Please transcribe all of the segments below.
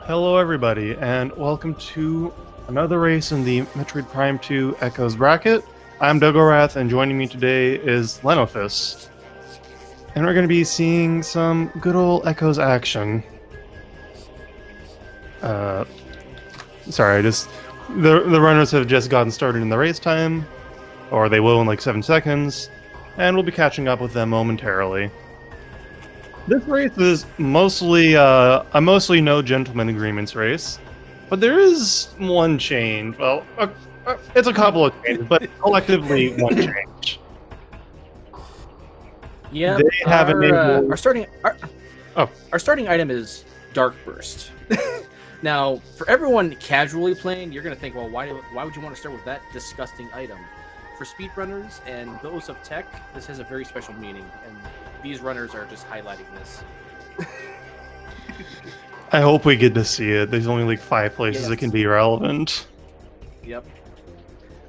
Hello everybody, and welcome to another race in the Metroid Prime 2 Echoes bracket. I'm Dogorath, and joining me today is Lenophis. And we're going to be seeing some good old Echoes action. Sorry, the runners have just gotten started in the race time, or they will in like 7 seconds, and we'll be catching up with them momentarily. This race is mostly a mostly no gentleman agreements race, but there is one change. Well, it's a couple of changes, but collectively one change. Yeah, they have enabled. Our starting item is Dark Burst. Now, for everyone casually playing, you're gonna think, well, why would you want to start with that disgusting item? For speedrunners and those of tech, this has a very special meaning, and these runners are just highlighting this. I hope we get to see it. There's only like 5 places it can be relevant. Yep.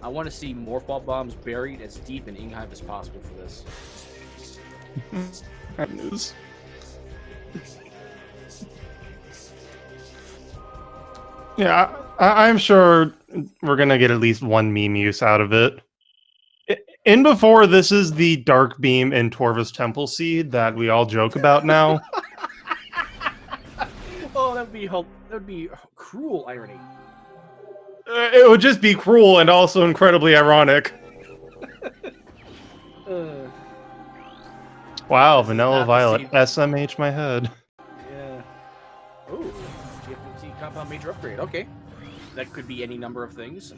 I want to see Morph Ball bombs buried as deep in Inghive as possible for this. Bad news. Yeah, I'm sure we're gonna get at least one meme use out of it. In before, this is the Dark Beam in Torva's Temple Seed that we all joke about now. Oh, that would be cruel irony. It would just be cruel and also incredibly ironic. Wow, Vanilla Violet, SMH my head. Yeah. Oh, GFMC compound major upgrade. Okay, that could be any number of things.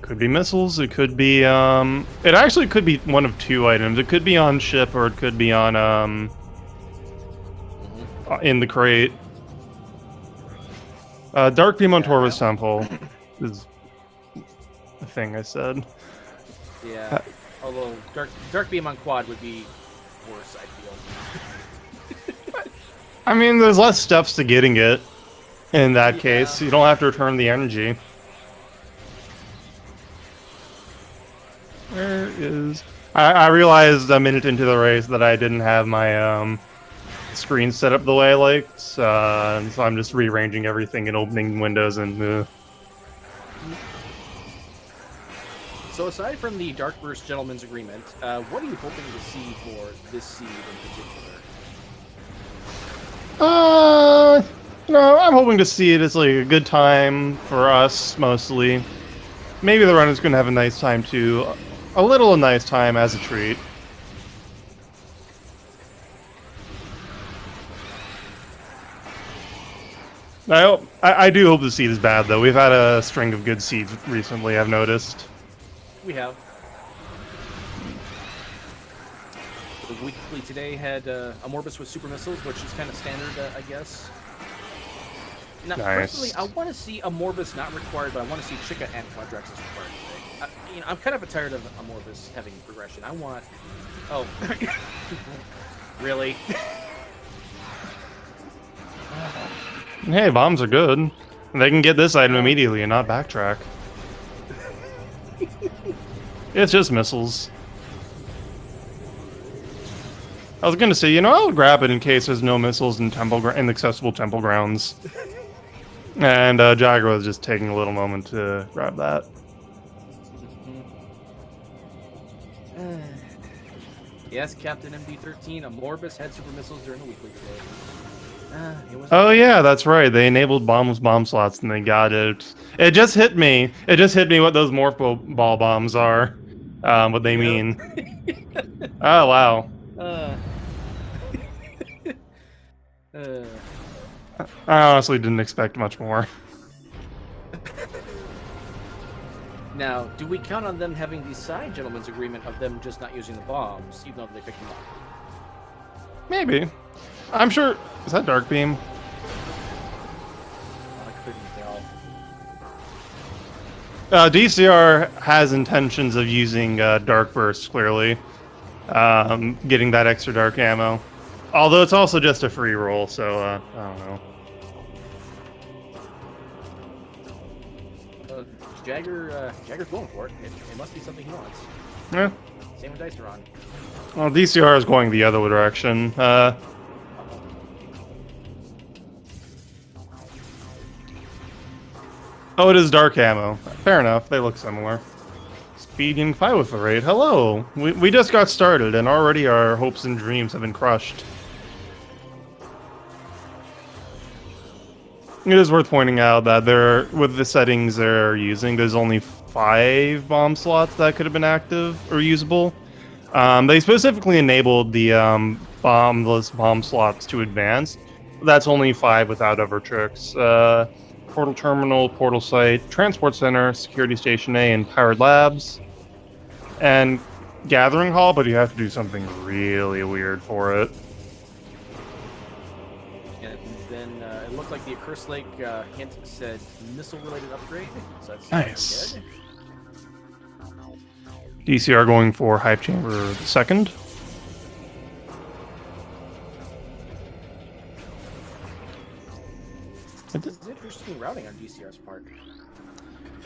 Could be missiles, it could be, it actually could be one of 2 items. It could be on ship, or it could be on, in the crate. Dark Beam on Torva's Temple is the thing I said. Yeah, although Dark Beam on Quad would be worse, I feel. I mean, there's less steps to getting it in that case. You don't have to return the energy. Where is... I realized a minute into the race that I didn't have my screen set up the way I liked, so I'm just rearranging everything and opening windows and... So aside from the Dark Burst Gentleman's Agreement, what are you hoping to see for this seed in particular? No, I'm hoping to see it as like a good time for us, mostly. Maybe the runner's gonna have a nice time too. A little nice time as a treat. I do hope the seed is bad, though. We've had a string of good seeds recently, I've noticed. We have. The weekly today had Amorbis with super missiles, which is kind of standard, I guess. Now, nice. Personally, I want to see Amorbis not required, but I want to see Chica and Quadrax is required today. I'm kind of tired of Amorbis having progression. I want... Oh. Really? Hey, bombs are good. They can get this item immediately and not backtrack. It's just missiles. I was gonna say, I'll grab it in case there's no missiles in accessible temple grounds. And Jagger was just taking a little moment to grab that. Yes, Captain MD-13, Amorbis had super missiles during the weekly today. Oh yeah, that's right. They enabled bomb slots and they got it. It just hit me. It just hit me what those morph ball bombs are. What they mean. Oh wow. I honestly didn't expect much more. Now, do we count on them having the side gentleman's agreement of them just not using the bombs, even though they picked them up? Maybe. I'm sure. Is that Dark Beam? I couldn't tell. DCR has intentions of using Dark Burst, clearly. Getting that extra dark ammo. Although it's also just a free roll, so I don't know. Jagger's going for it. It must be something he wants. Yeah. Same with Dyceron. Well, DCR is going the other direction. Oh, it is dark ammo. Fair enough. They look similar. SpeedGaming 5 with the raid. Hello. We just got started, and already our hopes and dreams have been crushed. It is worth pointing out that with the settings they're using, there's only 5 bomb slots that could have been active or usable. They specifically enabled the bombless bomb slots to advanced. That's only 5 without other tricks. Portal Terminal, Portal Site, Transport Center, Security Station A, and Powered Labs. And Gathering Hall, but you have to do something really weird for it. And then it looked like the Accursed Lake hint said missile-related upgrade. So that's Nice. good. DCR going for Hype Chamber the second. This is interesting routing on DCR's part.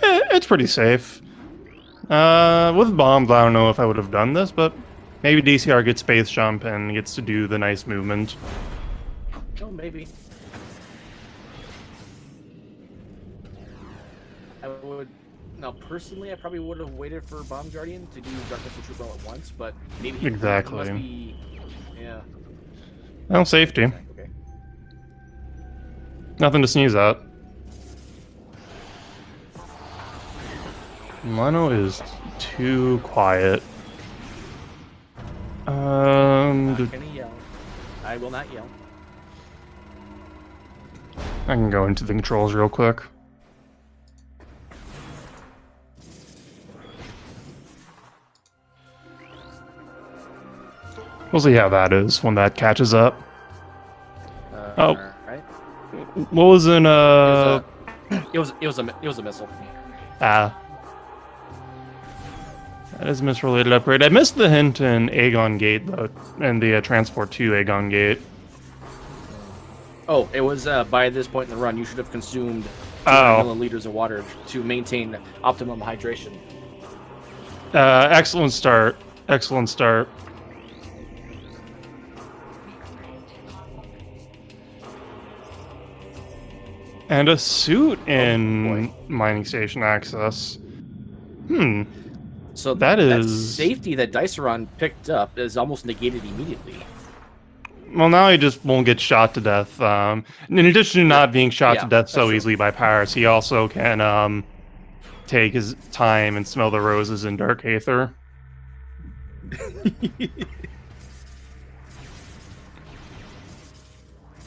It's pretty safe. With bombs, I don't know if I would have done this, but maybe DCR gets space jump and gets to do the nice movement. Oh, maybe. I would. Now, personally, I probably would have waited for Bomb Guardian to do Darkness and Troop all at once, but maybe he Exactly. must be. Yeah. Well, safety. Okay. Nothing to sneeze at. Mono is too quiet. Not gonna yell. I will not yell. I can go into the controls real quick. We'll see how that is when that catches up. Oh. Right. What was in It was a missile. That is a misrelated upgrade. I missed the hint in Aegon Gate though, and the Transport 2 Aegon Gate. Oh, it was by this point in the run, you should have consumed 2 milliliters of water to maintain optimum hydration. Excellent start. Excellent start. And a suit in mining station access. So that that is safety that Dyceron picked up is almost negated immediately. Well, now he just won't get shot to death. In addition to not being shot to death so true. easily by pirates, he also can take his time and smell the roses in Dark Aether.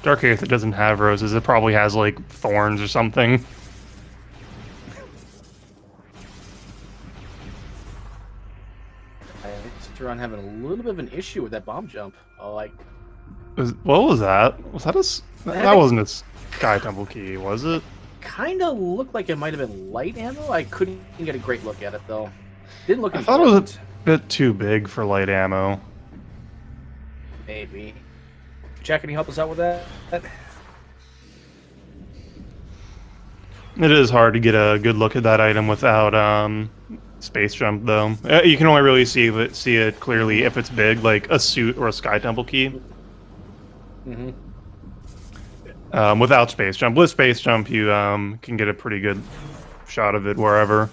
Dark Aether doesn't have roses. It probably has, like, thorns or something. Dyceron having a little bit of an issue with that bomb jump. Like, What was that? Was that that wasn't a Sky Temple key, was it? kind of looked like it might have been light ammo. I couldn't get a great look at it, though. Didn't look I thought it was a bit too big for light ammo. Maybe. Jack, can you help us out with that? It is hard to get a good look at that item without space jump, though. You can only really see it clearly if it's big, like a suit or a Sky Temple key. Without space jump. With space jump, you can get a pretty good shot of it wherever.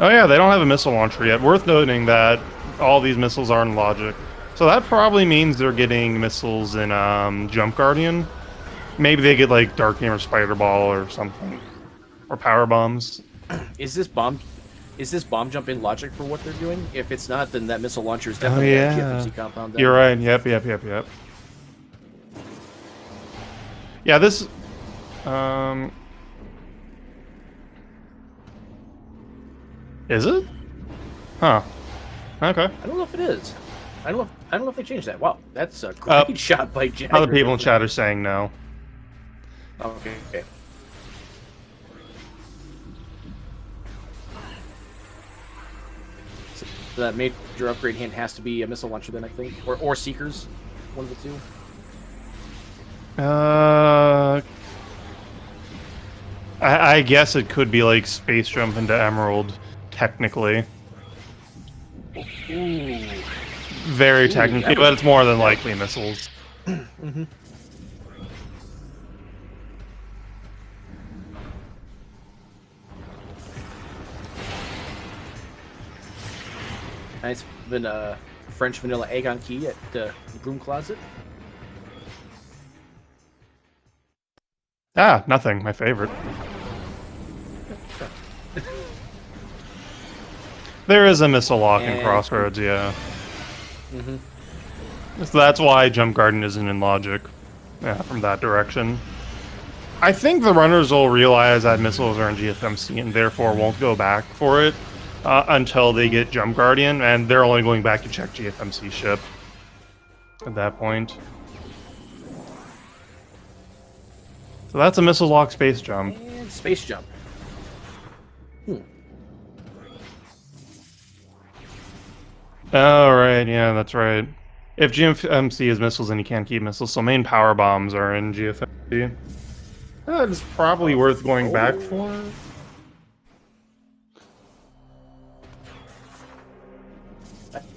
Oh yeah, they don't have a missile launcher yet. Worth noting that all these missiles are in logic. So that probably means they're getting missiles in Jump Guardian. Maybe they get like Dark Beam or Spider Ball or something. Or Power Bombs. Is this bomb jump in logic for what they're doing? If it's not, then that missile launcher is definitely a GFMC compound. Then. You're right. Yep. Yeah, this... Is it? Huh. Okay. I don't know if it is. I don't know if they changed that. Wow, that's a great shot by Jagger. Other people in chat are saying no. Okay. So that major upgrade hint has to be a missile launcher, then I think, or Seekers, one of the two. I guess it could be like space jump into Emerald, technically. Ooh. Very technically, but it's more than likely missiles. Nice French vanilla egg on key at the broom closet. Ah, nothing. My favorite. There is a missile lock in Crossroads, yeah. So that's why Jump Garden isn't in logic. Yeah, from that direction. I think the runners will realize that missiles are in GFMC and therefore won't go back for it until they get Jump Guardian, and they're only going back to check GFMC ship at that point. So that's a missile lock space jump. And space jump. Oh, right, yeah, that's right. If GFMC is missiles, then you can't keep missiles, so main power bombs are in GFMC. It's probably worth going back for.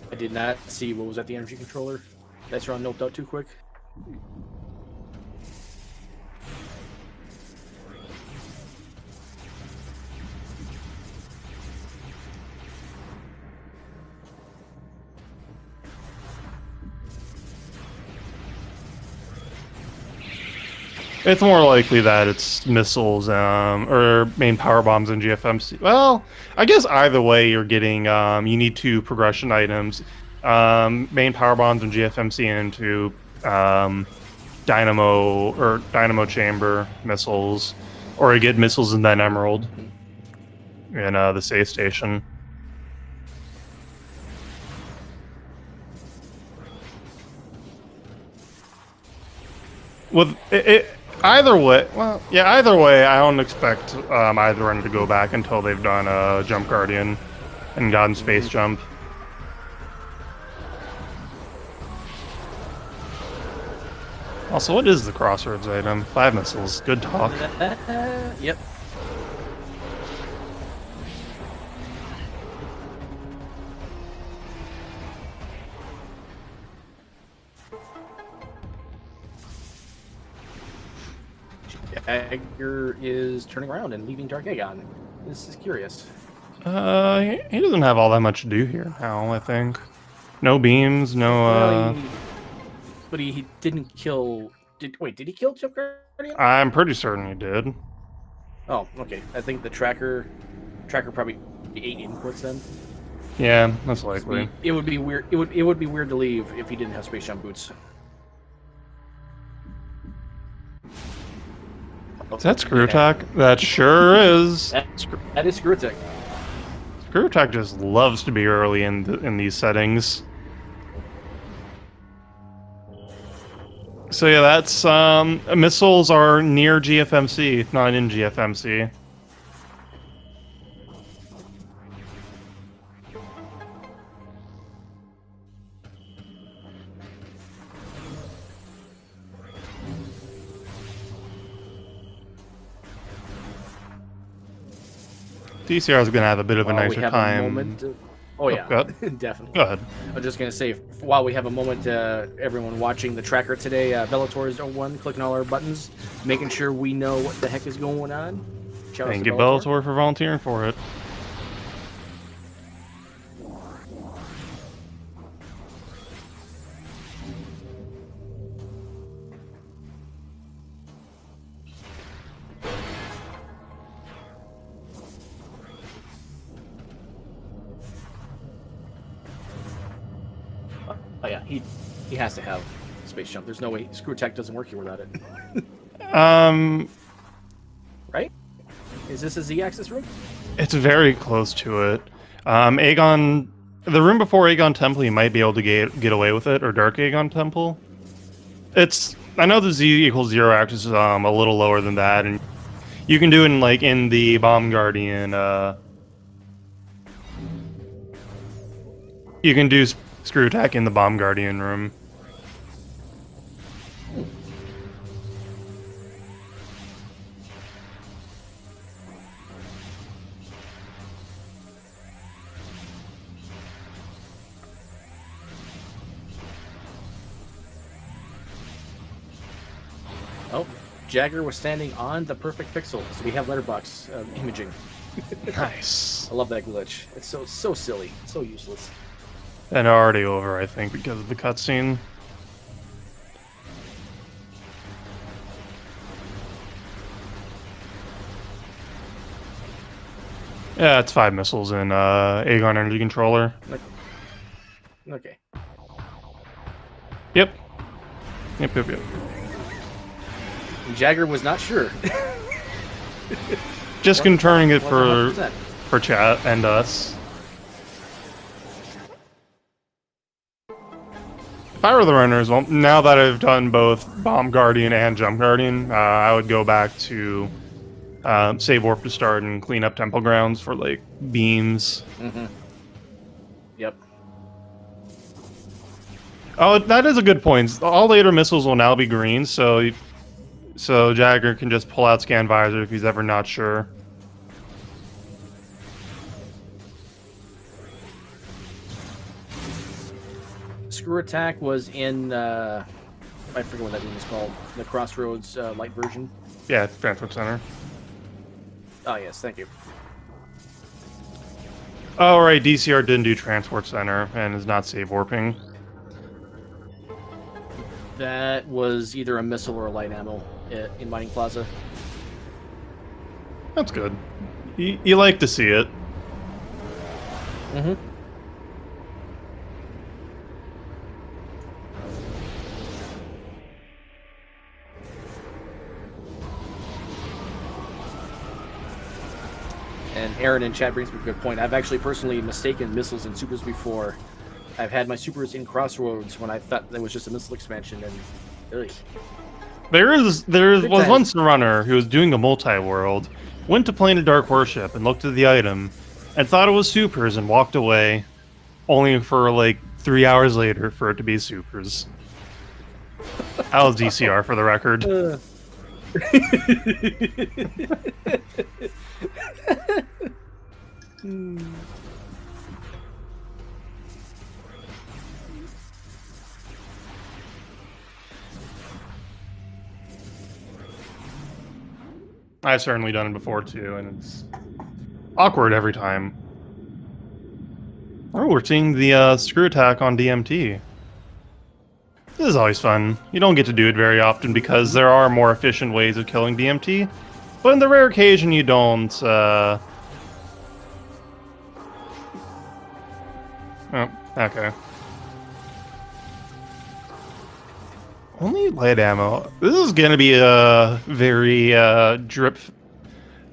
I did not see what was at the energy controller. Dyceron noped out too quick. It's more likely that it's missiles or main power bombs in GFMC. Well, I guess either way you're getting, you need 2 progression items. Main power bombs in GFMC into dynamo chamber missiles. Or you get missiles in that emerald in the safe station. With either way, well, yeah, either way, I don't expect either one to go back until they've done Jump Guardian and gotten Space Jump. Also, what is the Crossroads item? 5 missiles. Good talk. Yep. Jagger is turning around and leaving Dark Aegon. This is curious. He doesn't have all that much to do here now, I think. No beams, no, Well, but he didn't kill... Wait, did he kill Jump Guardian? I'm pretty certain he did. Oh, okay. I think the tracker probably 8 inputs then. Yeah, that's likely. It would be weird. It would be weird to leave if he didn't have space jump boots. Is that Screw Attack? That sure is. That is Screw Attack. Screw Attack just loves to be early in these settings. So yeah, that's missiles are near GFMC, if not in GFMC. DCR is going to have a bit of a nicer time. Oh yeah, definitely. Go ahead. I'm just going to say, while we have a moment, everyone watching the tracker today, Bellator's 01, clicking all our buttons, making sure we know what the heck is going on. Thank you, Bellator, for volunteering for it. Oh yeah, he has to have space jump. There's no way Screw Attack doesn't work here without it. Right? Is this a Z-axis room? It's very close to it. Aegon, the room before Aegon Temple, you might be able to get away with it, or Dark Aegon Temple. I know the Z equals 0 axis is a little lower than that, and you can do it in the Bomb Guardian. You can do Screw Attack in the Bomb Guardian room. Oh, Jagger was standing on the perfect pixel, so we have letterbox imaging. Nice. I love that glitch. It's so silly, so useless. And already over, I think, because of the cutscene. Yeah, it's 5 missiles in Aegon Energy Controller. Okay. Yep. Yep. Jagger was not sure. Just confirming it for 100%. chat and us. If I were the runners, well, now that I've done both Bomb Guardian and Jump Guardian, I would go back to save warp to start and clean up temple grounds for like beams. Yep. Oh, that is a good point. All later missiles will now be green, so Jagger can just pull out Scan Visor if he's ever not sure. Screw Attack was in, I forget what that room is called, the Crossroads light version. Yeah, Transport Center. Oh, yes, thank you. Oh, right, DCR didn't do Transport Center and is not save warping. That was either a missile or a light ammo in Mining Plaza. That's good. You like to see it. And Aaron in chat brings me a good point. I've actually personally mistaken missiles and supers before. I've had my supers in Crossroads when I thought that was just a missile expansion, and ugh. There was times. once a runner who was doing a multi-world, went to plane a Dark Worship and looked at the item, and thought it was supers and walked away, only for like 3 hours later for it to be supers. That was DCR for the record. I've certainly done it before too, and it's awkward every time. Oh, we're seeing the Screw Attack on DMT. This is always fun. You don't get to do it very often because there are more efficient ways of killing DMT, but in the rare occasion you don't, Oh, okay. Only light ammo. This is gonna be a very drip,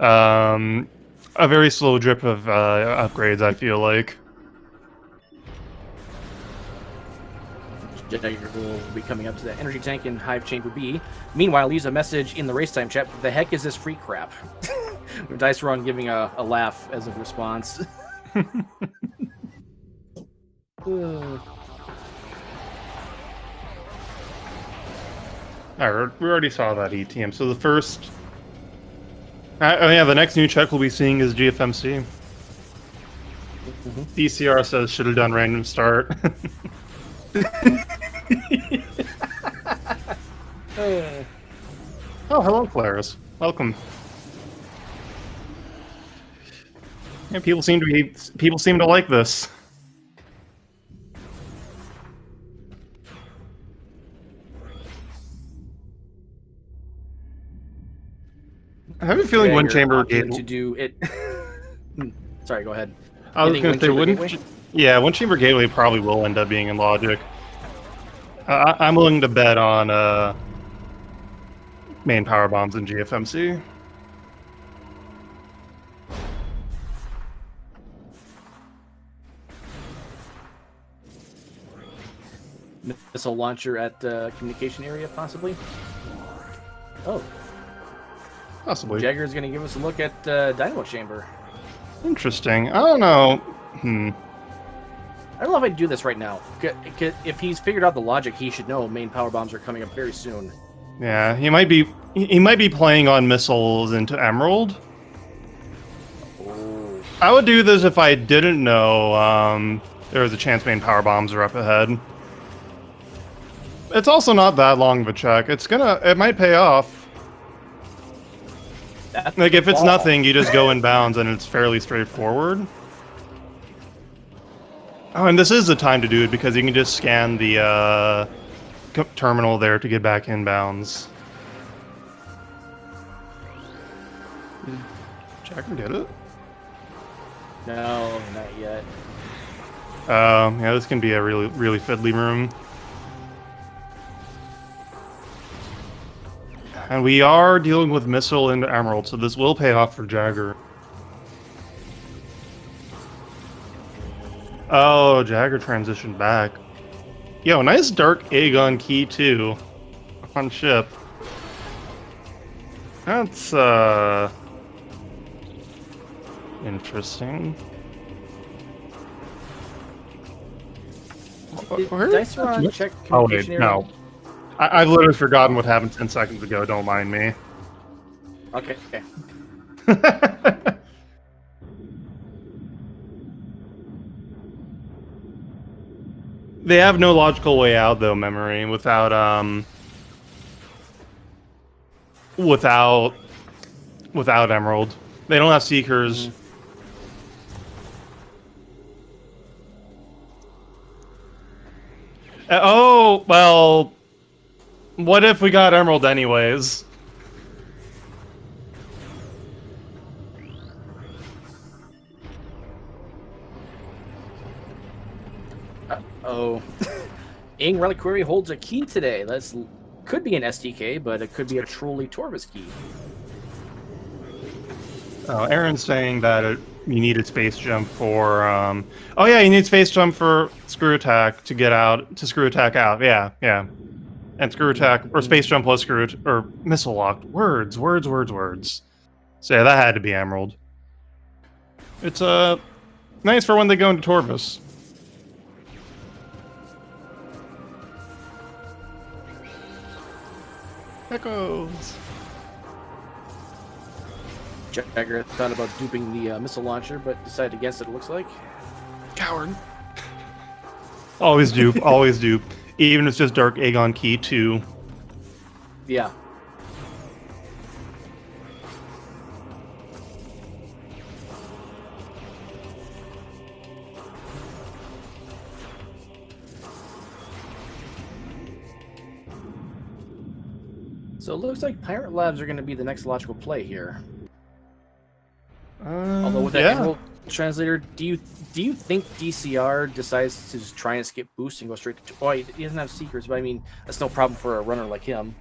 a very slow drip of upgrades. I feel like. Jagger will be coming up to the energy tank in Hive Chamber B. Meanwhile, leaves a message in the race time chat. What the heck is this free crap? Dyceron giving a laugh as a response. Alright, we already saw that ETM. So the first, oh yeah, the next new check we'll be seeing is GFMC. DCR says should have done random start. Oh, hello, Claris. Welcome. Yeah, people seem to like this. I have a feeling one chamber to do it. Sorry, go ahead. I was going to say, one chamber gateway probably will end up being in logic. I'm willing to bet on main power bombs in GFMC. Missile launcher at the communication area, possibly. Oh. Possibly. Jagger is going to give us a look at Dynamo Chamber. Interesting. I don't know. I don't know if I do this right now. If he's figured out the logic, he should know main power bombs are coming up very soon. Yeah, he might be playing on missiles into Emerald. Oh. I would do this if I didn't know there was a chance main power bombs are up ahead. It's also not that long of a check. It might pay off. Like, if it's nothing, you just go in bounds and it's fairly straightforward. Oh, and this is the time to do it because you can just scan the terminal there to get back inbounds. Did Jagger get it? No, not yet. Yeah, this can be a really fiddly room. And we are dealing with Missile and Emerald, so this will pay off for Jagger. Oh, Jagger transitioned back. Yo, nice Dark Aegon key, too. On ship. That's, interesting. Did Dyceron check Oh, communication wait, area? no. I've literally forgotten what happened 10 seconds ago, don't mind me. Okay. They have no logical way out, though, Memory, without Emerald. They don't have Seekers. Oh, well, what if we got Emerald anyways? Oh. Ing Reliquary holds a key today. Could be an SDK, but it could be a truly Torvis key. Oh, Aaron's saying that you needed space jump for oh yeah, you need space jump for screw attack to get out to screw attack out. Yeah, yeah. And screw attack or space jump plus or missile locked. Words. So yeah, that had to be Emerald. It's nice for when they go into Torvis. Echoes. Jagger thought about duping the missile launcher, but decided against it, it looks like. Coward. Always dupe, always dupe. Even if it's just Dark Aegon Key 2. Yeah. So it looks like Pirate Labs are going to be the next logical play here. Although with that Emerald translator, do you think DCR decides to just try and skip boost and go straight to? Oh, he doesn't have Seekers, but I mean that's no problem for a runner like him.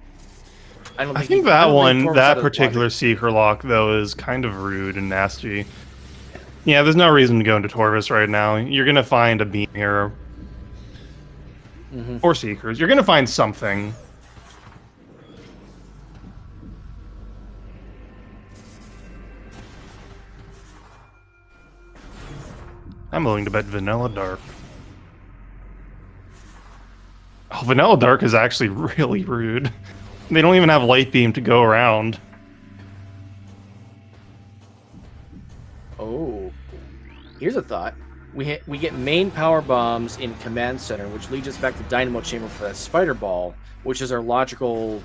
I think that particular Seeker lock though is kind of rude and nasty. Yeah, there's no reason to go into Torvis right now. You're gonna find a beam here, or Seekers. You're gonna find something. I'm willing to bet Vanilla Dark. Oh, Vanilla Dark is actually really rude. They don't even have Light Beam to go around. Oh, here's a thought. We get main power bombs in Command Center, which leads us back to Dynamo Chamber for that Spider Ball, which is our logical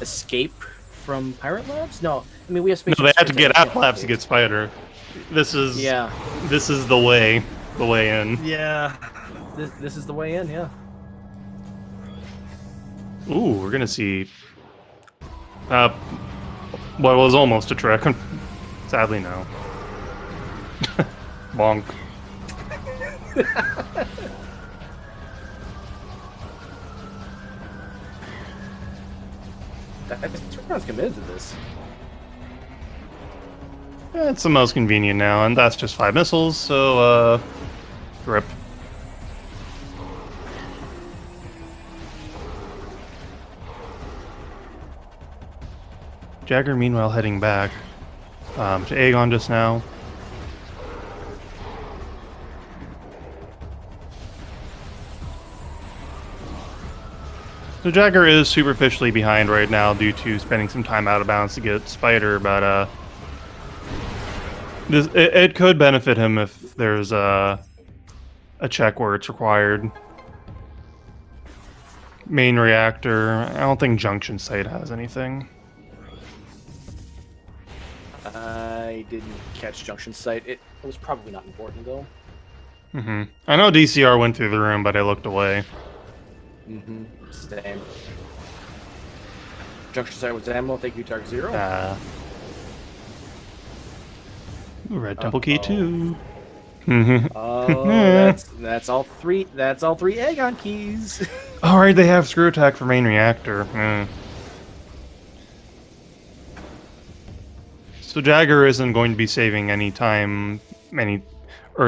escape from Pirate Labs. No, I mean we have space. No, they have to get out Labs to get Spider. This is the way in. Yeah, this is the way in. Yeah. Ooh, we're gonna see. What was almost a trick. Sadly, no. Bonk. Everyone's committed to this. It's the most convenient now, and that's just 5 missiles, so, grip. Jagger, meanwhile, heading back to Aegon just now. So Jagger is superficially behind right now due to spending some time out of bounds to get Spider, but, it could benefit him if there's a check where it's required. Main reactor. I don't think Junction Site has anything. I didn't catch Junction Site. It was probably not important though. I know DCR went through the room, but I looked away. Same. Junction site with ammo. Thank you, Target Zero. Red Temple Key 2. Oh, that's all three. That's all three Aegon keys. All right, they have screw attack for main reactor. So Jagger isn't going to be saving any time,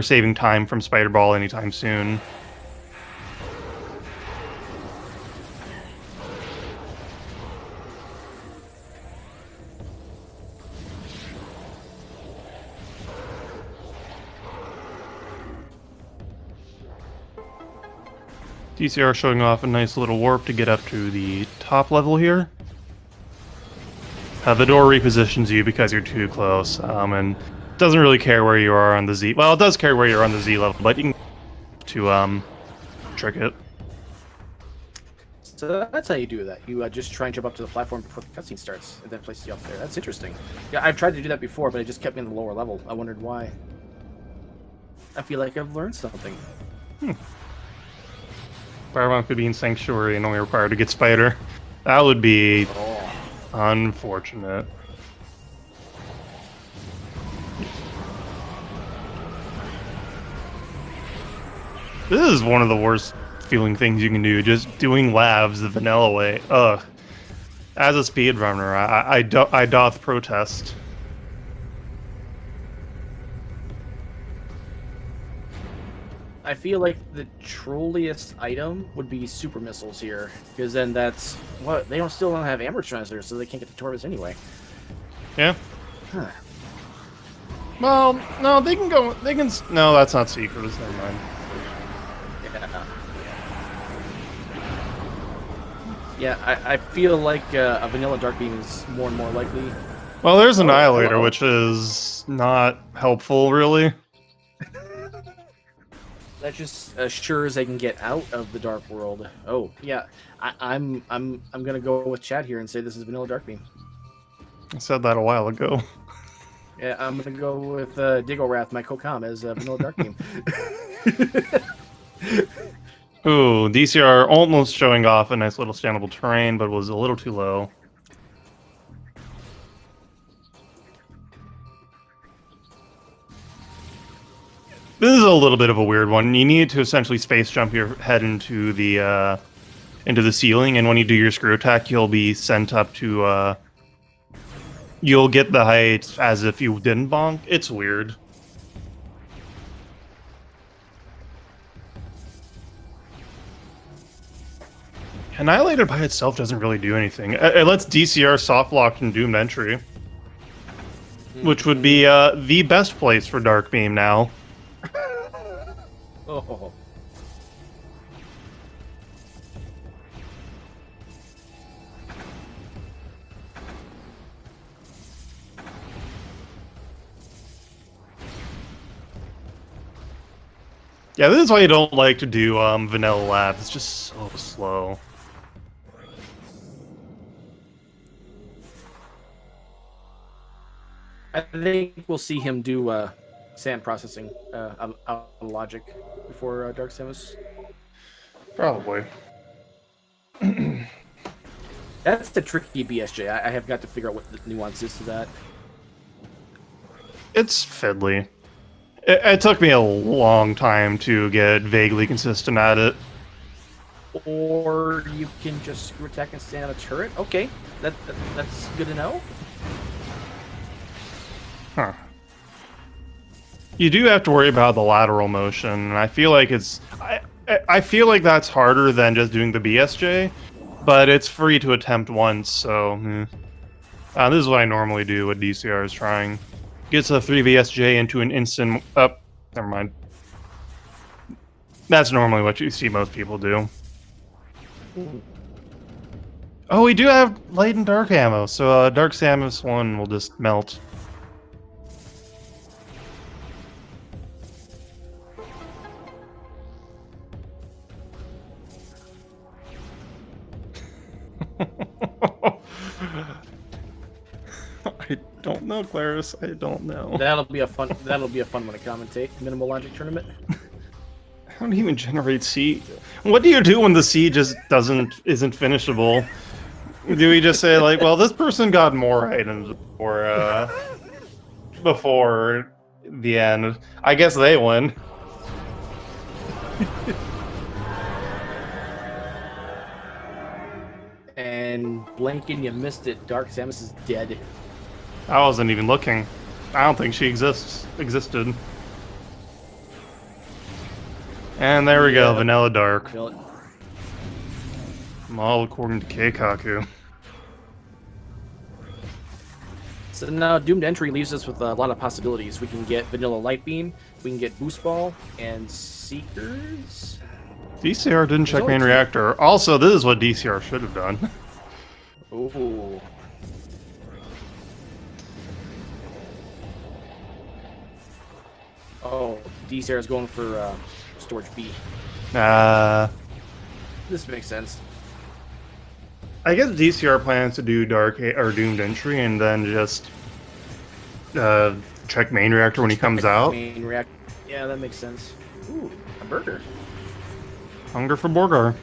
saving time from Spider Ball anytime soon. DCR showing off a nice little warp to get up to the top level here. The door repositions you because you're too close, and doesn't really care where you are on the Z. Well, it does care where you're on the Z level, but you can to trick it. So that's how you do that. You just try and jump up to the platform before the cutscene starts, and then place you up there. That's interesting. Yeah, I've tried to do that before, but it just kept me in the lower level. I wondered why. I feel like I've learned something. Firebomb could be in Sanctuary and only required to get Spider. That would be unfortunate. This is one of the worst feeling things you can do, just doing labs the vanilla way. Ugh. As a speedrunner, I doth protest. I feel like the trolliest item would be super missiles here, because then that's what they still don't have Amorbis translators, so they can't get the Torvis anyway. Yeah. Well, no, they can go. They can. No, that's not secrets. Never mind. Yeah, I feel like a vanilla Dark Beam is more and more likely. Well, there's Annihilator, which is not helpful, really. That just assures they can get out of the Dark World. Oh, yeah. I'm gonna go with Chad here and say this is vanilla Dark Beam. I said that a while ago. Yeah, I'm gonna go with Digglewrath, my co-com, as vanilla Dark Beam. Ooh, DCR almost showing off a nice little standable terrain, but was a little too low. This is a little bit of a weird one. You need to essentially space jump your head into the ceiling, and when you do your screw attack, you'll be sent up to you'll get the height as if you didn't bonk. It's weird. Annihilator by itself doesn't really do anything. It lets DCR soft lock and doomed entry, which would be the best place for Dark Beam now. Oh. Yeah, this is why you don't like to do vanilla labs. It's just so slow. I think we'll see him do sand processing logic before Dark Samus. Probably. That's the tricky BSJ. I have got to figure out what the nuance is to that. It's fiddly. It took me a long time to get vaguely consistent at it. Or you can just screw attack and stand on a turret. Okay, that's good to know. Huh. You do have to worry about the lateral motion, and I feel like I feel like that's harder than just doing the BSJ, but it's free to attempt once, so this is what I normally do what DCR is trying. Gets a 3 VSJ into an instant up. Never mind. That's normally what you see most people do. Oh, we do have light and dark ammo, so Dark Samus 1 will just melt. I don't know, Claris. I don't know. That'll be a fun one to commentate. Minimal Logic tournament. How do you even generate seed? What do you do when the seed just isn't finishable? Do we just say like, well, this person got more items before the end? I guess they win. And blanking, you missed it. Dark Samus is dead. I wasn't even looking. I don't think she existed. And there we go, Vanilla Dark. All according to Keikaku. So now Doomed Entry leaves us with a lot of possibilities. We can get Vanilla Light Beam, we can get Boost Ball, and Seekers. DCR didn't check main reactor. Also, this is what DCR should have done. Ooh. Oh, DCR is going for Storage B. This makes sense. I guess DCR plans to do Doomed Entry and then just check main reactor when he comes out. Main reactor. Yeah, that makes sense. Ooh, a burger. Hunger for Borgar.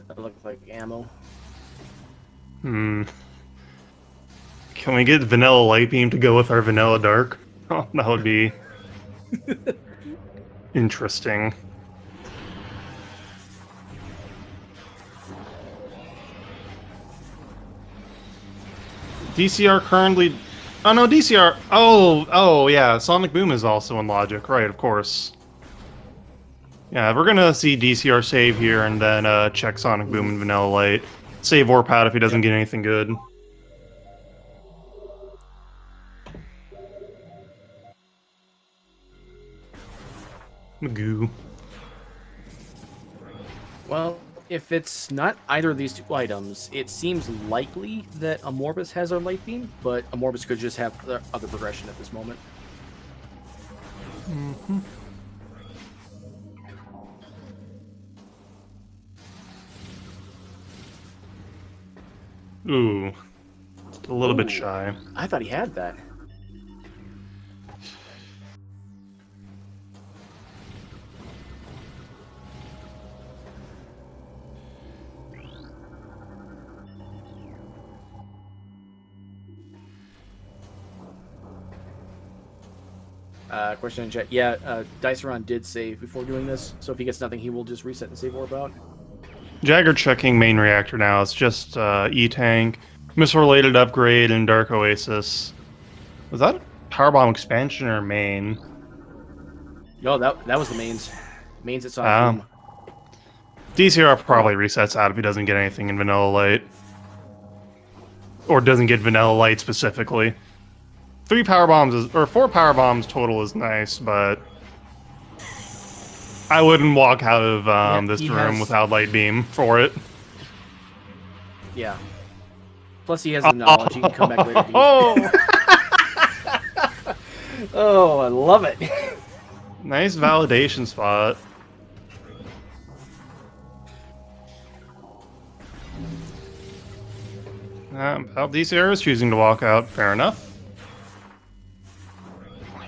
That looks like ammo. Can we get Vanilla Light Beam to go with our Vanilla Dark? Oh, that would be interesting. DCR currently... Oh no, DCR... Oh yeah, Sonic Boom is also in Logic, right, of course. Yeah, we're gonna see DCR save here and then check Sonic Boom and Vanilla Light. Save Warpad if he doesn't get anything good. Magoo. Well, if it's not either of these two items, it seems likely that Amorbis has our Light Beam, but Amorbis could just have the other progression at this moment. Mm-hmm. Ooh. A little bit shy. I thought he had that. Question in chat. Yeah, Dyceron did save before doing this, so if he gets nothing, he will just reset and save Orb out. Jagger checking main reactor now. It's just E-Tank, missile-related upgrade, and Dark Oasis. Was that a Powerbomb expansion or main? No, that was the mains. Mains at Sonic Boom. DCR probably resets out if he doesn't get anything in Vanilla Light. Or doesn't get Vanilla Light specifically. 4 power bombs total is nice, but I wouldn't walk out of this room without Light Beam for it. Yeah. Plus he has the knowledge. He can come back later. Oh, I love it. Nice validation spot. Well, DCR is choosing to walk out. Fair enough.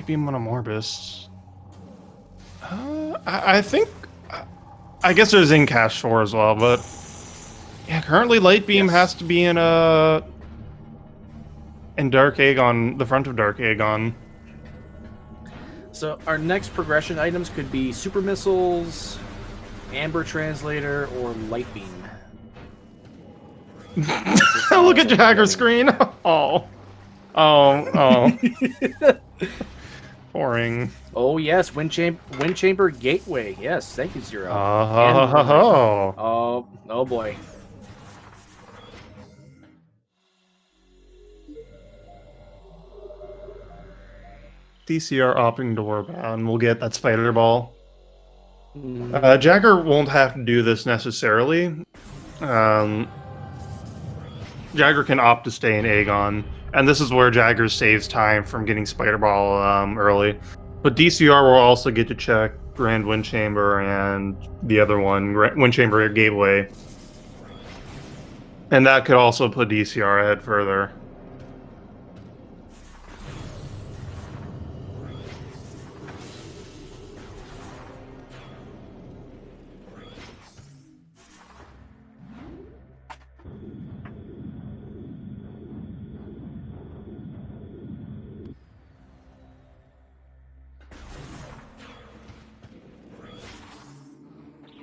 Beam on Amorbis. I think... I guess there's in Cash 4 as well, but... Yeah, currently Light Beam has to be in Dark Aegon, the front of Dark Aegon. So our next progression items could be Super Missiles, Amber Translator, or Light Beam. Look at Jagger's screen! Oh. Boring. Oh yes, Wind Chamber Gateway. Yes, thank you, Zero. Oh boy. DCR opting to Warbound. We'll get that Spider Ball. Jagger won't have to do this necessarily. Jagger can opt to stay in Aegon, and this is where Jagger saves time from getting Spider Ball early. But DCR will also get to check Grand Windchamber and the other one, Windchamber Gateway. And that could also put DCR ahead further.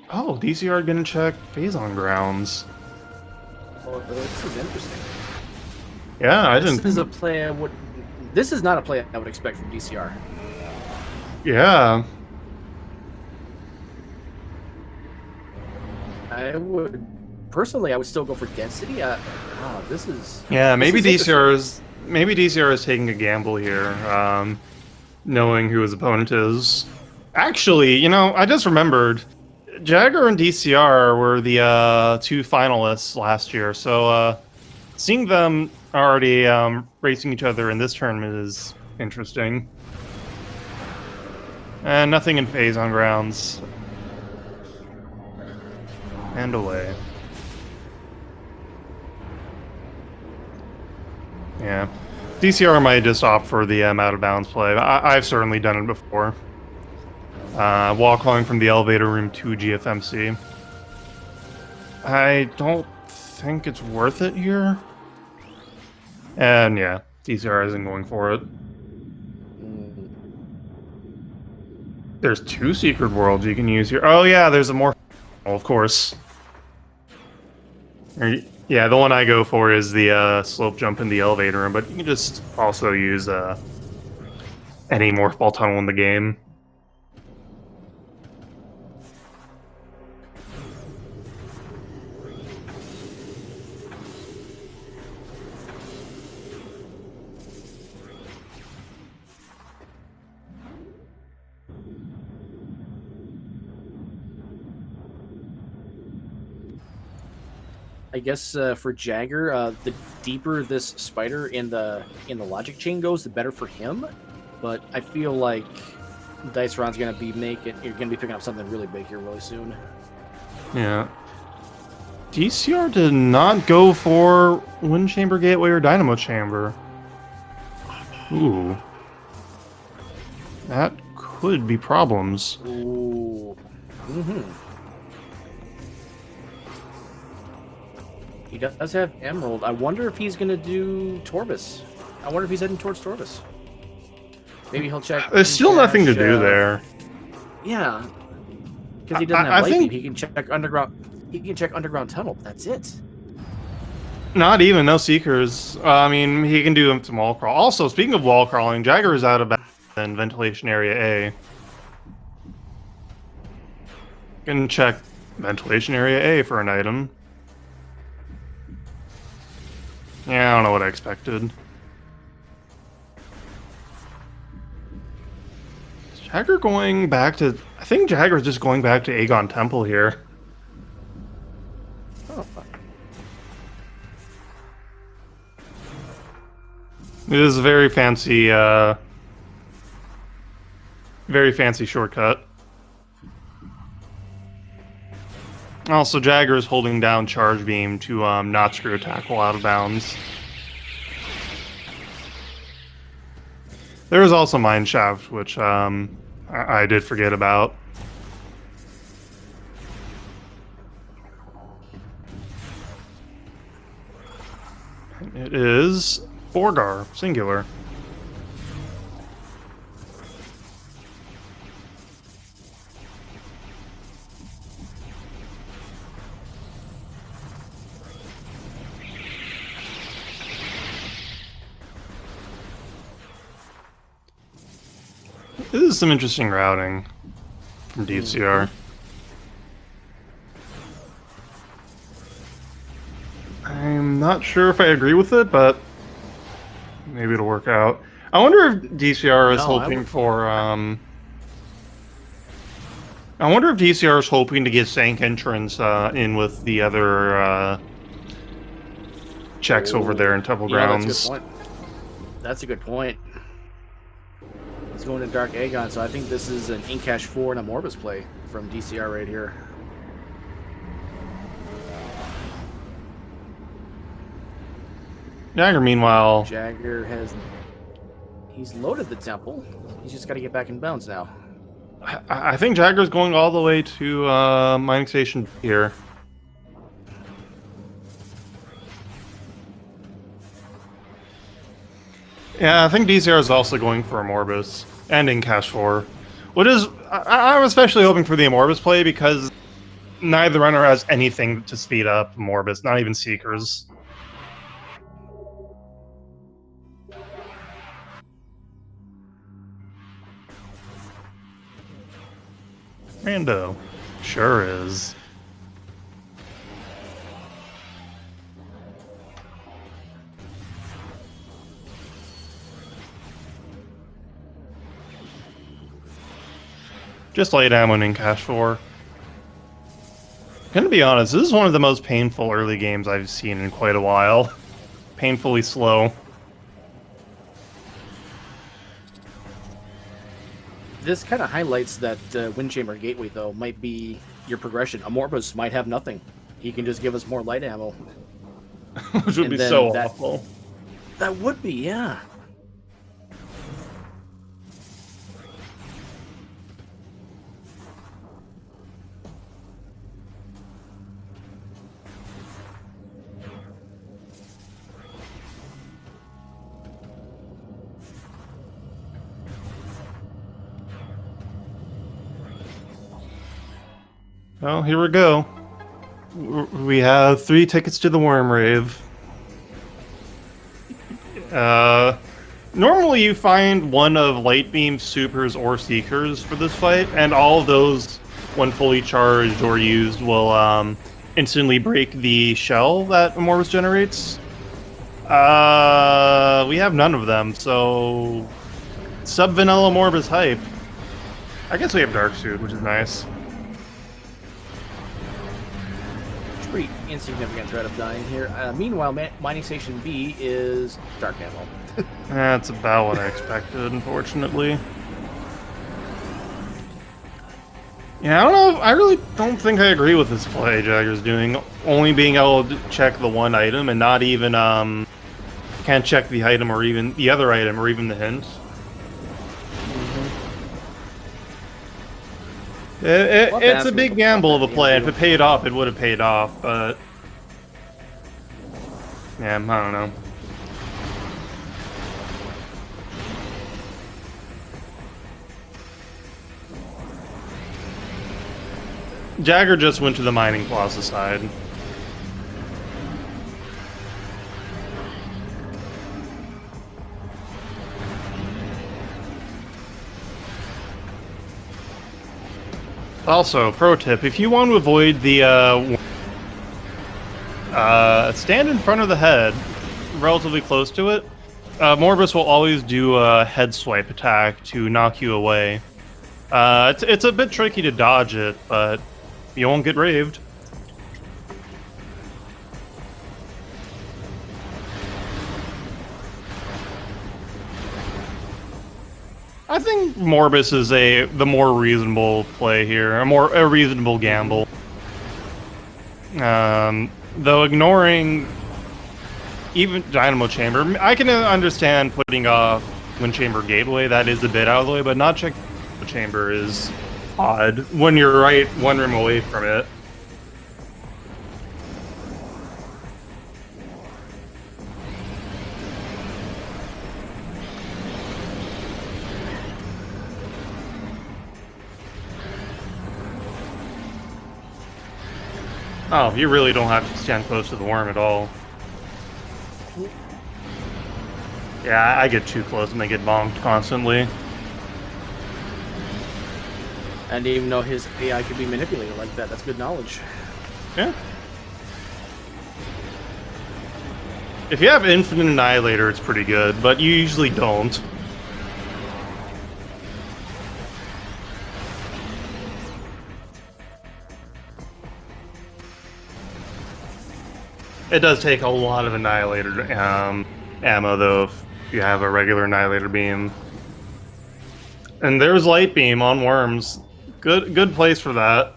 Oh, DCR gonna check Phazon Grounds. Well, this is interesting. Yeah, I This didn't. is a play I would. This is not a play I would expect from DCR. Yeah. I would personally, I would still go for density. This is. Yeah, this maybe is DCR is taking a gamble here, knowing who his opponent is. Actually, you know, I just remembered, Jagger and DCR were the two finalists last year, so seeing them already racing each other in this tournament is interesting. And nothing in Phazon Grounds. And away. Yeah. DCR might just opt for the out of bounds play. I've certainly done it before. Wall calling from the elevator room to GFMC. I don't think it's worth it here. And yeah, DCR isn't going for it. There's two secret worlds you can use here. Oh yeah, there's a more... of course. Yeah, the one I go for is the slope jump in the elevator room, but you can just also use any morph ball tunnel in the game. I guess for Jagger, the deeper this spider in the logic chain goes, the better for him. But I feel like Dyceron's gonna be you're gonna be picking up something really big here really soon. Yeah. DCR did not go for Wind Chamber Gateway or Dynamo Chamber. Ooh. That could be problems. Ooh. Mm-hmm. He does have Emerald. I wonder if he's going to do Torbis. I wonder if he's heading towards Torbis. Maybe he'll check... There's still nothing to do there. Yeah. Because he doesn't have Light Beam. He can check Underground... He can check Underground Tunnel. That's it. Not even. No Seekers. I mean, he can do some wall crawl. Also, speaking of wall crawling, Jagger is out of bounds in Ventilation Area A. Can check Ventilation Area A for an item. Yeah, I don't know what I expected. Is Jagger going back to... I think Jagger's just going back to Aegon Temple here. Oh. It is a very fancy shortcut. Also, Jagger is holding down Charge Beam to not screw a tackle out of bounds. There is also Mine Shaft, which I did forget about. It is Borgar, singular. This is some interesting routing from DCR. I'm not sure if I agree with it, but maybe it'll work out. I wonder if DCR is hoping for I wonder if DCR is hoping to get Sank entrance in with the other checks over there in Temple Grounds. That's a good point. That's a good point. He's going to Dark Aegon, so I think this is an Incash 4 and a Amorbis play from DCR right here. Jagger, meanwhile... Jagger has... He's loaded the temple. He's just got to get back in bounds now. I think Jagger's going all the way to Mining Station here. Yeah, I think DCR is also going for Amorbis and Incash 4. What is... I'm especially hoping for the Amorbis play because neither runner has anything to speed up Amorbis, not even Seekers. Rando. Sure is. Just light ammo in Cash 4. Gonna be honest, this is one of the most painful early games I've seen in quite a while. Painfully slow. This kind of highlights that Wind Chamber Gateway, though, might be your progression. Amorbis might have nothing. He can just give us more light ammo. Which would be so awful. That would be, yeah. Well, here we go. We have 3 tickets to the Worm Rave. Normally you find one of Light Beam, Supers, or Seekers for this fight, and all of those, when fully charged or used, will instantly break the shell that Amorbis generates. We have none of them, so... Sub-vanilla Amorbis hype. I guess we have Dark Suit, which is nice. Pretty insignificant threat of dying here. Meanwhile, Mining Station B is Dark Ammo. That's about what I expected, unfortunately. Yeah, I don't know. I really don't think I agree with this play Jagger's doing. Only being able to check the one item and not even can't check the item or even the other item or even the hint. It's a big gamble of a play. If it paid off, it would have paid off, but... Yeah, I don't know. Jagger just went to the Mining Plaza side. Also, pro tip, if you want to avoid the, stand in front of the head, relatively close to it. Amorbis will always do a head swipe attack to knock you away. It's a bit tricky to dodge it, but you won't get raved. I think Amorbis is the more reasonable play here, a reasonable gamble. Though ignoring even Dynamo Chamber, I can understand putting off Wind Chamber Gateway. That is a bit out of the way, but not checking the chamber is odd when you're right one room away from it. Oh, you really don't have to stand close to the worm at all. Yeah, I get too close and they get bonked constantly. And even though his AI could be manipulated like that, that's good knowledge. Yeah. If you have Infinite Annihilator, it's pretty good, but you usually don't. It does take a lot of Annihilator ammo, though, if you have a regular Annihilator beam. And there's Light Beam on Worms. Good place for that.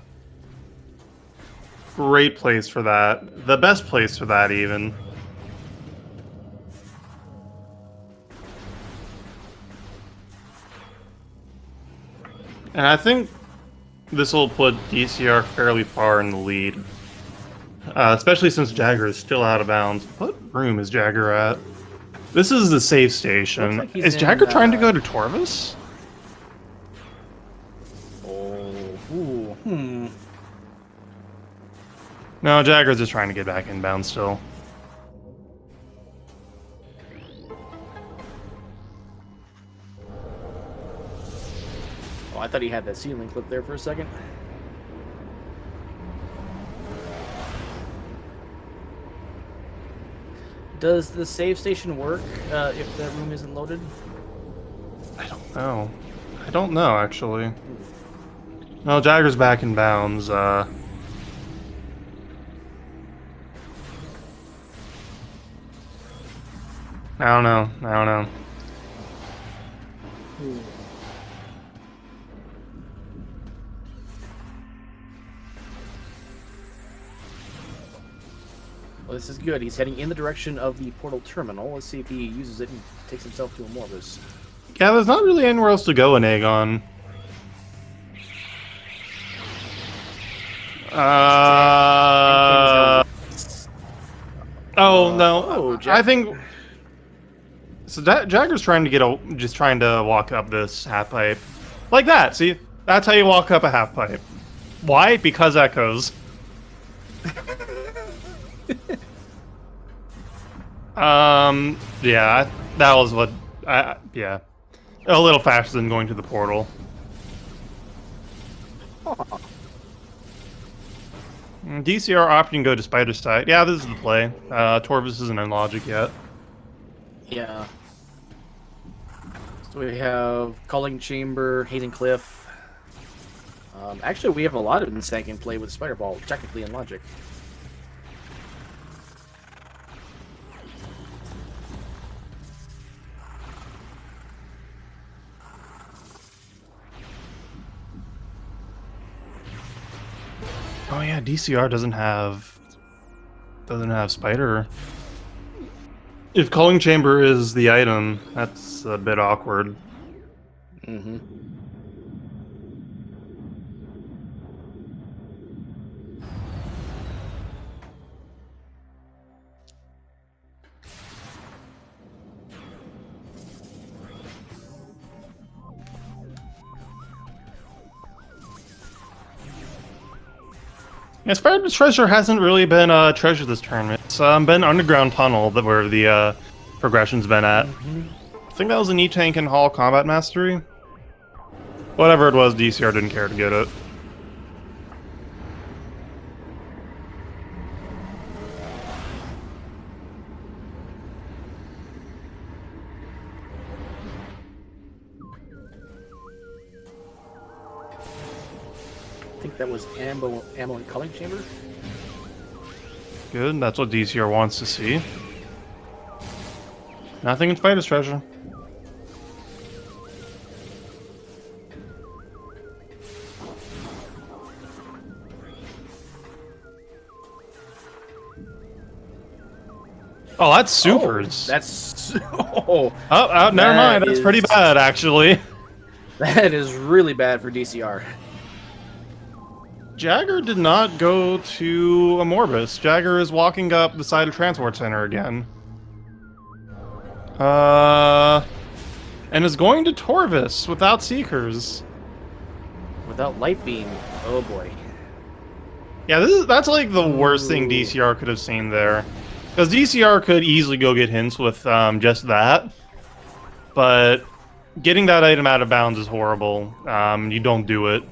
Great place for that. The best place for that, even. And I think this will put DCR fairly far in the lead. Especially since Jagger is still out of bounds. What room is Jagger at? This is the safe station. Like Is Jagger trying to go to Torvis? No, Jagger's just trying to get back inbound still. Oh, I thought he had that ceiling clip there for a second. Does the save station work if the room isn't loaded? I don't know. I don't know, actually. No, Jagger's back in bounds. I don't know. I don't know. Well, this is good. He's heading in the direction of the portal terminal. Let's see if he uses it and takes himself to Amorbis. Yeah, there's not really anywhere else to go in Aegon. Oh no! Oh, I think so. Jagger's trying to just trying to walk up this half pipe, like that. See, that's how you walk up a half pipe. Why? Because echoes. Yeah, that was what. Yeah, a little faster than going to the portal. DCR opting go to Spider Side. Yeah, this is the play. Torvis isn't in Logic yet. Yeah. So we have Calling Chamber, Hazing Cliff. Actually, we have a lot of Insank in play with Spider Ball, technically in Logic. Oh yeah, DCR doesn't have Spider. If Calling Chamber is the item, that's a bit awkward. Mm-hmm. Yeah, Spider's treasure hasn't really been a treasure this tournament. It's been Underground Tunnel where the progression's been at. I think that was an E-Tank and Hall Combat Mastery. Whatever it was, DCR didn't care to get it. I think that was ammo and Calling Chamber. Good, that's what DCR wants to see. Nothing in Spider's treasure. Oh, that's supers. Oh, that's... Never mind. That's pretty bad, actually. That is really bad for DCR. Jagger did not go to Amorbis. Jagger is walking up the side of Transport Center again. And is going to Torvis without Seekers. Without Light Beam. Oh boy. Yeah, that's like the worst thing DCR could have seen there. Because DCR could easily go get hints with just that. But getting that item out of bounds is horrible. You don't do it.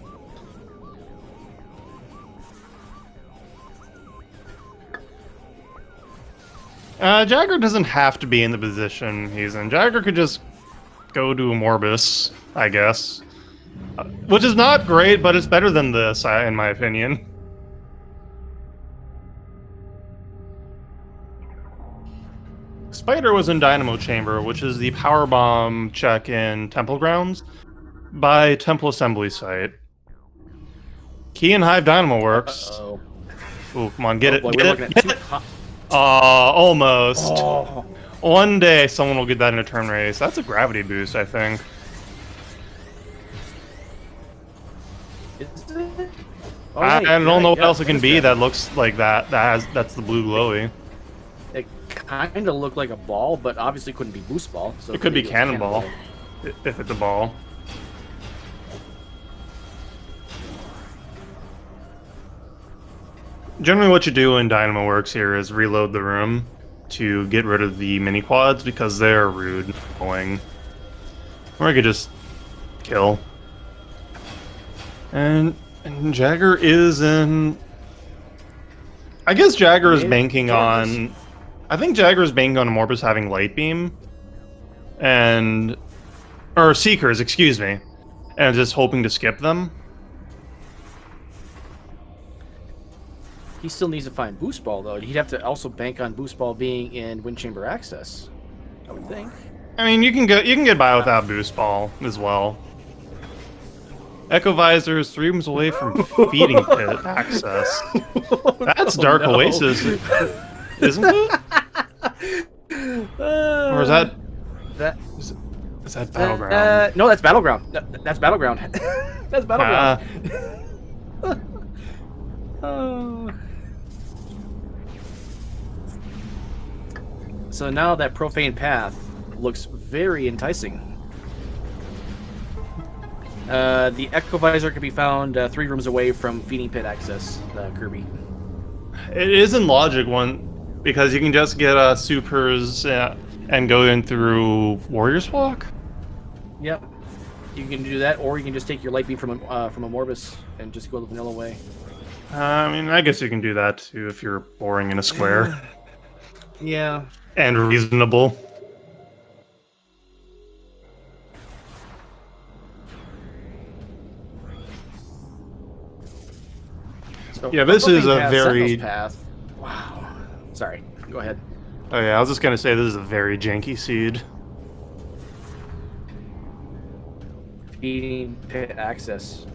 Jagger doesn't have to be in the position he's in. Jagger could just go to Amorbis, I guess. Which is not great, but it's better than this, in my opinion. Spider was in Dynamo Chamber, which is the power bomb check in Temple Grounds by Temple Assembly Site. Key and Hive Dynamo works. Uh-oh. Ooh, come on, get it, Boy, get we're it. looking Get at it. two. Almost. Oh. One day someone will get that in a turn race. That's a gravity boost, I think. Is it? Oh, I wait, don't you're know right, what else it that can is be gravity. that looks like that. That's the blue glowy. It kind of looked like a ball, but obviously couldn't be boost ball. So It could be maybe cannonball, if it's a ball. Generally what you do in Dynamo Works here is reload the room to get rid of the mini quads because they're rude and annoying. Or I could just kill. And Jagger is in... I guess Jagger is banking on... I think Jagger is banking on Amorbis having Light Beam. And... Or Seekers, excuse me. And just hoping to skip them. He still needs to find boost ball though. He'd have to also bank on boost ball being in wind chamber access, I would think. I mean, you can get by without boost ball as well. Echo Visor is 3 rooms away from feeding pit access. That's Dark Oasis, isn't it? Or is that is that Battleground? No, that's Battleground. That's Battleground. That's Battleground. So now that profane path looks very enticing. The Echo Visor can be found 3 rooms away from feeding pit access, Kirby. It is in Logic one because you can just get supers and go in through Warrior's Walk. Yep, you can do that, or you can just take your light beam from Amorbis and just go the vanilla way. I mean, I guess you can do that too if you're boring in a square. Yeah. And reasonable. So, yeah, this is a path, very... Sentinel's path. Wow. Sorry, go ahead. Oh yeah, I was just gonna say this is a very janky seed. Feeding pit access.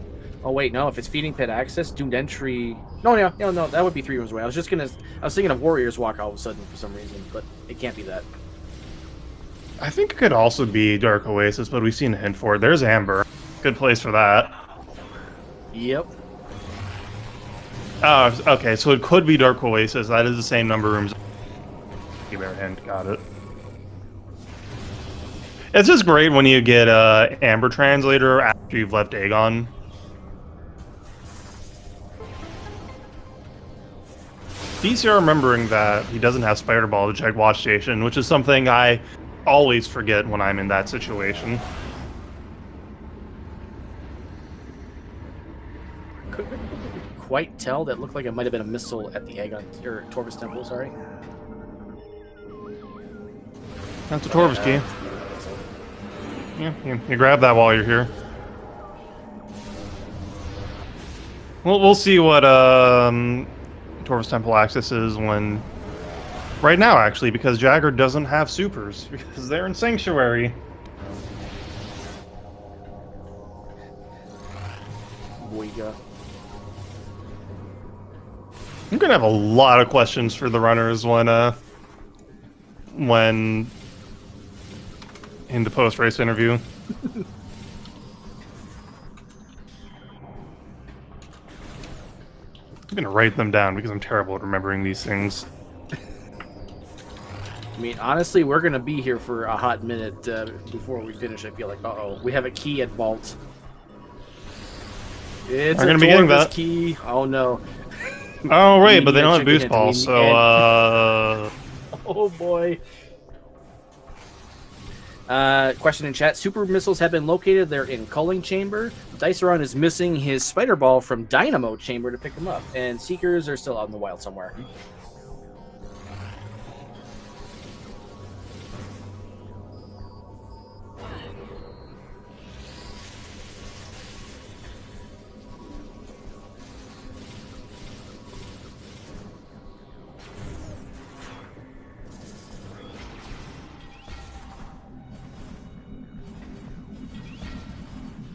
Oh wait, no. If it's feeding pit access, doomed entry. No, that would be 3 rooms away. I was thinking of Warrior's Walk all of a sudden for some reason, but it can't be that. I think it could also be Dark Oasis, but we've seen a hint for it. There's Amber. Good place for that. Yep. Oh, okay, so it could be Dark Oasis. That is the same number of rooms. Give her a hint. Got it. It's just great when you get Amber Translator after you've left Aegon. DCR remembering that he doesn't have Spider Ball to check Watch Station, which is something I always forget when I'm in that situation. Couldn't quite tell. That looked like it might have been a missile at the Aegon or Torvus Temple. Sorry. That's a Torvus key. Yeah, you grab that while you're here. We'll see what Torvus Temple access is when... Right now, actually, because Jagger doesn't have supers, because they're in Sanctuary. Boyga. I'm gonna have a lot of questions for the runners when in the post-race interview. I'm gonna write them down because I'm terrible at remembering these things. I mean, honestly, we're gonna be here for a hot minute before we finish. I feel like, uh-oh, we have a key at vault. It's We're gonna be getting that key. Oh no. Oh right, but they don't have boost balls, so Oh boy. Question in chat. Super missiles have been located. They're in Culling Chamber. Dyceron is missing his Spider Ball from Dynamo Chamber to pick them up. And Seekers are still out in the wild somewhere.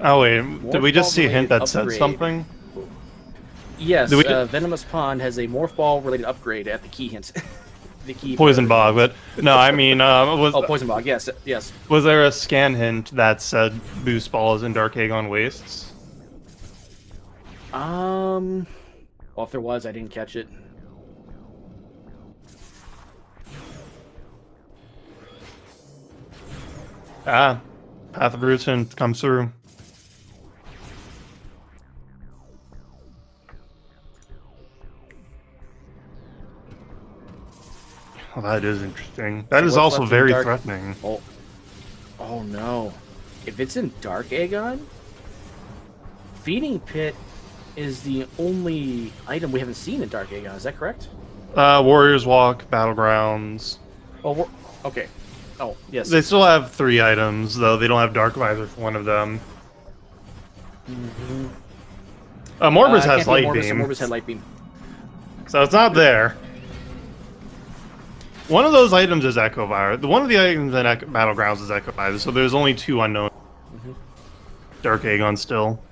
Oh wait, did we just see a hint Morph ball that said upgrade. something? Yes, Did we Venomous Pond has a Morph Ball related upgrade at the key hint. The key Poison priority Bog, hint. but no, I mean, Oh, Poison Bog, yes, yes. was there a scan hint that said Boost Balls in Dark Aegon Wastes? Well, if there was, I didn't catch it. Ah, Path of Roots hint comes through. Oh, that is interesting. That So is what's also left in very Dark- threatening. Oh no. If it's in Dark Aegon, Feeding Pit is the only item we haven't seen in Dark Aegon, is that correct? Warriors Walk, Battlegrounds. Oh, okay. Oh, yes. They still have 3 items, though they don't have Dark Visor for one of them. Amorbis has Light Beam. Amorbis had Light Beam. So it's not there. One of those items is Echo Virus. One of the items in Battlegrounds is Echo Virus, so there's only 2 unknown. Dark Aegon still.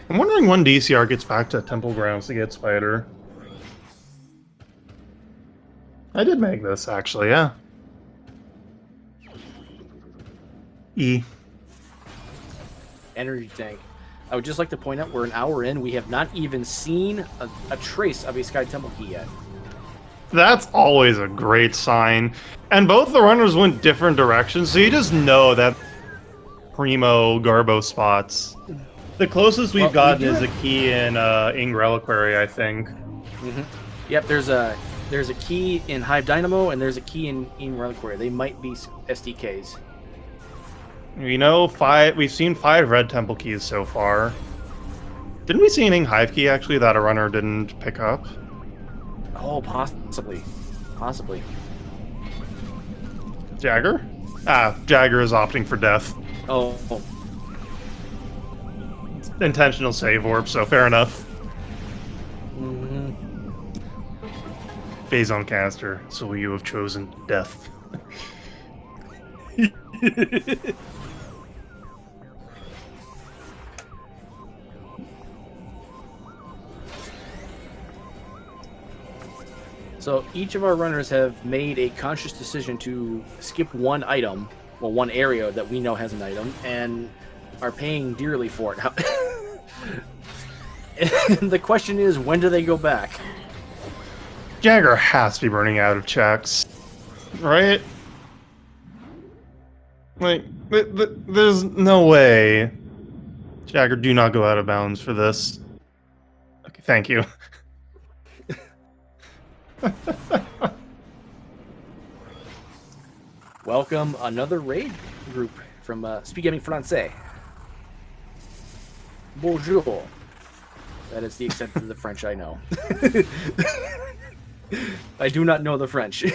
I'm wondering when DCR gets back to Temple Grounds to get Spider. I did make this, actually, yeah. E. Energy Tank. I would just like to point out we're an hour in. We have not even seen a trace of a Sky Temple key yet. That's always a great sign. And both the runners went different directions, so you just know that primo Garbo spots. The closest we've gotten is a key in Ing Reliquary, I think. Yep, there's a key in Hive Dynamo and there's a key in Reliquary. They might be SDKs. We know we've seen 5 red temple keys so far. Didn't we see an Ing Hive key actually that a runner didn't pick up? Oh, possibly. Possibly. Jagger? Ah, Jagger is opting for death. Oh. Intentional save warp, so fair enough. Phazon caster, so you have chosen death. So each of our runners have made a conscious decision to skip one item, well, one area that we know has an item, and are paying dearly for it. And the question is, when do they go back? Jagger has to be running out of checks, right? Like, there's no way. Jagger, do not go out of bounds for this. Okay, thank you. Welcome another raid group from SpeedGaming Francais. Bonjour. That is the extent of the French I know. I do not know the French.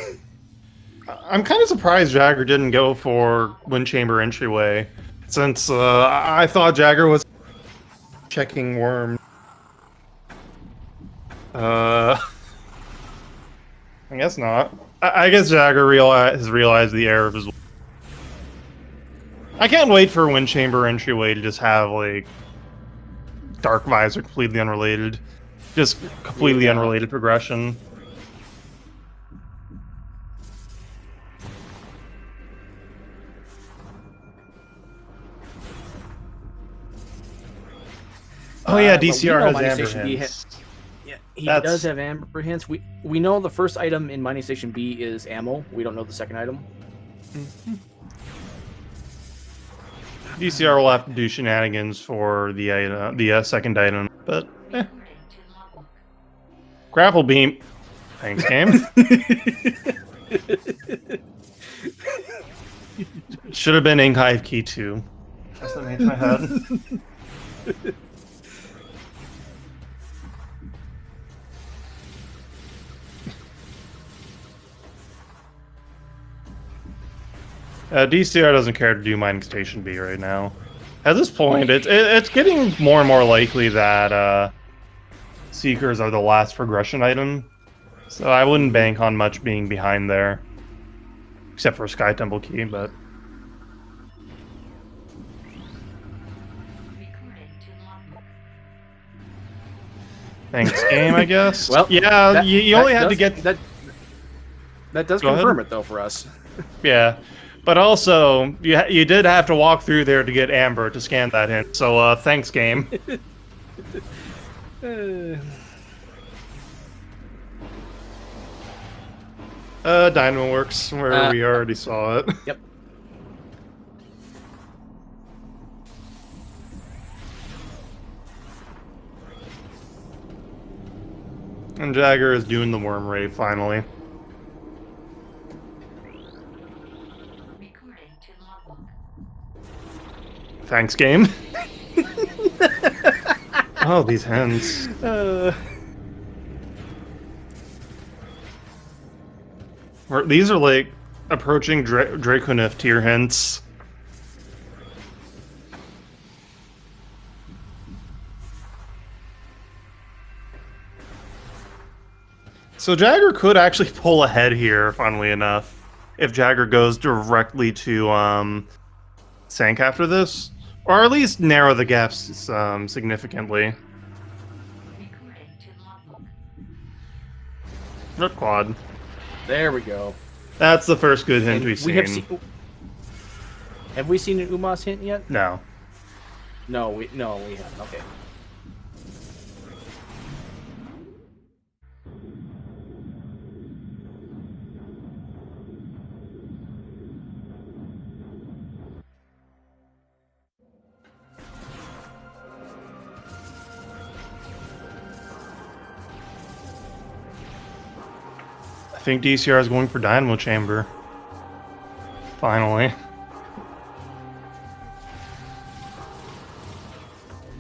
I'm kind of surprised Jagger didn't go for Wind Chamber entryway, since I thought Jagger was checking Worm. I guess not. I guess Jagger has realized the error of his. I can't wait for Wind Chamber entryway to just have like Dark Visor completely unrelated, just completely unrelated progression. Oh yeah, DCR has Amber Hints. Yeah, he does have Amber Hints. We know the first item in Mining Station B is ammo. We don't know the second item. DCR will have to do shenanigans for the second item, but Grapple Beam. Thanks, game. Should have been Ing Hive Key 2. That's what made my head. DCR doesn't care to do Mining Station B right now. At this point, it's getting more and more likely that Seekers are the last progression item, so I wouldn't bank on much being behind there. Except for Sky Temple Key, but Thanks, game, I guess. Well, yeah, you only had to get... That does Go confirm ahead. it, though, for us. Yeah, but also, you did have to walk through there to get Amber to scan that hint, so thanks, game. Dynamo works, where we already saw it. Yep. And Jagger is doing the worm rave, finally. Thanks, game. Oh, these hens. These are like approaching Draconif tier hints. So Jagger could actually pull ahead here, funnily enough, if Jagger goes directly to Sank after this, or at least narrow the gaps significantly. Rip quad. There we go. That's the first good hint And we've seen. Have we seen an Umas hint yet? No. No, we haven't. Okay. I think DCR is going for Dynamo Chamber. Finally.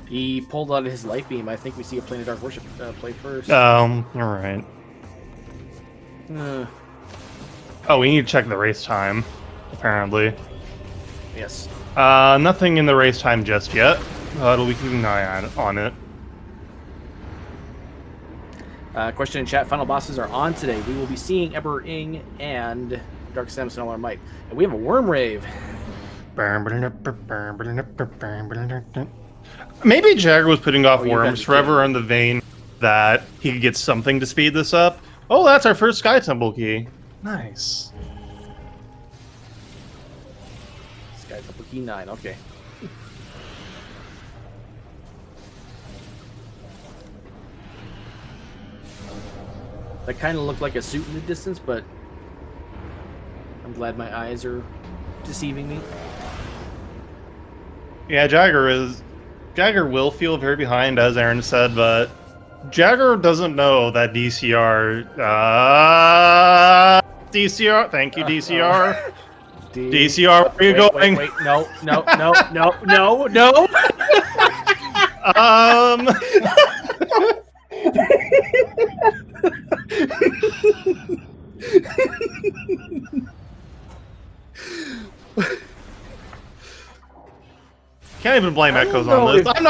He pulled out his light beam. I think we see a Plane of Dark Worship play first. Alright. Oh, we need to check the race time, apparently. Yes. Nothing in the race time just yet. We'll be keeping an eye on it. Question in chat. Final bosses are on today. We will be seeing Eber Ing and Dark Samus and All Our Might. And we have a Worm Rave. Maybe Jagger was putting off you worms guys forever in the vein that he could get something to speed this up. Oh, that's our first Sky Temple key. Nice. Sky Temple Key 9. Okay. That kind of looked like a suit in the distance, but I'm glad my eyes are deceiving me. Yeah, Jagger will feel very behind, as Aaron said, but Jagger doesn't know that DCR... DCR, thank you, DCR. DCR, where are you going? Wait, no. Can't even blame Echoes on this. I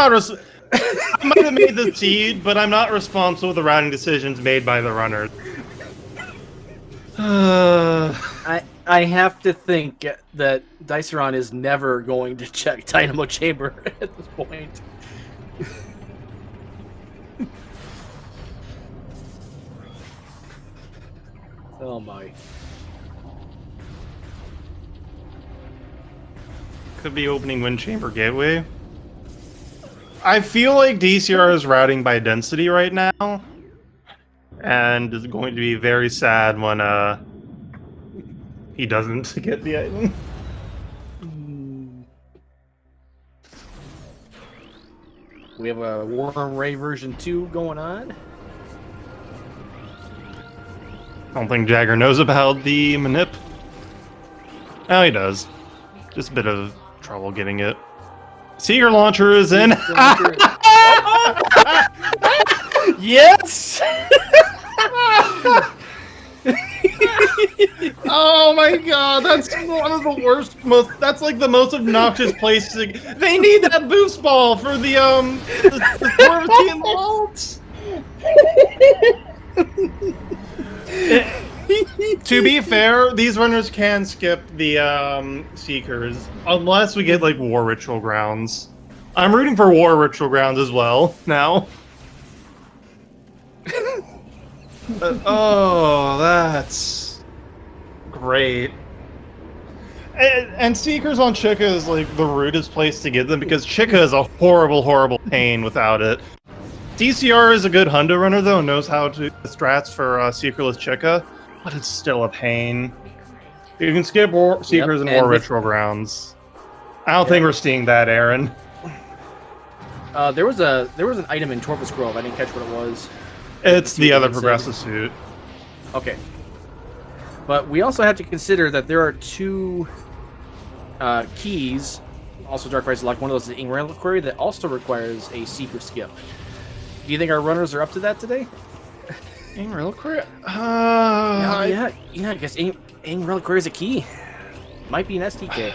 might have made the seed, but I'm not responsible for the routing decisions made by the runners. I have to think that Dyceron is never going to check Dynamo Chamber at this point. Oh my. Could be opening Wind Chamber Gateway. I feel like DCR is routing by density right now, and is going to be very sad when he doesn't get the item. We have a Worm Ray version 2 going on. I don't think Jagger knows about the manip. Oh, he does. Just a bit of trouble getting it. Seeker launcher is in. Yes. Oh my god, that's one of the worst, that's like the most obnoxious place to... They need that boost ball for the Dwarven vaults! To be fair, these runners can skip the Seekers, unless we get like War Ritual Grounds. I'm rooting for War Ritual Grounds as well, now. Oh, that's great. And Seekers on Chica is like the rudest place to get them because Chica is a horrible, horrible pain without it. DCR is a good Hundo runner though, knows how to strats for Seekerless Chica, but it's still a pain. You can skip Seekers and War Ritual Grounds. I don't think we're seeing that, Aaron. There was an item in Torvus Grove. I didn't catch what it was. It's the other progressive suit. Okay. But we also have to consider that there are two keys, also Dark Rise Lock. One of those is Ing Reliquary that also requires a Seeker skip. Do you think our runners are up to that today? Ing Reliquary? Yeah, I guess Ing Reliquary is a key. Might be an STK.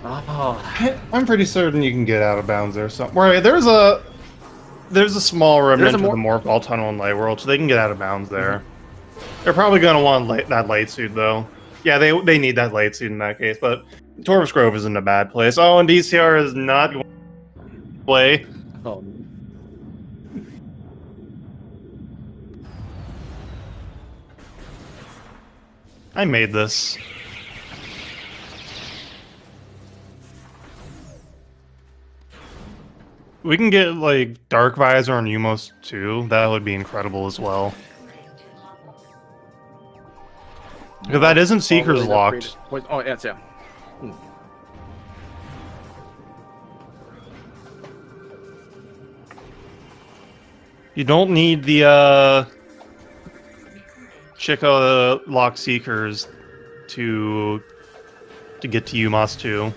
Oh. I'm pretty certain you can get out of bounds there somewhere. There's a small remnant of the Morphball Tunnel in Light World, so they can get out of bounds there. They're probably going to want that light suit, though. Yeah, they need that light suit in that case, but Torvus Grove isn't a bad place. Oh, and DCR is not going to play. Oh. I made this. We can get, like, Dark Visor on Umos, too. That would be incredible as well. Because that isn't Seekers locked. Oh, yeah, yeah. You don't need the, Chica lock Seekers to get to Umos, too.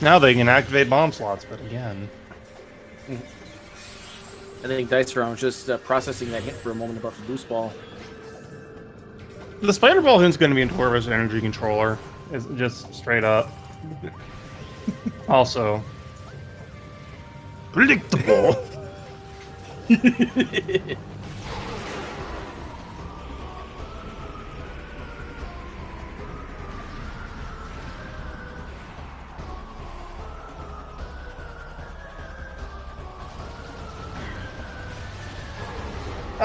Now they can activate bomb slots, but again... I think Dyceron was just processing that hit for a moment about the boost ball. The Spider Ball Hoon's going to be in Torvus Energy Controller. It's just straight up. Also... predictable!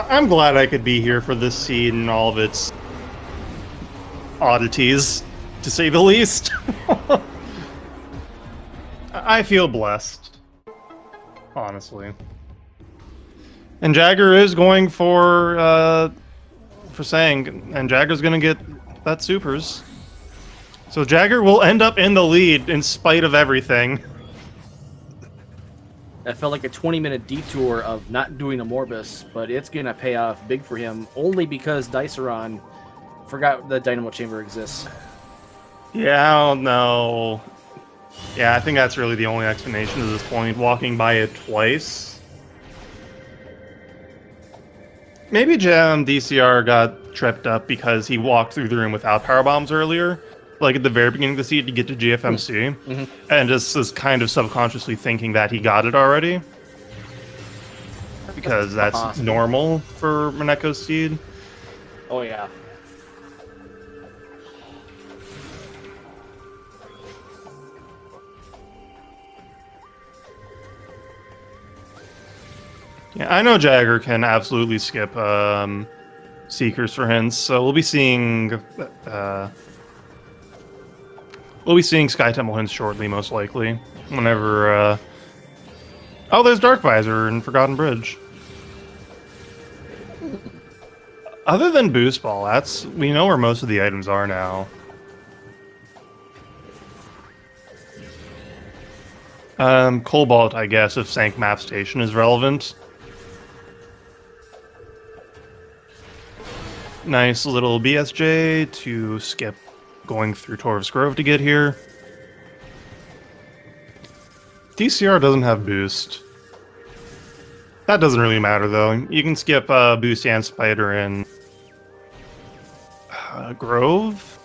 I'm glad I could be here for this seed and all of its oddities, to say the least. I feel blessed, honestly. And Jagger is going for Sang, and Jagger's gonna get that supers. So Jagger will end up in the lead in spite of everything. That felt like a 20-minute detour of not doing Amorbis, but it's going to pay off big for him, only because Dyceron forgot the Dynamo Chamber exists. Yeah, I don't know. Yeah, I think that's really the only explanation to this point, walking by it twice. Maybe DCR got tripped up because he walked through the room without power bombs earlier, like at the very beginning of the seed to get to GFMC, and just is kind of subconsciously thinking that he got it already. Because that's normal for Monaco's seed. Oh, yeah. Yeah, I know Jagger can absolutely skip Seekers for hints, so we'll be seeing Sky Temple hints shortly, most likely. Whenever oh, there's Dark Visor and Forgotten Bridge. Other than Boost Ball, we know where most of the items are now. Cobalt, I guess, if Sank Map Station is relevant. Nice little BSJ to skip going through Torvus Grove to get here. DCR doesn't have boost. That doesn't really matter, though. You can skip Boost and Spider in Grove.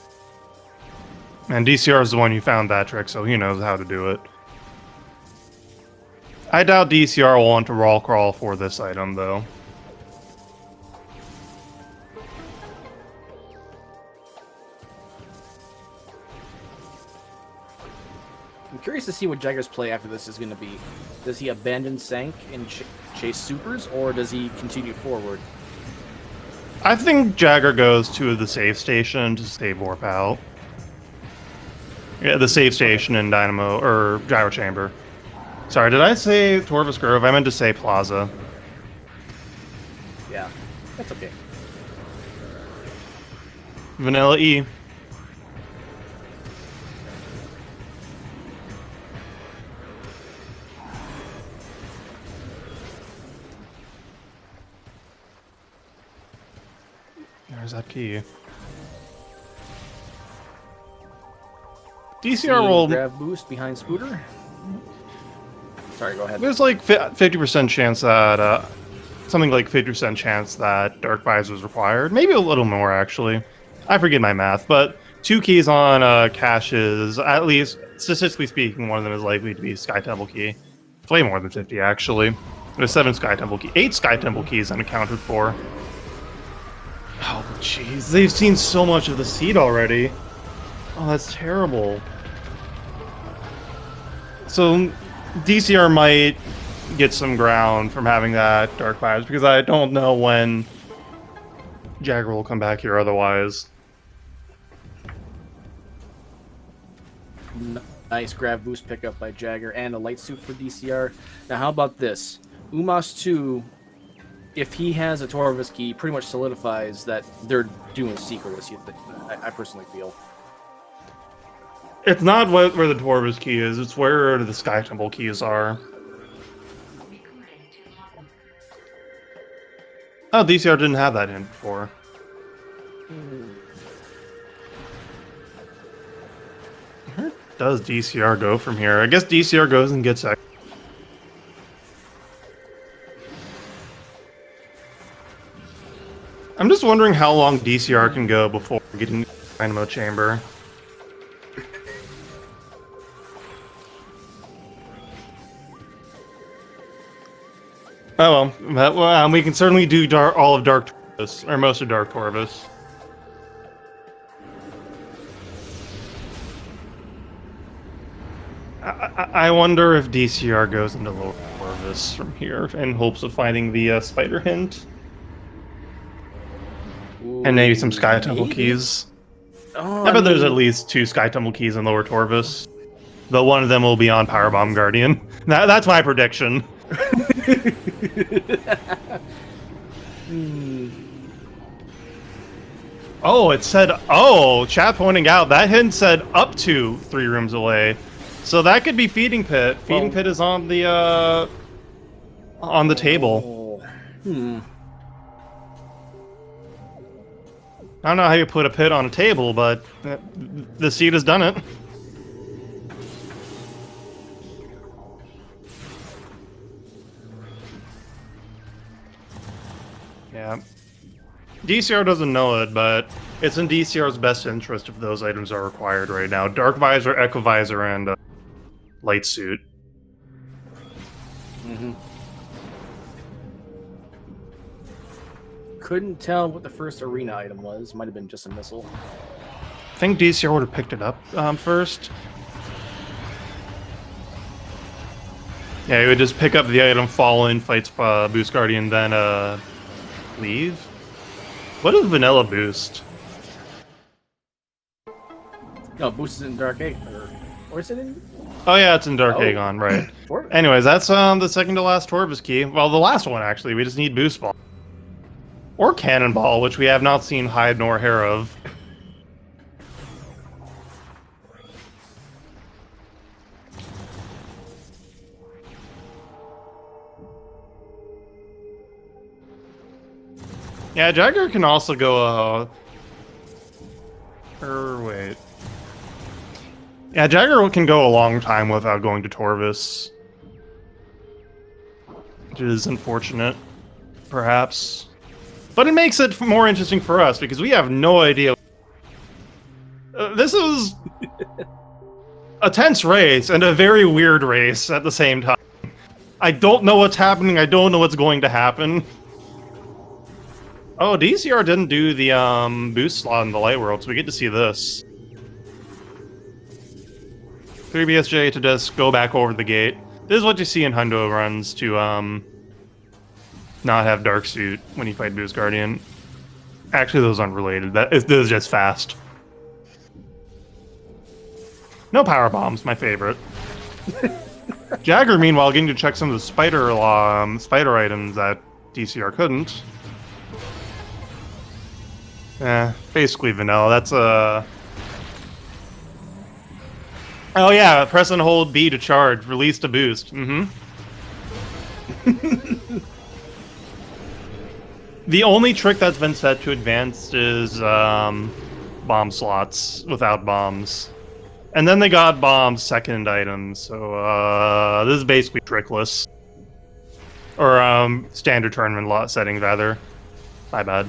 And DCR is the one who found that trick, so he knows how to do it. I doubt DCR will want to raw crawl for this item, though. I'm curious curious to see what Jagger's play after this is going to be. Does he abandon Sank and chase supers, or does he continue forward? I think Jagger goes to the save station to save warp out. Yeah, the save station in Dynamo or Gyro Chamber. Sorry, did I say Torvus Grove? I meant to say Plaza. Yeah, that's okay. Vanilla E. There's that key. DCR will grab boost behind Scooter. Sorry, go ahead. There's like 50% chance that something like 50% chance that Dark Visor is required. Maybe a little more actually. I forget my math, but 2 keys on caches, at least statistically speaking, one of them is likely to be Sky Temple key. It's way more than 50 actually. There's 7 Sky Temple keys, 8 Sky Temple keys unaccounted for. Oh jeez, they've seen so much of the seed already. Oh, that's terrible. So DCR might get some ground from having that Dark Vibes, because I don't know when Jagger will come back here otherwise. Nice grab boost pickup by Jagger and a light suit for DCR. Now how about this? Umas 2, if he has a Torvus key, pretty much solidifies that they're doing secretless, I personally feel. It's not where the Torvus key is, it's where the Sky Temple keys are. Oh, DCR didn't have that in before. Where does DCR go from here? I guess DCR goes and gets... I'm just wondering how long DCR can go before getting Dynamo Chamber. Oh well, we can certainly do all of Dark Torvus, or most of Dark Torvus. I wonder if DCR goes into Lower Torvus from here in hopes of finding the Spider Hint. Ooh, and maybe some Sky Temple keys. Oh, I bet there's at least 2 Sky Temple keys in Lower Torvus. Though one of them will be on Powerbomb Guardian. That's my prediction. Oh, it said, oh, chat pointing out, that hint said up to 3 rooms away. So that could be Feeding Pit. Feeding Pit is on the table. I don't know how you put a pit on a table, but the seed has done it. Yeah. DCR doesn't know it, but it's in DCR's best interest if those items are required right now. Dark Visor, Echo Visor, and Light Suit. Couldn't tell what the first arena item was. Might have been just a missile. I think DCR would have picked it up first. Yeah, he would just pick up the item, fall in, fights Boost Guardian, then leave. What is Vanilla Boost? No, Boost is in Dark Egg. Or is it in? Oh yeah, it's in Dark Aegon, right. Anyways, that's the second to last Torvus key. Well, the last one, actually. We just need Boost Ball. Or Cannonball, which we have not seen hide nor hair of. Yeah, Jagger can also go, wait. Yeah, Jagger can go a long time without going to Torvus. Which is unfortunate, perhaps. But it makes it more interesting for us, because we have no idea. This is a tense race, and a very weird race at the same time. I don't know what's happening, I don't know what's going to happen. Oh, DCR didn't do the boost slot in the Light World, so we get to see this. 3BSJ to just go back over the gate. This is what you see in Hundo runs to not have Dark Suit when you fight Boost Guardian. Actually, those unrelated. This is just fast. No power bombs, my favorite. Jagger, meanwhile, getting to check some of the spider items that DCR couldn't. Basically vanilla. That's Oh yeah, press and hold B to charge. Release to boost. The only trick that's been set to advanced is bomb slots without bombs. And then they got bombs second items, so this is basically trickless. Or standard tournament lot settings, rather. My bad.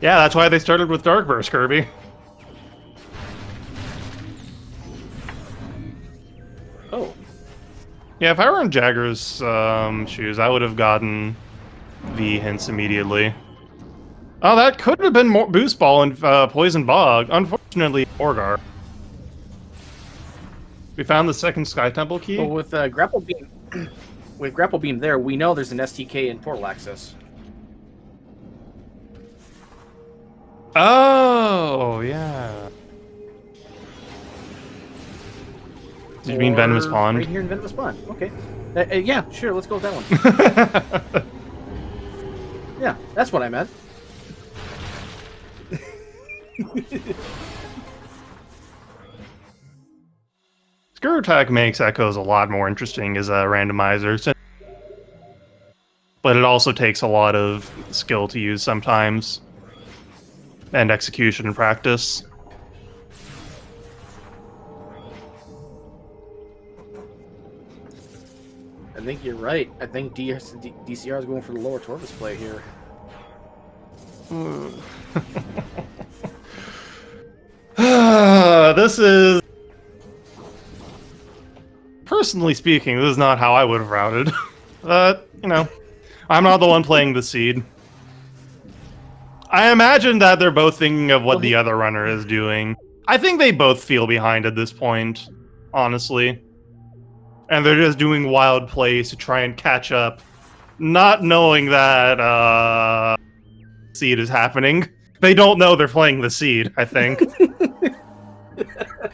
Yeah, that's why they started with Dark Burst, Kirby. Oh. Yeah, if I were in Jagger's shoes, I would have gotten the hints immediately. Oh, that could have been more Boost Ball and Poison Bog. Unfortunately, Orgar. We found the second Sky Temple key. Well, with Grapple Beam, there, we know there's an STK in Portal Access. Oh, yeah. Did you mean Venomous Pond? Right here in Venomous Pond. Okay. Yeah, sure. Let's go with that one. Yeah, that's what I meant. Screw Attack makes Echoes a lot more interesting as a randomizer, but it also takes a lot of skill to use sometimes, and execution and practice. I think you're right. I think DCR is going for the lower Torvus play here. This is... Personally speaking, this is not how I would have routed. But, you know, I'm not the one playing the seed. I imagine that they're both thinking of what the other runner is doing. I think they both feel behind at this point, honestly. And they're just doing wild plays to try and catch up, not knowing that seed is happening. They don't know they're playing the seed, I think.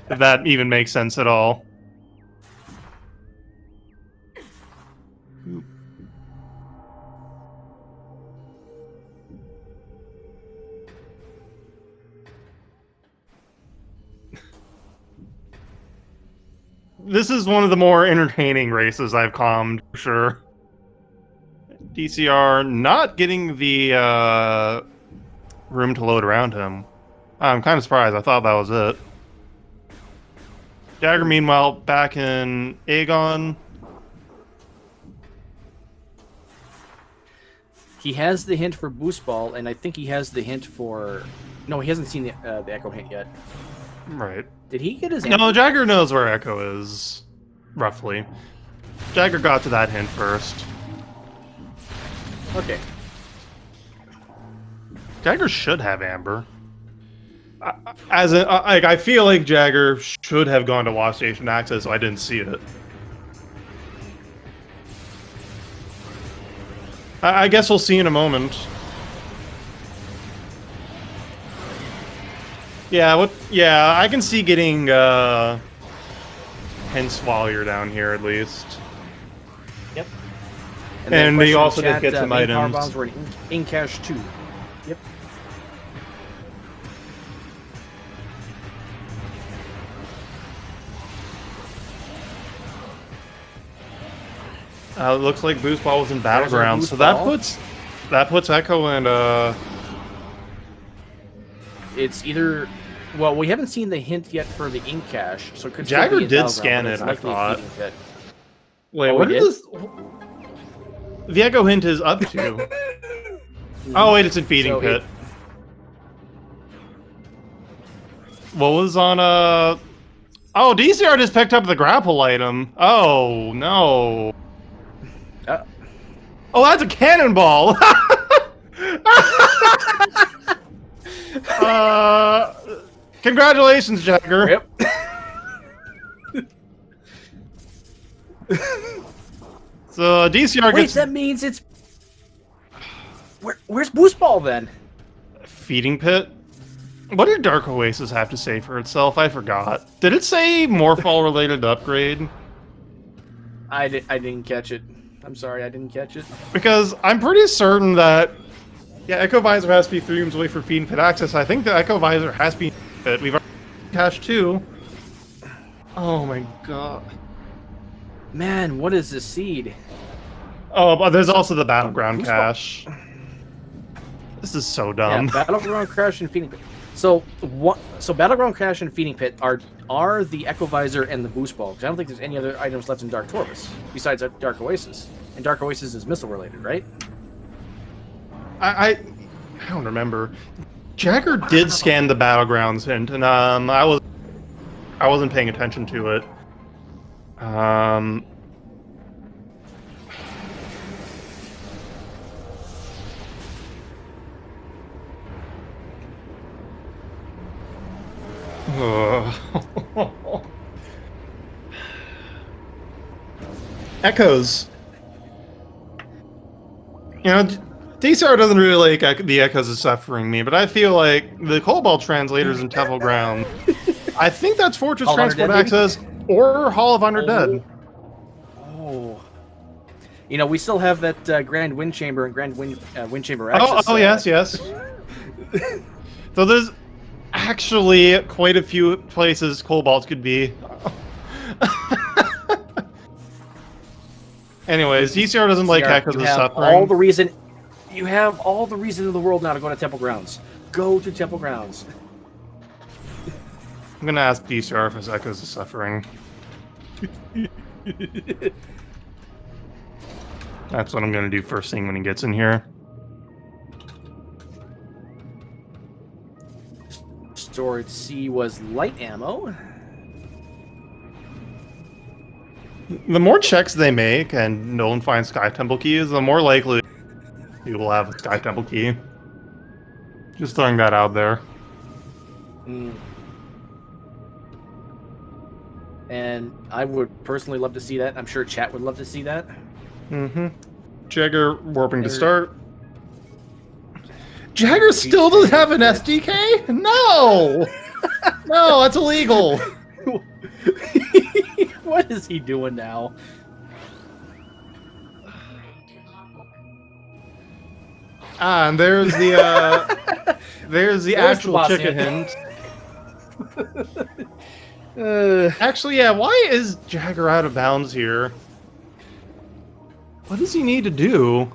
If that even makes sense at all. This is one of the more entertaining races I've calmed, for sure. DCR not getting the room to load around him. I'm kind of surprised. I thought that was it. Jagger, meanwhile, back in Aegon. He has the hint for Boost Ball, and I think he has the hint for... No, he hasn't seen the Echo hint yet. Right. Did he get his... No, Jagger knows where Echo is, roughly. Jagger got to that hint first. Okay. Jagger should have Amber. I feel like Jagger should have gone to Watch Station Access, so I didn't see it. I guess we'll see in a moment. Yeah, yeah, I can see getting hints while you're down here, at least. Yep. And they also did get some items. Power bombs were in cache 2. Yep. It looks like Boost Ball was in Battleground, so that puts Echo and It's either... Well, we haven't seen the hint yet for the ink cache, so it could Jagger still be in did Battleground, scan but it, it's I likely a thought. feeding pit. Wait, what is this? The Echo hint is up to. Oh wait, it's in feeding pit. What was on Oh, DCR just picked up the grapple item. Oh no. Oh, that's a cannonball. Congratulations, Jagger. Yep. So DCR Wait, gets that means it's... Where's Boost Ball then? feeding pit. What did Dark Oasis have to say for itself? I forgot. Did it say Morphball related upgrade? I didn't catch it. I'm sorry, I didn't catch it. Because I'm pretty certain that, yeah, Echo Visor has to be 3 rooms away for feeding pit access. I think the Echo Visor has been pit. We've already cached 2. Oh my god. Man, what is this seed? Oh, but there's also the Battleground cache. This is so dumb. Yeah, Battleground Crash and Feeding Pit. So what? So Battleground Crash and Feeding Pit are the Echo Visor and the Boost Ball. Because I don't think there's any other items left in Dark Torvus besides Dark Oasis. And Dark Oasis is missile related, right? I don't remember. Jagger did scan the Battlegrounds hint, and I wasn't paying attention to it. Echoes. You know, DCR doesn't really like the Echoes of Suffering me, but I feel like the Cobalt translators in Temple Ground, I think that's Fortress Hall of Transport Undead, Access or Hall of Undead. Oh. You know, we still have that Grand Wind Chamber and Grand Wind Chamber access. Oh, yes, yes. So there's actually quite a few places Cobalts could be. Anyways, DCR doesn't like Echoes of Suffering. You have all the reason in the world now to go to Temple Grounds. Go to Temple Grounds. I'm gonna ask DCR if it's Echoes of Suffering. That's what I'm gonna do first thing when he gets in here. Storage C was light ammo. The more checks they make and no one finds Sky Temple keys, the more likely you will have a Sky Temple key. Just throwing that out there. And I would personally love to see that. I'm sure chat would love to see that. Jagger warping to start. Jagger still doesn't have an SDK? No! No, that's illegal. What is he doing now? Ah, and there's the there's the actual chicken hint. Actually, yeah, why is Jagger out of bounds here? What does he need to do?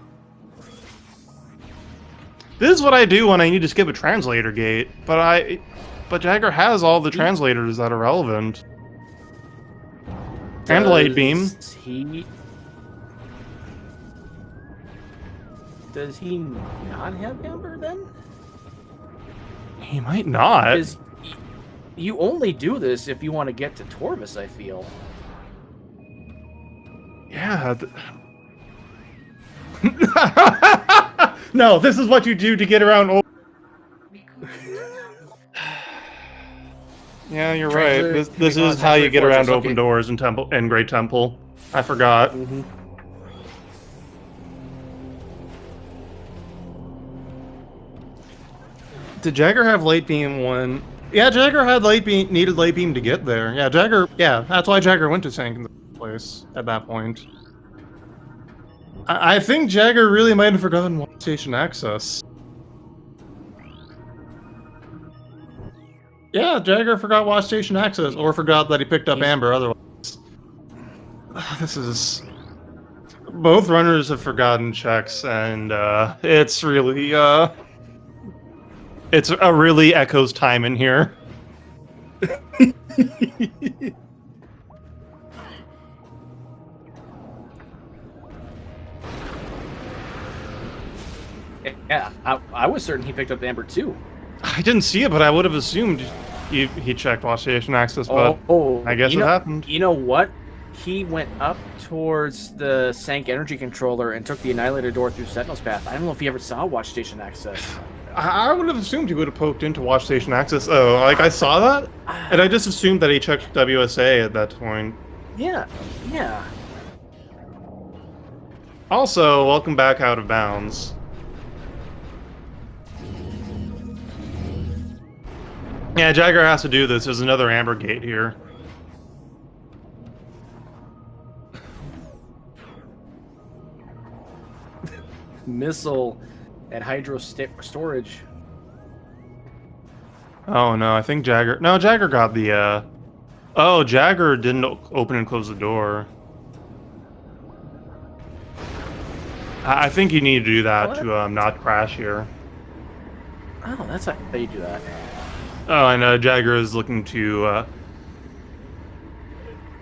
This is what I do when I need to skip a translator gate, but Jagger has all the translators that are relevant. And Light Beam. Does he not have Amber then? He might not. Because you only do this if you want to get to Torvus, I feel. Yeah. No, this is what you do to get around. Yeah, you're right. This is how you get around open doors in Great Temple. I forgot. Did Jagger have Light Beam when? Yeah, Jagger had needed Light Beam to get there. Yeah, Jagger. Yeah, that's why Jagger went to Sank in the first place at that point. I think Jagger really might have forgotten Watch Station access. Yeah, Jagger forgot Watch Station access, or forgot that he picked up Amber otherwise. This is... Both runners have forgotten checks, and it's really, it's a really Echoes time in here. Yeah, I was certain he picked up Amber too. I didn't see it, but I would have assumed he checked Watch Station access, but I guess it happened. You know what? He went up towards the Sank energy controller and took the Annihilator door through Sentinel's Path. I don't know if he ever saw Watch Station access. I would have assumed he would have poked into watch station access. Oh, like I saw that, and I just assumed that he checked WSA at that point. Yeah, yeah. Also, welcome back out of bounds. Yeah, Jagger has to do this. There's another amber gate here. Missile at hydro storage. Oh no, I think Jagger. No, Jagger got the. Oh, Jagger didn't open and close the door. I think you need to do that to not crash here. Oh, that's how you do that. Oh, and Jagger is looking to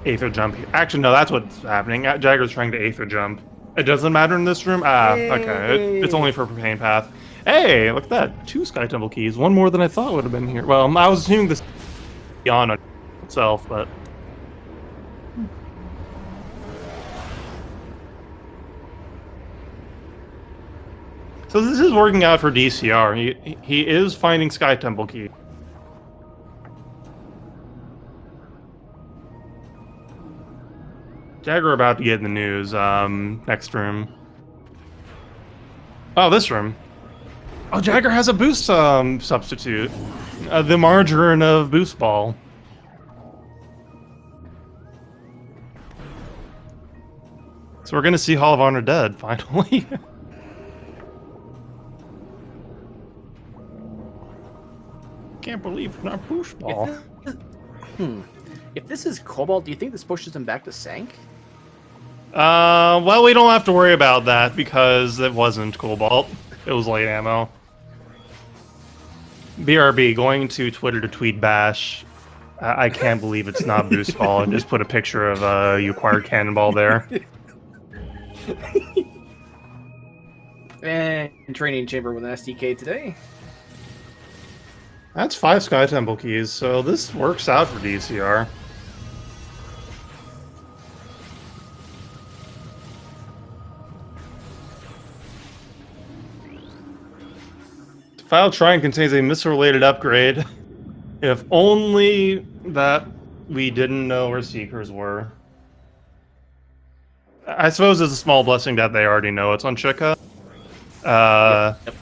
aether jump. Actually, no, that's what's happening. Jagger's trying to aether jump. It doesn't matter in this room? Ah, okay. It's only for propane path. Hey, look at that. 2 Sky Temple keys. One more than I thought would have been here. Well, I was assuming this beyond itself, but... So this is working out for DCR. He is finding Sky Temple key. Jagger about to get in the news. Next room. Oh, this room. Oh, Jagger has a boost substitute. The margarine of Boost Ball. So we're gonna see Hall of Honor dead, finally. Can't believe it's not Boost Ball. If this is Cobalt, do you think this pushes him back to Sank? Well, we don't have to worry about that because it wasn't Cobalt. It was late ammo. BRB, going to Twitter to tweet bash. I can't believe it's not Boost Ball, and just put a picture of you acquired Cannonball there. And training chamber with an SDK today. That's 5 Sky Temple keys, so this works out for DCR. The file shrine contains a missile-related upgrade. If only that we didn't know where Seekers were. I suppose it's a small blessing that they already know it's on Chica. Yep.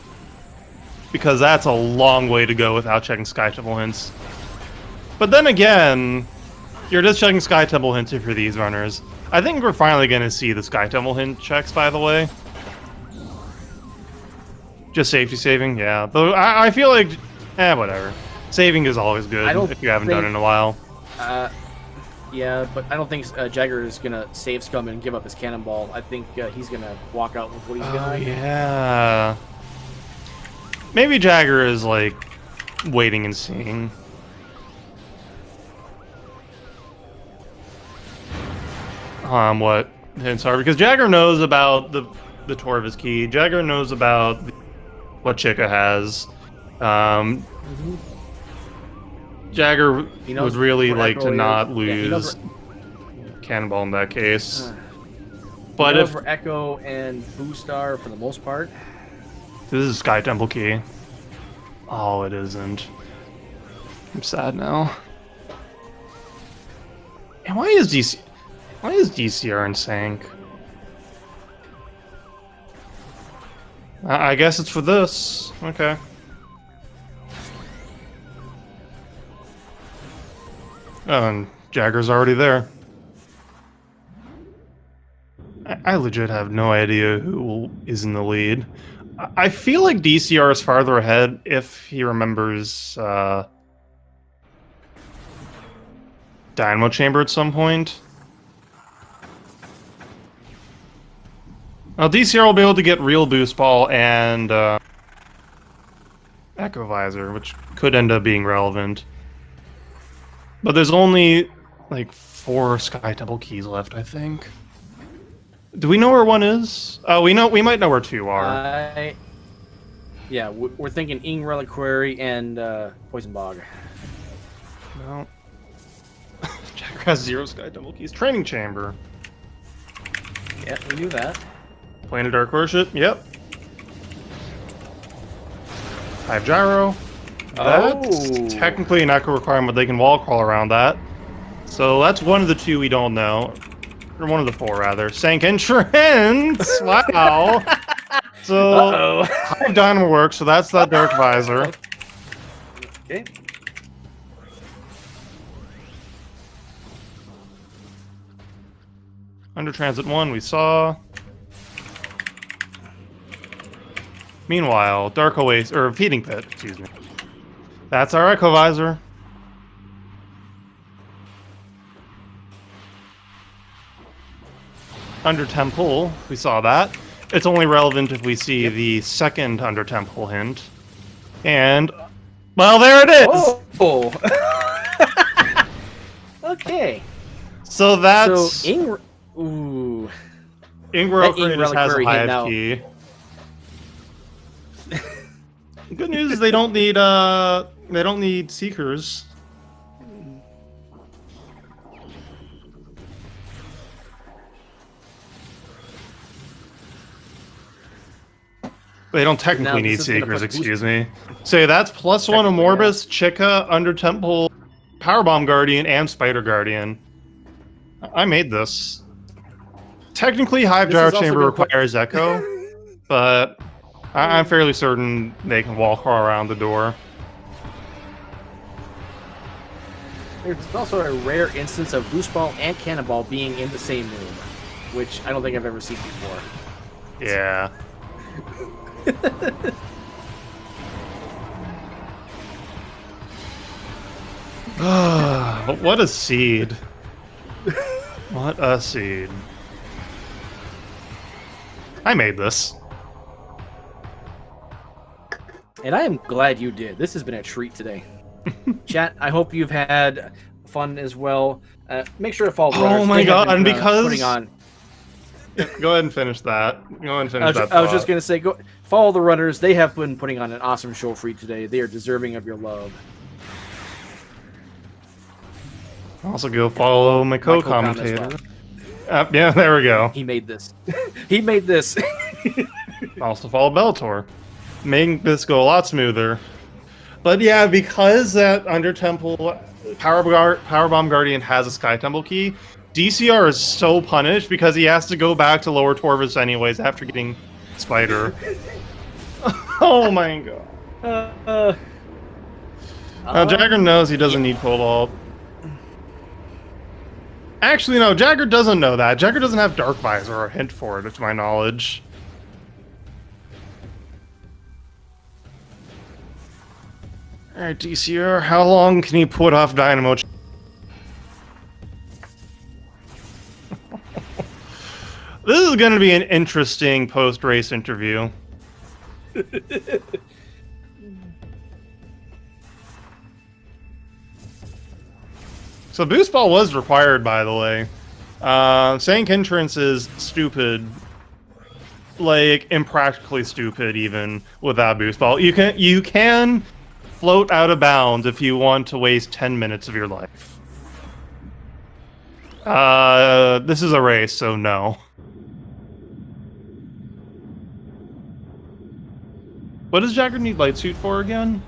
Because that's a long way to go without checking Sky Temple hints. But then again, you're just checking Sky Temple hints for these runners. I think we're finally going to see the Sky Temple hint checks, by the way. Just safety saving, yeah. Though I feel like, whatever. Saving is always good if you haven't done it in a while. Yeah, but I don't think Jagger is going to save scum and give up his cannonball. I think he's going to walk out with what he's got. Oh, yeah. Maybe Jagger is, like, waiting and seeing. What hints are, because Jagger knows about the Torvis key. Jagger knows about what Chica has. Jagger would really like to not lose Cannonball in that case. But if for Echo and Boostar for the most part. This is Sky Temple key. Oh, it isn't. I'm sad now. And why is DCR in Sank? I guess it's for this. Okay. Oh, and Jagger's already there. I legit have no idea who is in the lead. I feel like DCR is farther ahead if he remembers Dynamo Chamber at some point. Well, DCR will be able to get real Boost Ball and Echo Visor, which could end up being relevant. But there's only like 4 Sky Temple keys left, I think. Do we know where one is? We might know where 2 are. Yeah, we're thinking Ing Reliquary and Poison Bog. No. Jagger has 0 Sky Temple keys. Training Chamber. Yeah, we knew that. Planet Dark Worship. Yep. Hive Gyro. That's technically not a requirement, but they can wall crawl around that. So that's one of the two we don't know. Or one of the four, rather. Sank Entrance! Wow! So, Hive Dynamo works, so that's that Dark Visor. Okay. Under Transit 1, we saw. Meanwhile, Dark Oasis, or Feeding Pit, excuse me. That's our Echo Visor. Under Temple, we saw that. It's only relevant if we see the second Under Temple hint. And, well, there it is! Oh! Okay. So that's... So, ooh. Ingwer just has a Hive key. Good news is they don't need Seekers. They don't technically need Seekers, excuse me. So that's +1 Amorbis, Chica, Under Temple, Powerbomb Guardian, and Spider Guardian. I made this. Technically, Hive Gyro Chamber requires Echo, but I'm fairly certain they can walk around the door. There's also a rare instance of Boost Ball and Cannonball being in the same room, which I don't think I've ever seen before. Yeah. What a seed. What a seed. I made this. And I am glad you did. This has been a treat today. Chat, I hope you've had fun as well. Make sure to follow the Oh my god, and because... putting on... Go ahead and finish that. Go ahead and finish that. I was just going to say, go follow the runners. They have been putting on an awesome show for you today. They are deserving of your love. Also, go follow my co-commentator. Yeah, there we go. He made this. He made this. Also follow Bellator. Making this go a lot smoother. But yeah, because that Under Temple Powerbomb Guardian has a Sky Temple key, DCR is so punished because he has to go back to Lower Torvus anyways after getting Spider. Oh my god. Now Jagger knows he doesn't need Cobalt. Actually, no, Jagger doesn't know that. Jagger doesn't have Dark Visor or a hint for it, to my knowledge. Alright, DCR, how long can you put off Dynamo? This is going to be an interesting post-race interview. So Boost Ball was required, by the way. Sank Entrance is stupid. Like, impractically stupid, even, without Boost Ball. You can float out of bounds if you want to waste 10 minutes of your life. This is a race, so no. What does Jagger need Light Suit for again?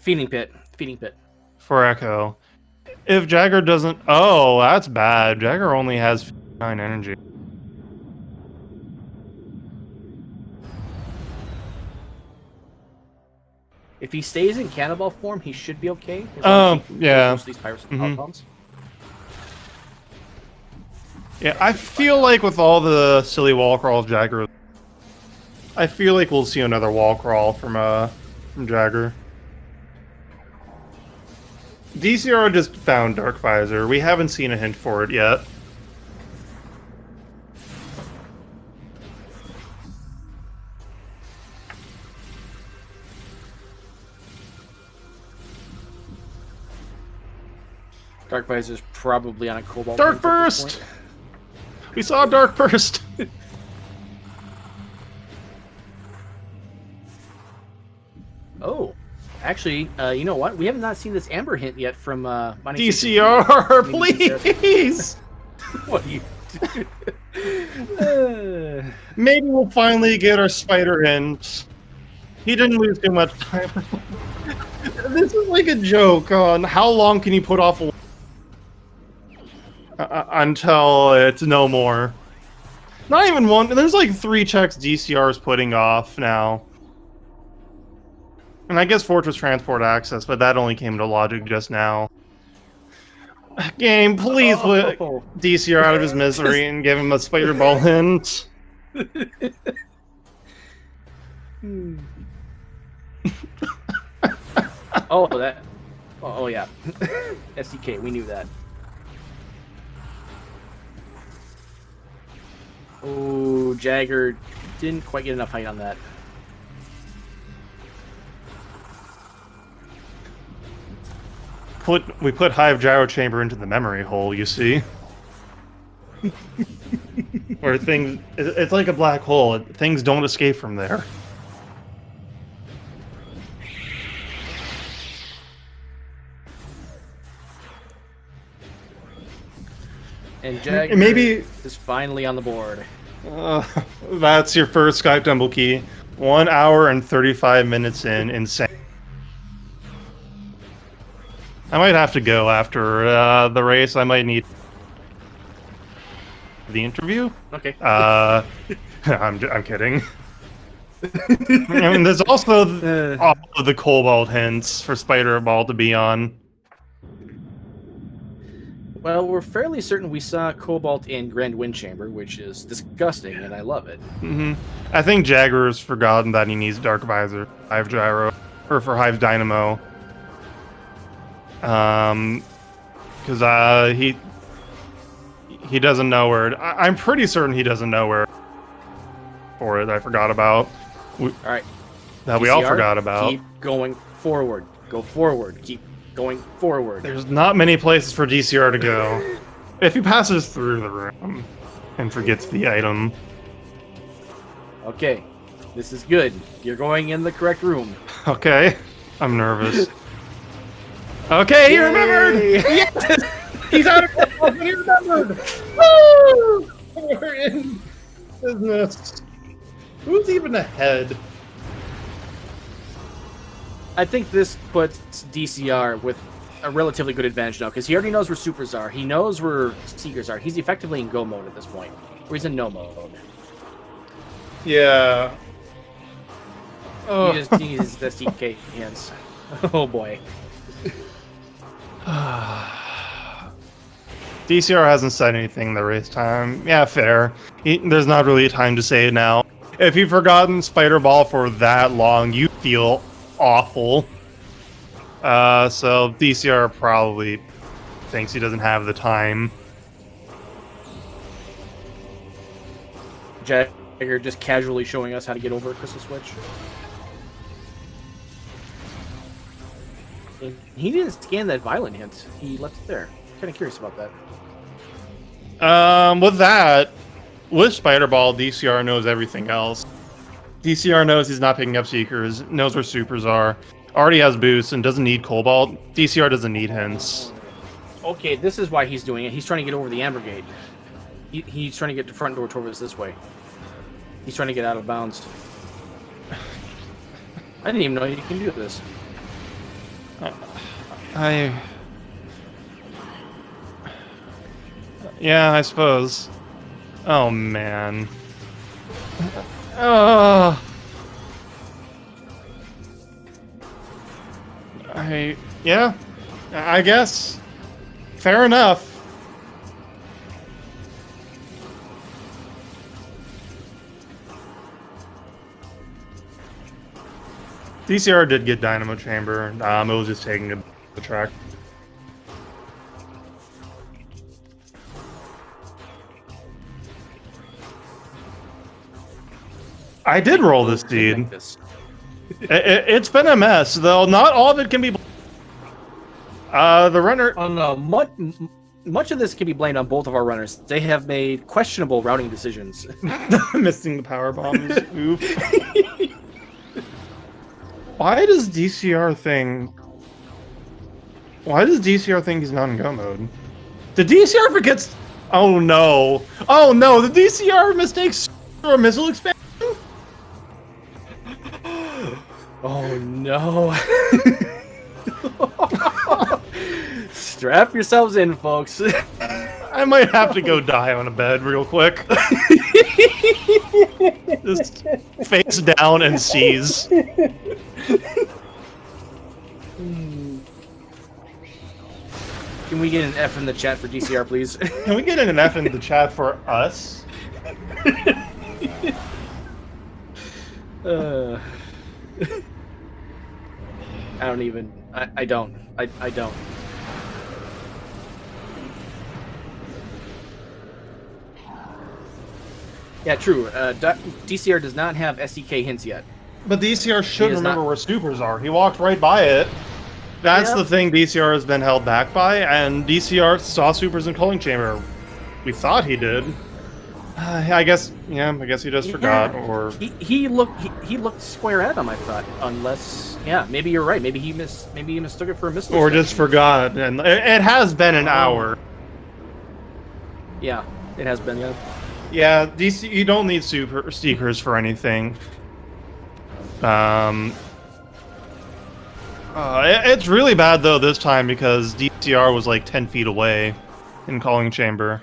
Feeding Pit. Feeding Pit. For Echo. If Jagger doesn't... Oh, that's bad. Jagger only has 9 energy. If he stays in Cannonball form, he should be okay. Yeah. These pirates and bombs. Yeah, I feel like with all the silly wall crawls Jagger... I feel like we'll see another wall crawl from Jagger. DCR just found Dark Visor. We haven't seen a hint for it yet. Dark Visor's probably on a Cobalt. Dark Burst! We saw Dark Burst! Oh, actually, you know what? We have not seen this Amber hint yet from DCR, please! What you? Maybe we'll finally get our Spider hint. He didn't lose too much time. This is like a joke on how long can you put off until it's no more. Not even one. There's like 3 checks DCR's putting off now. And I guess Fortress Transport Access, but that only came to logic just now. Game, please put DCR out of his misery and give him a spider ball hint. Oh yeah. SDK, we knew that. Oh, Jagger didn't quite get enough height on that. We put Hive Gyro Chamber into the memory hole, you see. Where things... It's like a black hole. Things don't escape from there. And Jagger maybe is finally on the board. That's your first Skype Tumble key. 1 hour and 35 minutes in. Insane. I might have to go after the race. I might need the interview. Okay. I'm kidding. I mean, there's also all of the Cobalt hints for Spider Ball to be on. Well, we're fairly certain we saw Cobalt in Grand Wind Chamber, which is disgusting, and I love it. I think Jagger's forgotten that he needs Dark Visor, Hive Gyro, or for Hive Dynamo. Because he doesn't know where. I'm pretty certain he doesn't know where for it. I forgot about. All right. That we all forgot about. Keep going forward. Go forward. Keep going forward. There's not many places for DCR to go. If he passes through the room and forgets the item. Okay. This is good. You're going in the correct room. Okay. I'm nervous. Okay, he remembered! Yes! He's out of control, but he remembered! Woo! We're in business. Who's even ahead? I think this puts DCR with a relatively good advantage now, because he already knows where supers are. He knows where seekers are. He's effectively in go mode at this point. Or he's in no mode. Yeah. He just needs his SDK hands. Oh boy. DCR hasn't said anything in the race time. Yeah, fair. There's not really a time to say it now. If you've forgotten Spider Ball for that long, you feel awful. So DCR probably thinks he doesn't have the time. Jagger just casually showing us how to get over a Crystal Switch. And he didn't scan that violent hint. He left it there. Kind of curious about that. With Spider Ball, DCR knows everything else. DCR knows he's not picking up Seekers, knows where Supers are, already has boosts, and doesn't need Cobalt. DCR doesn't need hints. Okay, this is why he's doing it. He's trying to get over the Amber Gate. He's trying to get the front door towards this way. He's trying to get out of bounds. I didn't even know you can do this. Yeah, I suppose. Oh, man. Yeah, I guess. Fair enough. DCR did get Dynamo Chamber. It was just taking the track. I did roll this seed. It's been a mess, though. Not all of it can be. The runner. Oh no, much of this can be blamed on both of our runners. They have made questionable routing decisions. Missing the power bombs. Oof. Why does DCR think he's not in go mode? The DCR forgets. Oh no! Oh no! The DCR mistakes for a missile expansion. Oh no. Strap yourselves in, folks. I might have to go die on a bed real quick. Just face down and seize. Can we get an F in the chat for DCR, please? Can we get an F in the chat for us? I don't even. I don't. I don't. Yeah, true. DCR does not have SDK hints yet. But DCR should remember not... where supers are. He walked right by it. That's the thing DCR has been held back by, and DCR saw supers in Culling Chamber. We thought he did. I guess he just forgot, or he looked square at him. I thought, unless maybe you're right. Maybe he mistook it for a missile, or just forgot. And it has been an hour. Yeah, it has been. Yeah, DC. You don't need super seekers for anything. It's really bad though this time because DCR was like 10 feet away in Culling Chamber.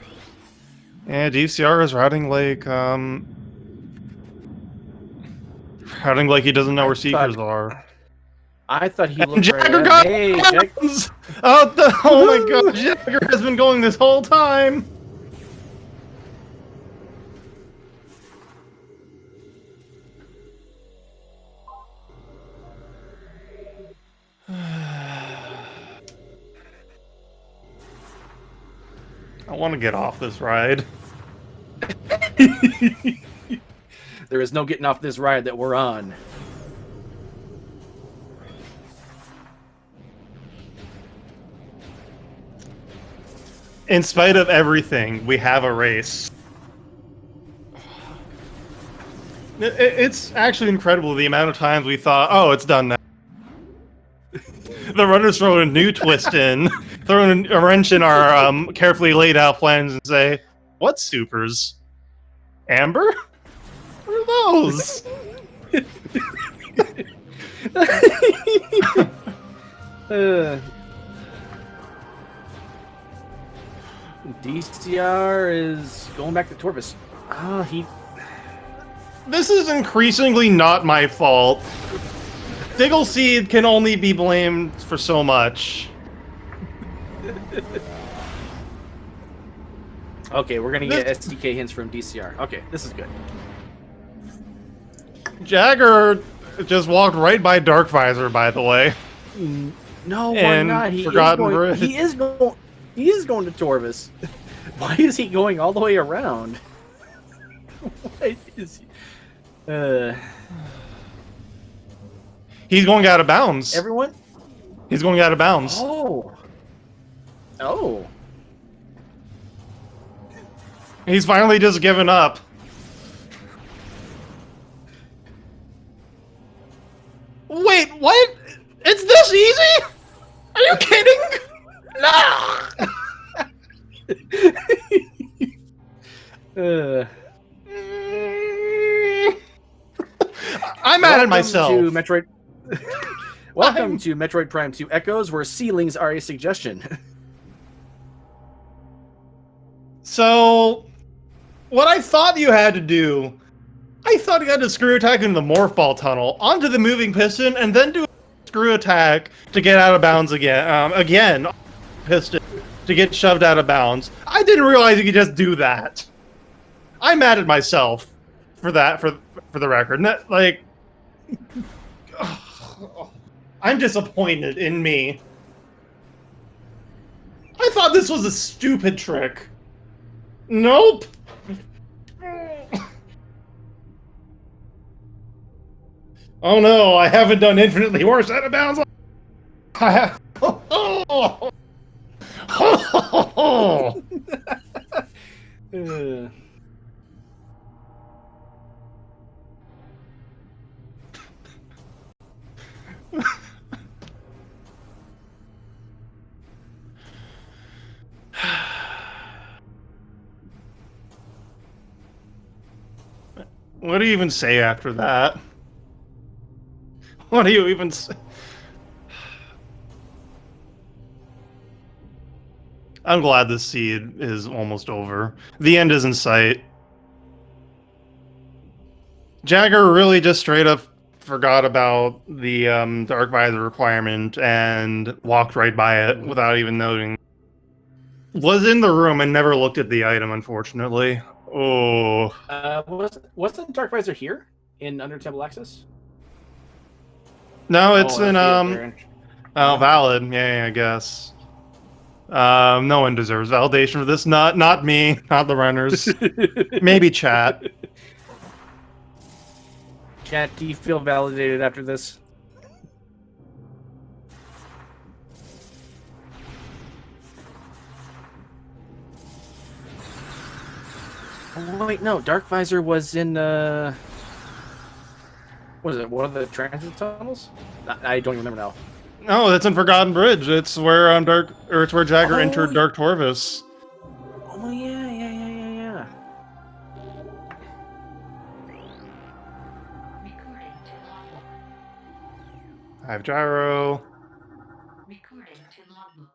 Yeah, DCR is routing like he doesn't know where seekers are. I thought he looked Jagger right got Hey, oh my god, Jagger has been going this whole time. I want to get off this ride. There is no getting off this ride that we're on. In spite of everything, we have a race. It's actually incredible the amount of times we thought, oh, it's done now. The runners throw a new twist in, throw a wrench in our carefully laid out plans and say, what supers? Amber? What are those? DCR is going back to Torvis. This is increasingly not my fault. Diggleseed can only be blamed for so much. Okay, we're gonna get SDK hints from DCR. Okay, this is good. Jagger just walked right by Dark Visor, by the way. No, why not? He is going to Torvis. Why is he going all the way around? Why is he? He's going out of bounds. Everyone? He's going out of bounds. Oh. He's finally just given up. Wait, what? It's this easy? Are you kidding? No! I'm mad at myself. To Metroid... Welcome to Metroid Prime 2 Echoes, where ceilings are a suggestion. So, what I thought you had to do, I thought you had to screw attack into the morph ball tunnel, onto the moving piston, and then do a screw attack to get out of bounds again, piston, to get shoved out of bounds. I didn't realize you could just do that. I'm mad at myself for that, for the record. That, like, I'm disappointed in me. I thought this was a stupid trick. Nope. Oh no, I haven't done infinitely worse out of bounds. I have. What do you even say after that? What do you even say? I'm glad this seed is almost over. The end is in sight. Jagger really just straight up forgot about the Dark Visor requirement and walked right by it without even noting. Was in the room and never looked at the item, unfortunately. Oh. Wasn't Dark Visor here in Undertable Access? No, it's in Oh, valid. Yeah, I guess. No one deserves validation for this. Not me, not the runners. Maybe chat. Chat, do you feel validated after this? Oh, wait, no. Dark Visor was in, what is it? One of the transit tunnels? I don't even remember now. No, that's in Forgotten Bridge. It's where it's where Jagger entered Dark Torvus. Oh yeah. I have gyro. Recording to logbook.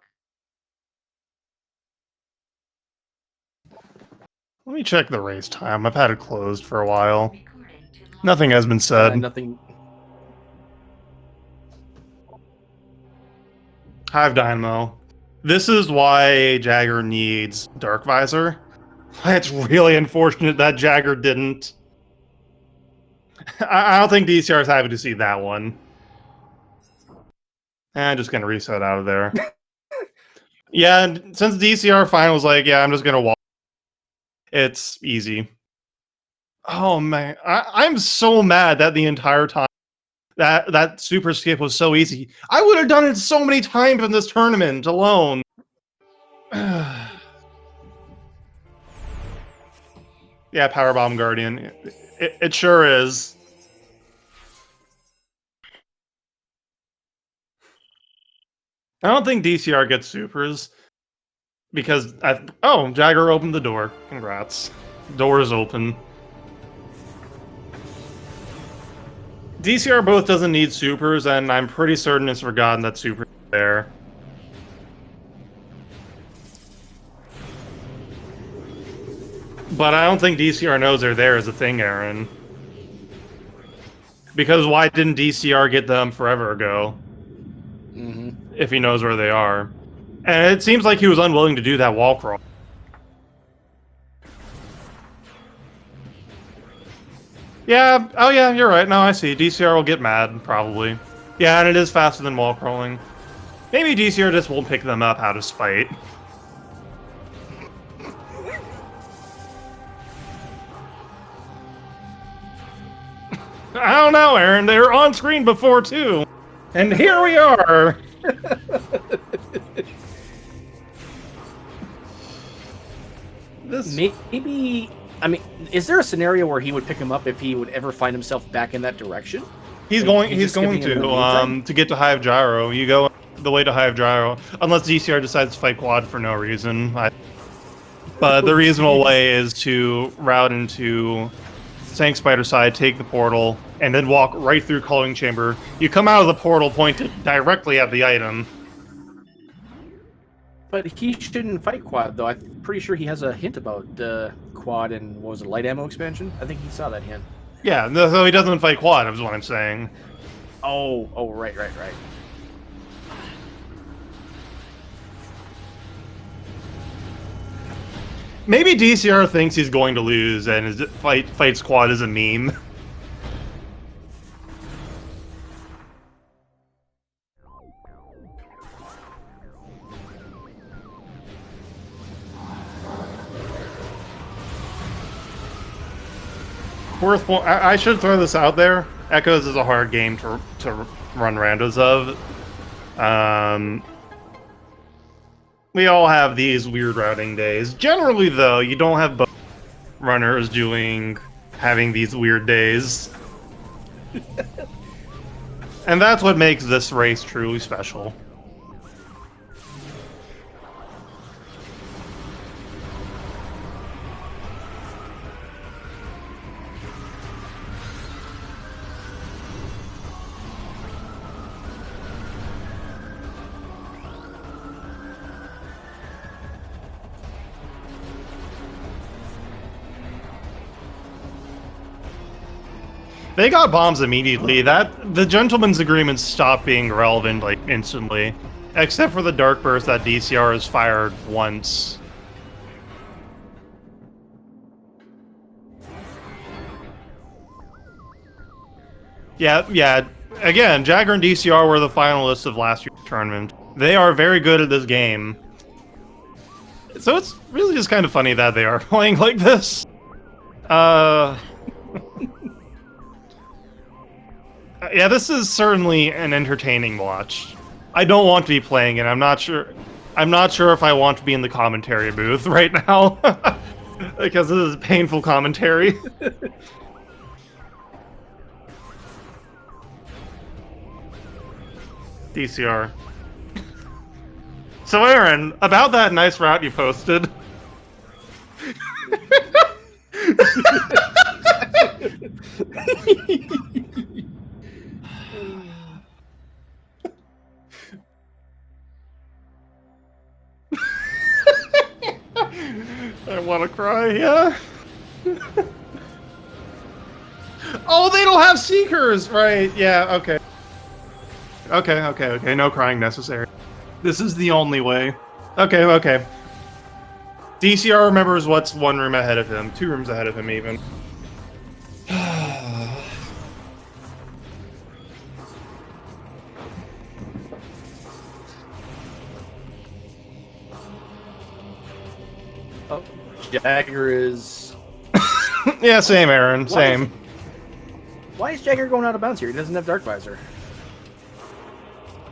Let me check the race time. I've had it closed for a while. Recording to logbook. Nothing has been said. Nothing. Hive Dynamo. This is why Jagger needs Dark Visor. It's really unfortunate that Jagger didn't. I don't think DCR is happy to see that one. I'm just gonna reset out of there. Yeah, and since DCR fine was like, yeah, I'm just gonna walk. It's easy. Oh man, I'm so mad that the entire time that super skip was so easy. I would have done it so many times in this tournament alone. Yeah, Powerbomb Guardian. It sure is. I don't think DCR gets supers because oh, Jagger opened the door. Congrats. Door is open. DCR both doesn't need supers, and I'm pretty certain it's forgotten that super is there. But I don't think DCR knows they're there as a thing, Aaron. Because why didn't DCR get them forever ago? If he knows where they are. And it seems like he was unwilling to do that wall crawl. Yeah, oh yeah, you're right. No, I see. DCR will get mad, probably. Yeah, and it is faster than wall crawling. Maybe DCR just won't pick them up out of spite. I don't know, Aaron. They were on screen before, too. And here we are. Maybe... I mean, is there a scenario where he would pick him up if he would ever find himself back in that direction? He's going to get to Hive Gyro. You go the way to Hive Gyro, unless DCR decides to fight Quad for no reason. But the reasonable way is to route into Tank Spider side, take the portal, and then walk right through Culling Chamber. You come out of the portal pointed directly at the item. But he shouldn't fight Quad, though. I'm pretty sure he has a hint about Quad and, what was it, light ammo expansion? I think he saw that hint. Yeah, so he doesn't fight Quad, is what I'm saying. Oh, right. Maybe DCR thinks he's going to lose, and his fights Quad is a meme. I should throw this out there. Echoes is a hard game to run randos of. We all have these weird routing days. Generally, though, you don't have both runners having these weird days. And that's what makes this race truly special. They got bombs immediately. The gentleman's agreement stopped being relevant like instantly, except for the dark burst that DCR is fired once. Yeah. Again, Jagger and DCR were the finalists of last year's tournament. They are very good at this game. So it's really just kind of funny that they are playing like this. Yeah, this is certainly an entertaining watch. I don't want to be playing it. I'm not sure if I want to be in the commentary booth right now. Because this is painful commentary. DCR. So Aaron, about that nice route you posted. I want to cry, yeah. Oh, they don't have Seekers! Right, yeah, okay. Okay, no crying necessary. This is the only way. Okay. DCR remembers what's one room ahead of him, 2 rooms ahead of him even. Oh, Jagger is... Yeah, same, Aaron, same. Why is Jagger going out of bounds here? He doesn't have Dark Visor.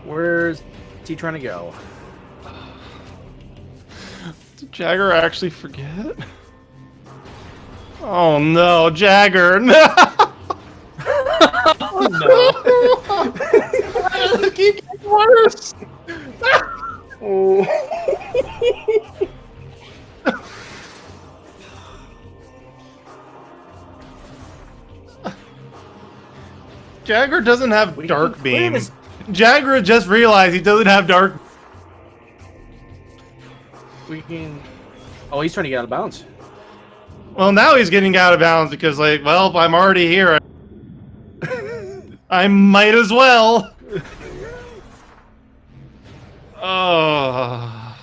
Where's he trying to go? Did Jagger actually forget? Oh no, Jagger! No! Oh no! It keeps getting worse! Jagger doesn't have Dark Beam. Jagger just realized he doesn't have Dark. We can... Oh, he's trying to get out of bounds. Well, now he's getting out of bounds because, like, well, I'm already here. I might as well. Oh.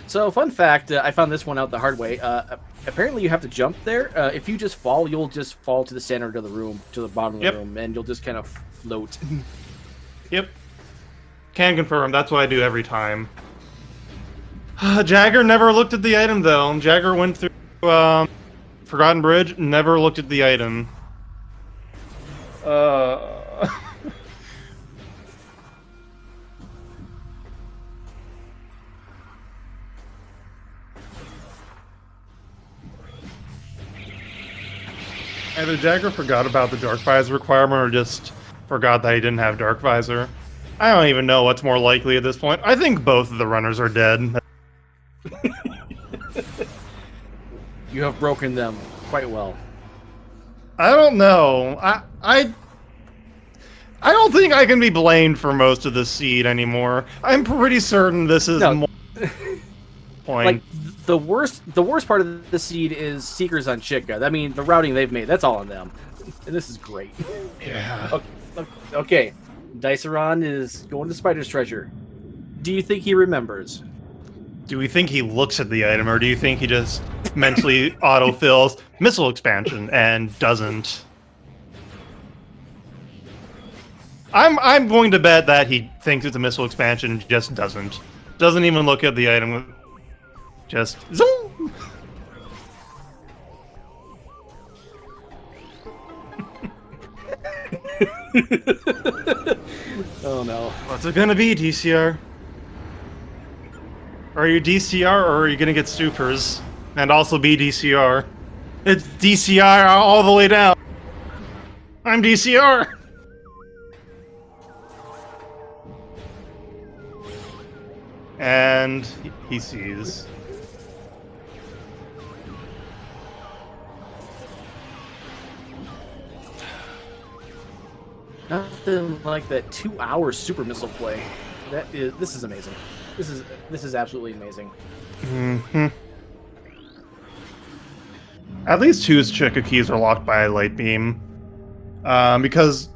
So, fun fact, I found this one out the hard way. Apparently, you have to jump there. If you just fall, you'll just fall to the center of the room, to the bottom of the room, and you'll just kind of float. Yep. Can confirm. That's what I do every time. Jagger never looked at the item, though. Jagger went through Forgotten Bridge, never looked at the item. Either Jagger forgot about the Dark Visor requirement or just forgot that he didn't have Dark Visor. I don't even know what's more likely at this point. I think both of the runners are dead. You have broken them quite well. I don't know. I don't think I can be blamed for most of the seed anymore. I'm pretty certain this is more point. Like the worst part of the seed is Seekers on Chica. I mean, the routing they've made, that's all on them. And this is great. Yeah. Okay. Dyceron is going to Spider's Treasure. Do you think he remembers? Do we think he looks at the item, or do you think he just mentally autofills missile expansion and doesn't? I'm going to bet that he thinks it's a missile expansion and just doesn't. Doesn't even look at the item. Just zoom. Oh no. What's it gonna be, DCR? Are you DCR or are you gonna get supers? And also be DCR? It's DCR all the way down. I'm DCR! And he sees. Nothing like that 2-hour super missile play. This is amazing. This is absolutely amazing. Mm-hmm. At least 2's Chica keys are locked by a light beam. Because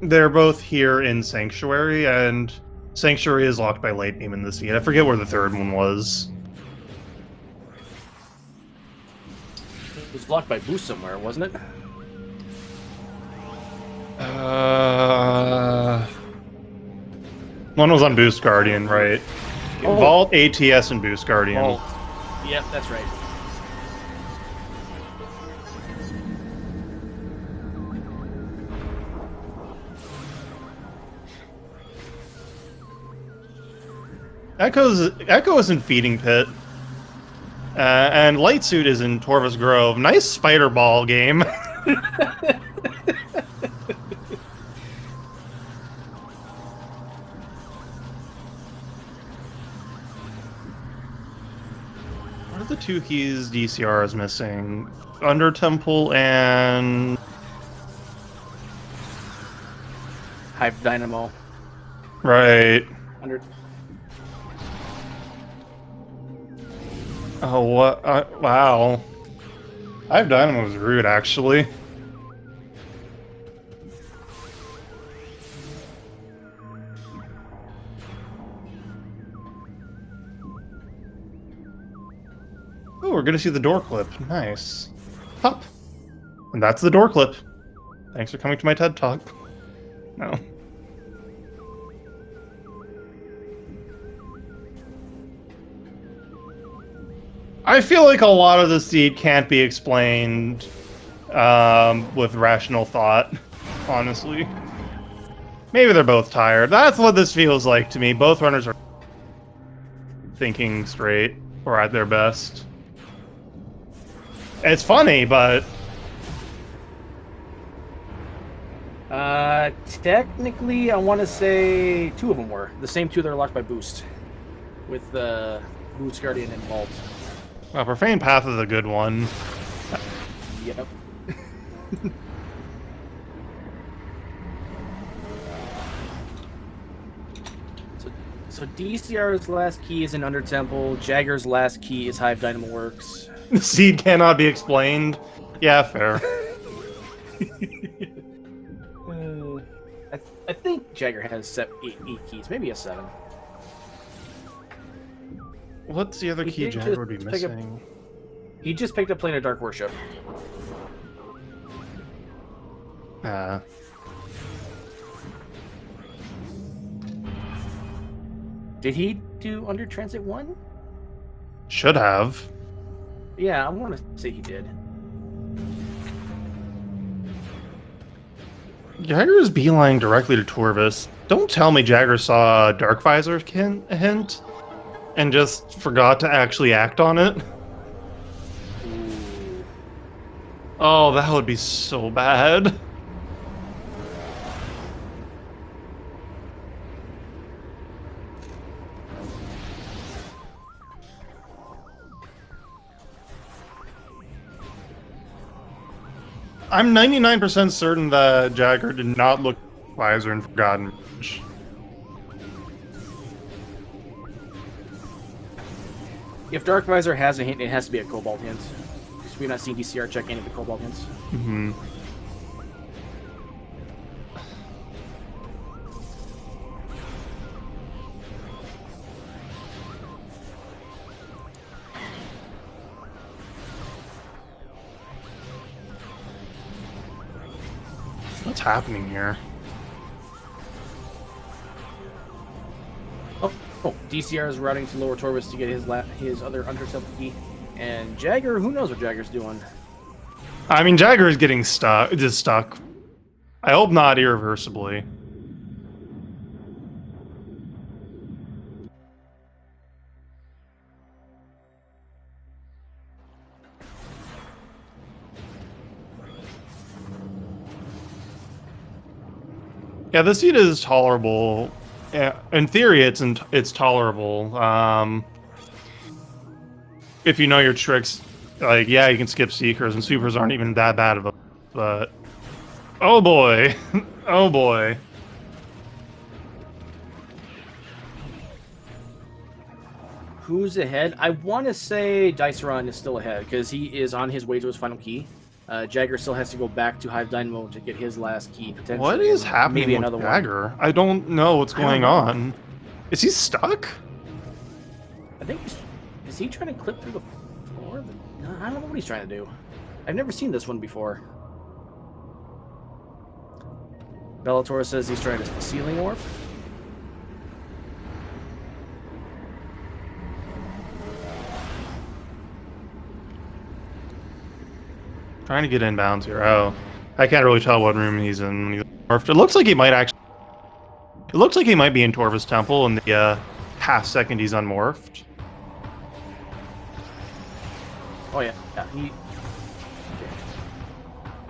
they're both here in Sanctuary, and Sanctuary is locked by Light Beam in the seed. I forget where the third one was. It was blocked by Boost somewhere, wasn't it? One was on Boost Guardian, right? Oh. Vault, ATS, and Boost Guardian. Vault. Yep, that's right. Echo is in Feeding Pit. And Light Suit is in Torvus Grove. Nice spider ball game. What are the two keys DCR is missing? Under Temple and Hive Dynamo. right. Under. Oh, what? Wow. Hive Dynamo was rude, actually. Oh, we're gonna see the door clip. Nice. Hup. And that's the door clip. Thanks for coming to my TED Talk. No. I feel like a lot of the seed can't be explained with rational thought, honestly. Maybe they're both tired. That's what this feels like to me. Both runners are thinking straight, or at their best. It's funny, but... Technically, I want to say two of them were. The same two that are locked by Boost. With Boost Guardian and Vault. Well, Profane Path is a good one. Yep. So DCR's last key is in Under Temple. Jagger's last key is Hive Dynamo Works. The seed cannot be explained. Yeah, fair. I think Jagger has eight keys, maybe a 7. What's the other He key did Jagger would be just pick up- missing? He just picked up Planar Dark Worship. Did he do Under Transit 1? Should have. Yeah, I want to say he did. Jagger is beeline directly to Torvus. Don't tell me Jagger saw a Dark Visor hint and just forgot to actually act on it. Ooh. Oh, that would be so bad. I'm 99% certain that Jagger did not look Visor in Forgotten Reach. If Dark Visor has a hint, it has to be a Cobalt hint. Because we've not seen DCR check any of the Cobalt hints. Mm-hmm. What's happening here? Oh, DCR is routing to Lower Torvus to get his other Under Temple key. And Jagger, who knows what Jagger's doing? I mean, Jagger is getting stuck. Just stuck. I hope not irreversibly. Yeah, this seed is tolerable. Yeah, in theory, it's tolerable. If you know your tricks, like, yeah, you can skip Seekers, and Supers aren't even that bad of a... But... Oh boy. Oh boy. Who's ahead? I want to say Dyceron is still ahead, because he is on his way to his final key. Jagger still has to go back to Hive Dynamo to get his last key, potentially. What is and happening maybe with another one. Jagger? I don't know what's I don't going know. on. Is he stuck? I think is he trying to clip through the floor? I don't know what he's trying to do. I've never seen this one before. Bellator says he's trying to ceiling warp. Trying to get inbounds here. Oh, I can't really tell what room he's in when he's morphed. It looks like he might actually. It looks like he might be in Torva's temple in the half second he's unmorphed. Oh yeah,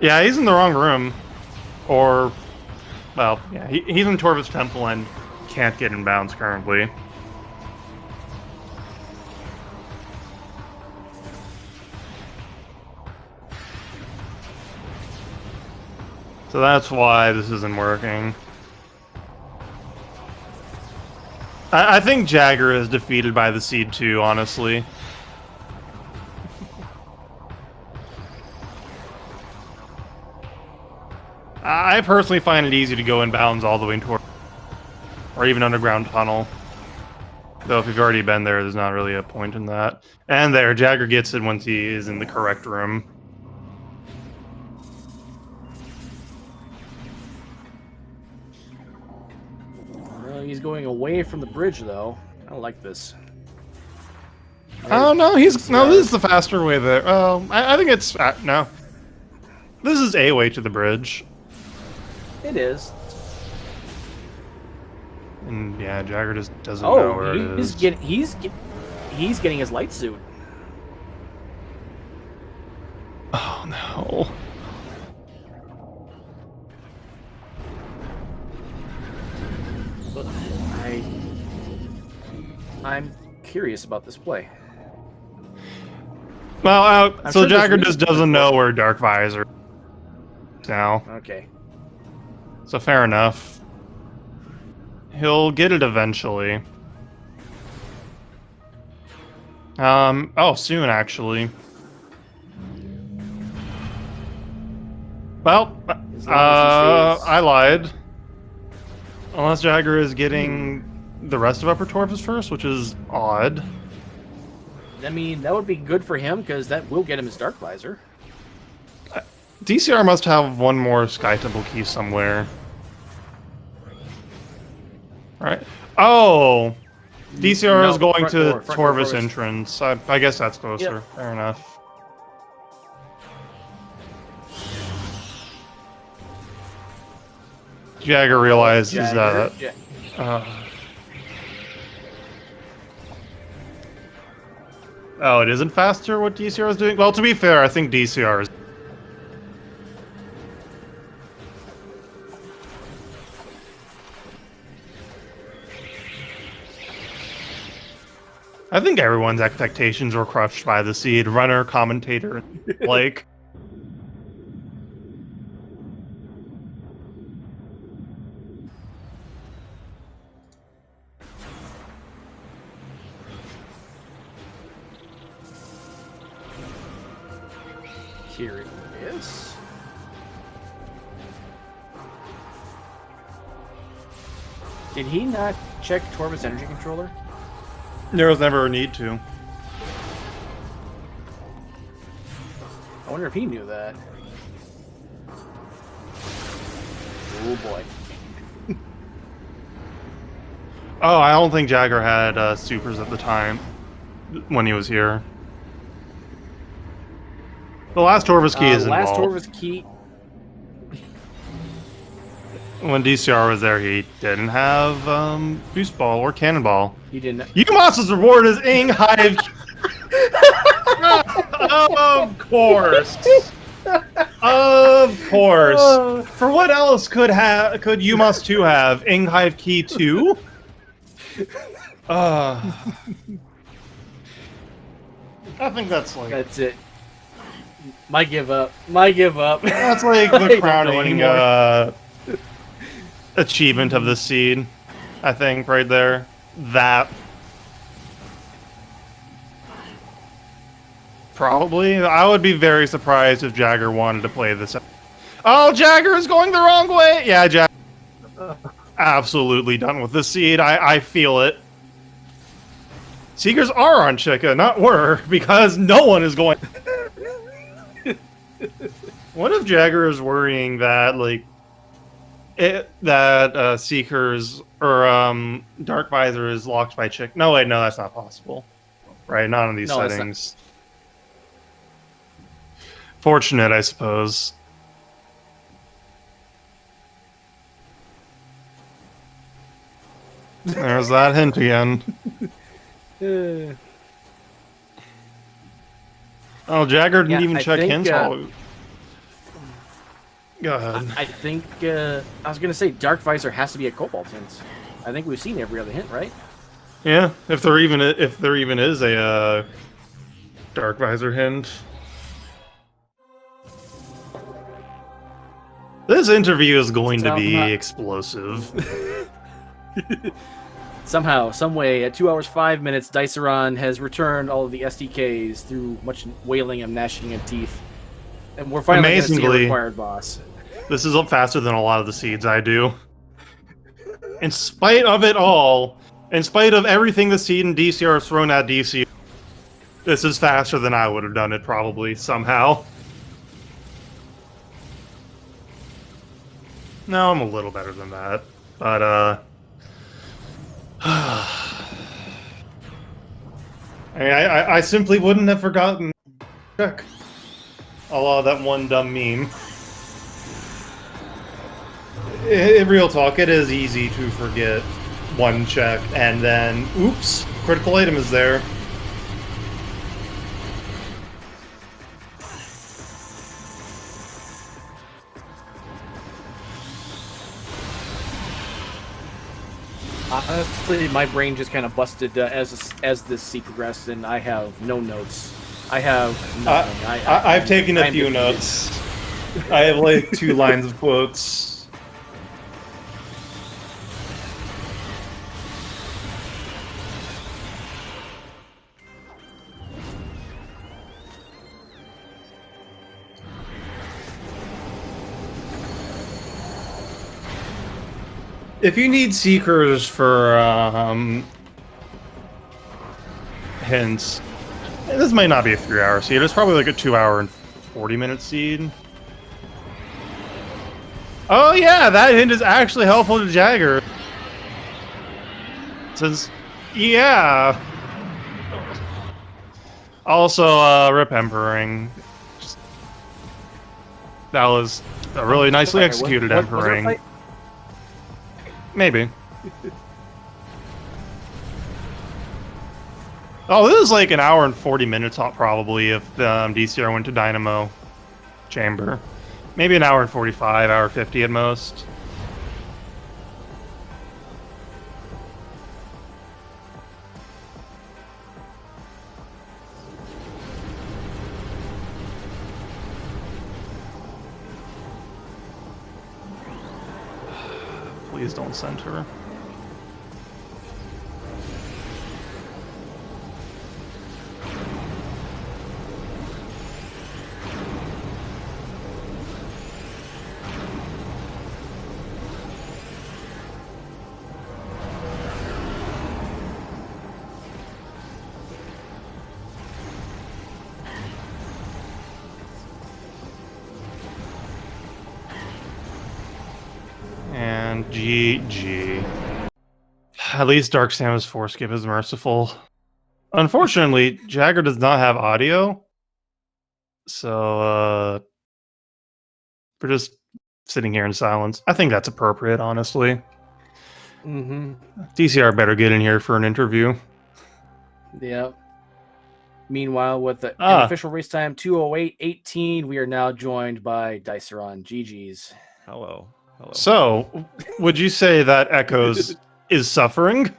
Yeah, he's in the wrong room. Or, well, yeah, he's in Torva's temple and can't get inbounds currently. So that's why this isn't working. I think Jagger is defeated by the Seed too, honestly. I personally find it easy to go inbounds all the way toward, or even underground tunnel. Though if you've already been there, there's not really a point in that. And there, Jagger gets it once he is in the correct room. he's going away from the bridge though. I don't like this. Oh no, this is the faster way there. I think it's no. This is a way to the bridge. It is. And yeah, Jagger just doesn't know where it is. He's getting his light suit. Oh no. But I'm curious about this play. Well, so sure Jagger there's just doesn't know where Dark Visor is now. Okay. So fair enough. He'll get it eventually. Oh, soon actually. Well, I lied. Unless Jagger is getting the rest of Upper Torpus first, which is odd. I mean, that would be good for him because that will get him his Dark Visor. DCR must have one more Sky Temple key somewhere. Right? Oh! DCR No, is going front to door, front door Torvus first. entrance. I guess that's closer. Yep. Fair enough. Jagger realizes that. Oh, it isn't faster what DCR is doing? Well, to be fair, I think DCR is... I think everyone's expectations were crushed by the Seed. Runner, commentator, like... Curious. Did he not check Torvus energy controller? There was never a need to. I wonder if he knew that. Oh boy. Oh, I don't think Jagger had supers at the time when he was here. The last Torvus key is last involved. Torvus key. When DCR was there, he didn't have Boost Ball or Cannonball. He didn't. Umas's reward is Ing Hive. Of course. Of course. For what else could Umas 2 have? Ing Hive Key 2? I think that's like... That's it. My give up. My give up. That's like I the don't know crowning anymore. achievement of the Seed, I think, right there. That. Probably. I would be very surprised if Jagger wanted to play this. Oh, Jagger is going the wrong way! Yeah, Jagger. Absolutely done with the seed. I feel it. Seekers are on Chica, not were, because no one is going... What if Jagger is worrying that, like, Seekers or Dark Visor is locked by Chick? No, wait, no, that's not possible. Right, not in these settings. Fortunate, I suppose. There's that hint again. Oh, Jagger didn't even check hints. Go ahead. I think I was gonna say Dark Visor has to be a Cobalt hint. I think we've seen every other hint, right? Yeah, if there even is a Dark Visor hint. This interview is going to be explosive. Somehow, someway, at 2 hours 5 minutes, Dyceron has returned all of the SDKs through much wailing and gnashing of teeth, and we're finally going to see a required boss. This is up faster than a lot of the seeds I do. In spite of it all, in spite of everything the seed and DCR has thrown at DC, this is faster than I would have done it, probably, somehow. No, I'm a little better than that, but, I simply wouldn't have forgotten. Check. A lot of that one dumb meme. Real talk, it is easy to forget one check and then, oops, critical item is there. Honestly, my brain just kind of busted as this scene progressed, and I have no notes. I have nothing. I've taken a few notes. I have like 2 lines of quotes. If you need Seekers for hints, this might not be a 3-hour seed. It's probably like a 2-hour and 40-minute seed. Oh yeah, that hint is actually helpful to Jagger. Since, yeah. Also, Rip Emperring. That was a really nicely executed Emperring. Maybe. Oh, this is like an hour and 40 minutes probably if DCR went to Dynamo Chamber. Maybe an hour and 45, hour 50 at most. Please don't send her. And GG. At least Dark Samus Foreskip is merciful. Unfortunately, Jagger does not have audio. So, we're just sitting here in silence. I think that's appropriate, honestly. DCR better get in here for an interview. Yeah. Meanwhile, with the official race time 2:08:18, we are now joined by Dyceron. GG's. Hello. Hello. So, would you say that Echoes is suffering?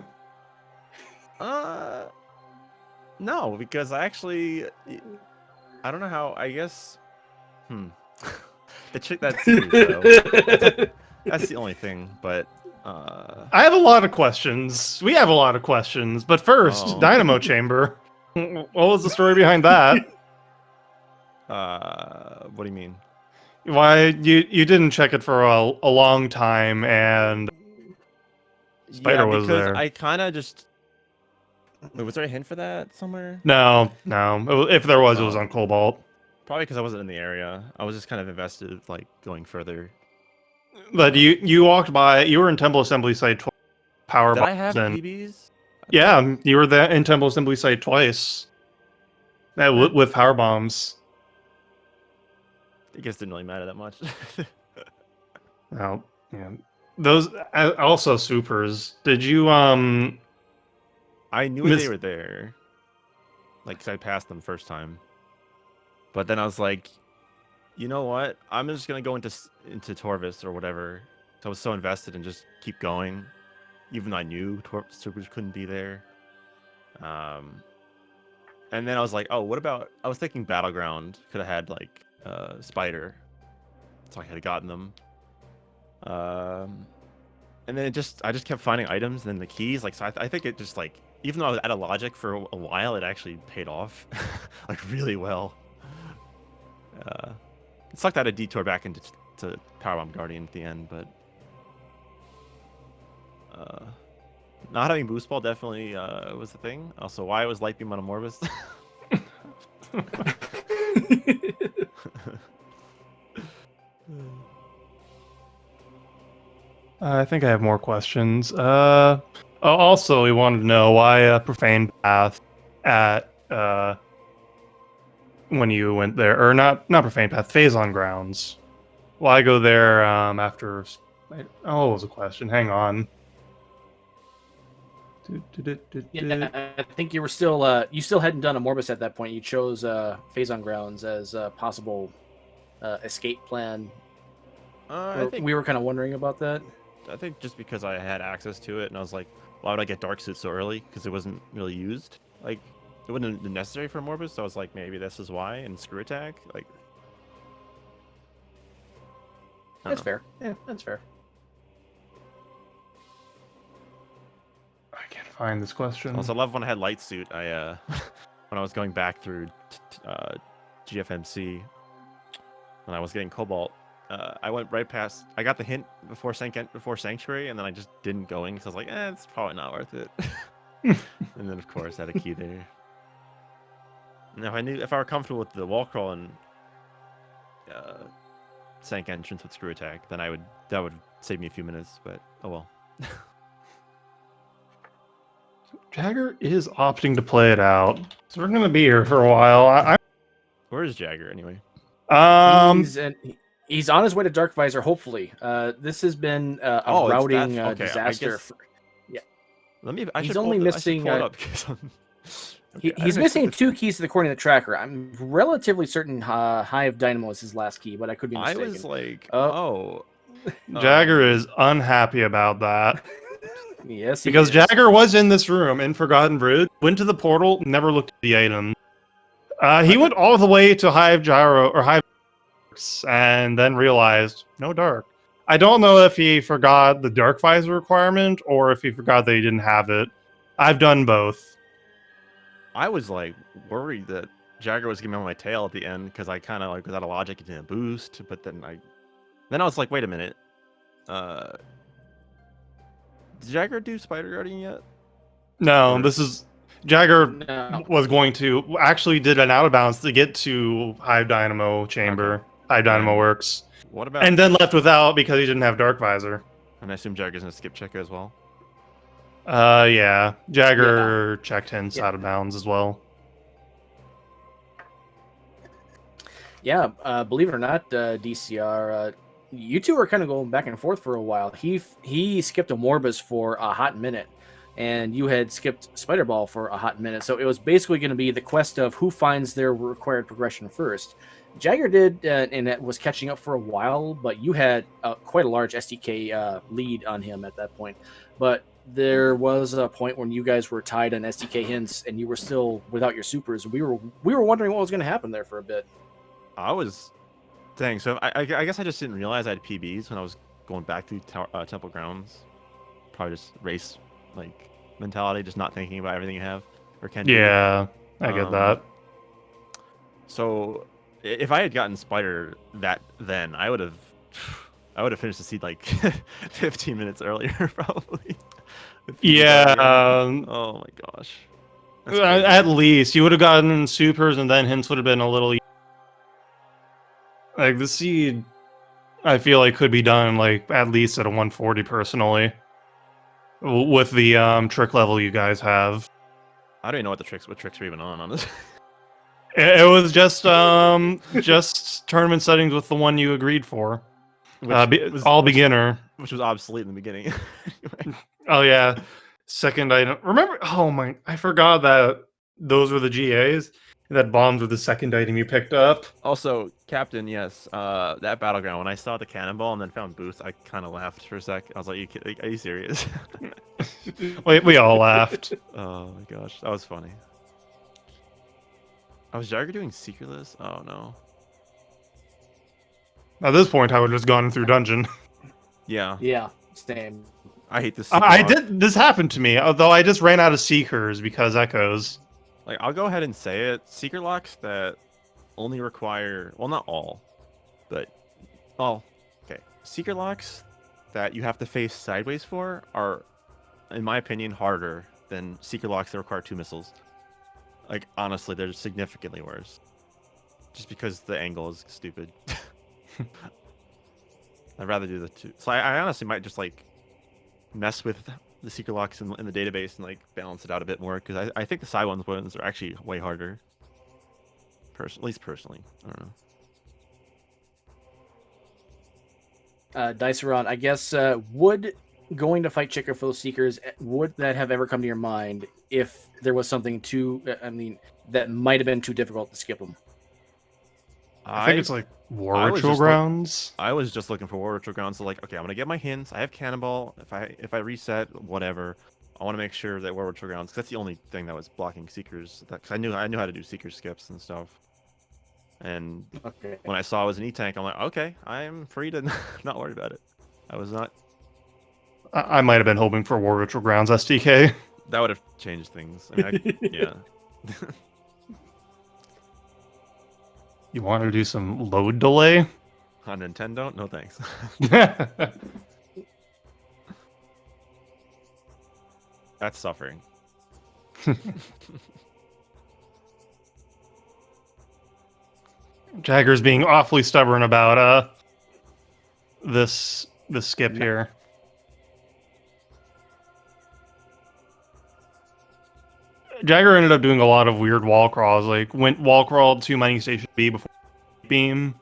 No, because I don't know how, I guess, the chick that's that's the only thing, but, I have a lot of questions. We have a lot of questions, but first, Dynamo Chamber. What was the story behind that? What do you mean? Why you didn't check it for a long time and Spider Yeah, was because there? I kind of just. Wait, was there a hint for that somewhere? No. If there was, it was Oh, on Cobalt. probably because I wasn't in the area. I was just kind of invested, like going further. But you walked by. You were in Temple Assembly Site twice. Power Did I bombs have and PBs? yeah, you were there in Temple Assembly Site twice. With power bombs. I guess it didn't really matter that much. Oh, yeah. Those also supers. Did you I knew they were there, like 'cause I passed them first time. But then I was like, you know what? I'm just gonna go into Torvis or whatever. So I was so invested in just keep going, even though I knew supers couldn't be there. And then I was like, oh, what about? I was thinking Battleground could have had like Spider, so I could have gotten them. And then I just kept finding items and then the keys. Like, so I think it just like, even though I was out of logic for a while, it actually paid off, like really well. It sucked out a detour back into Powerbomb Guardian at the end, but not having boost ball definitely was the thing. Also, why was light beam on Amorbis? I think I have more questions. Also, we wanted to know why Profane Path at when you went there, or not Profane Path, Phazon Grounds. Why go there after? Oh, it was a question. Hang on. Yeah, I think you were still you still hadn't done Amorbis at that point. You chose Phazon Grounds as a possible escape plan. We were kind of wondering about that. I think just because I had access to it, and I was like, why would I get Dark Suit so early? Because it wasn't really used. Like, it wasn't have been necessary for Amorbis, so I was like, maybe this is why. And Screw Attack, like, That's fair. Yeah, that's fair. I can't find this question. Also, I love when I had Light Suit. I when I was going back through GFMC, when I was getting Cobalt, I went right past. I got the hint before Sanctuary, and then I just didn't go in because I was like, it's probably not worth it. And then, of course, I had a key there. Now, if I were comfortable with the wall crawl and Sank entrance with Screw Attack, then that would save me a few minutes. But oh well. Jagger is opting to play it out, so we're gonna be here for a while. Where is Jagger anyway? He's on his way to Dark Visor. Hopefully, this has been a routing disaster. He's only missing. He's missing 2 keys to the coordinate tracker. I'm relatively certain Hive Dynamo is his last key, but I could be mistaken. I was like, Jagger is unhappy about that. Yes, because Jagger was in this room in Forgotten Bridge, went to the portal, never looked at the item. He went all the way to Hive Gyro or Hive, and then realized no dark. I don't know if he forgot the Dark Visor requirement or if he forgot that he didn't have it. I've done both. I was like worried that Jagger was getting me on my tail at the end because I kind of like was out of logic, it didn't boost, but then I was like, wait a minute. Did Jagger do Spider Guardian yet? No, this is Jagger was going to actually did an out of bounds to get to Hive Dynamo Chamber. Hive Dynamo Works. What about? And then left without because he didn't have Dark Visor. And I assume Jagger's gonna skip checker as well. Yeah. Jagger checked hints out of bounds as well. Yeah, believe it or not, DCR, you two were kind of going back and forth for a while. He skipped Amorbis for a hot minute, and you had skipped Spider Ball for a hot minute. So it was basically going to be the quest of who finds their required progression first. Jagger did, and it was catching up for a while, but you had quite a large SDK lead on him at that point. But there was a point when you guys were tied on SDK hints, and you were still without your supers. We were wondering what was going to happen there for a bit. I was, dang. So I guess I just didn't realize I had PBs when I was going back through Temple Grounds. Probably just race like mentality, just not thinking about everything you have or can do. Yeah, I get that. So If I had gotten Spider then, I would have finished the seed like 15 minutes earlier, probably. With the Yeah, Dragon. Oh my gosh. That's crazy. at least you would have gotten supers, and then hints would have been a little. Like the seed, I feel like could be done like at least at a 140 personally, with the trick level you guys have. I don't even know what tricks are even on, honestly. It was just tournament settings with the one you agreed for. Beginner. Which was obsolete in the beginning. Anyway. Oh yeah, second item. Remember? Oh my, I forgot that those were the GAs. And that bombs were the second item you picked up. Also, Captain, yes, that battleground. When I saw the cannonball and then found boost, I kind of laughed for a sec. I was like, "Are you serious?" We all laughed. Oh my gosh, that was funny. I was Jagger doing secretless? Oh no. At this point, I would have just gone through dungeon. Yeah. Yeah, same. I hate this. I did. This happened to me, although I just ran out of seekers because echoes. Like, I'll go ahead and say it. Secret locks that only require, well, not all, but, well, okay. Secret locks that you have to face sideways for are, in my opinion, harder than secret locks that require 2 missiles. Like, honestly, they're significantly worse. Just because the angle is stupid. I'd rather do the 2. So I honestly might just, like, mess with the secret locks in the database and like balance it out a bit more, because I think the side ones are actually way harder. At least personally, I don't know. Dyceron, I guess would going to fight Chica for those seekers, would that have ever come to your mind if there was something too? I mean, that might have been too difficult to skip them. I think it's like War Ritual Grounds. I was just looking for War Ritual Grounds. So like, okay, I'm gonna get my hints. I have Cannonball. If I reset, whatever. I want to make sure that War Ritual Grounds, 'cause that's the only thing that was blocking Seekers. Cause I knew how to do Seeker skips and stuff. And when I saw it was an E-Tank, I'm like, okay, I'm free to not worry about it. I was not. I might have been hoping for War Ritual Grounds SDK. That would have changed things. I mean, yeah. You want to do some load delay? On Nintendo? No thanks. That's suffering. Jagger's being awfully stubborn about this skip here. Jagger ended up doing a lot of weird wall crawls, like went wall crawled to mining station B before beam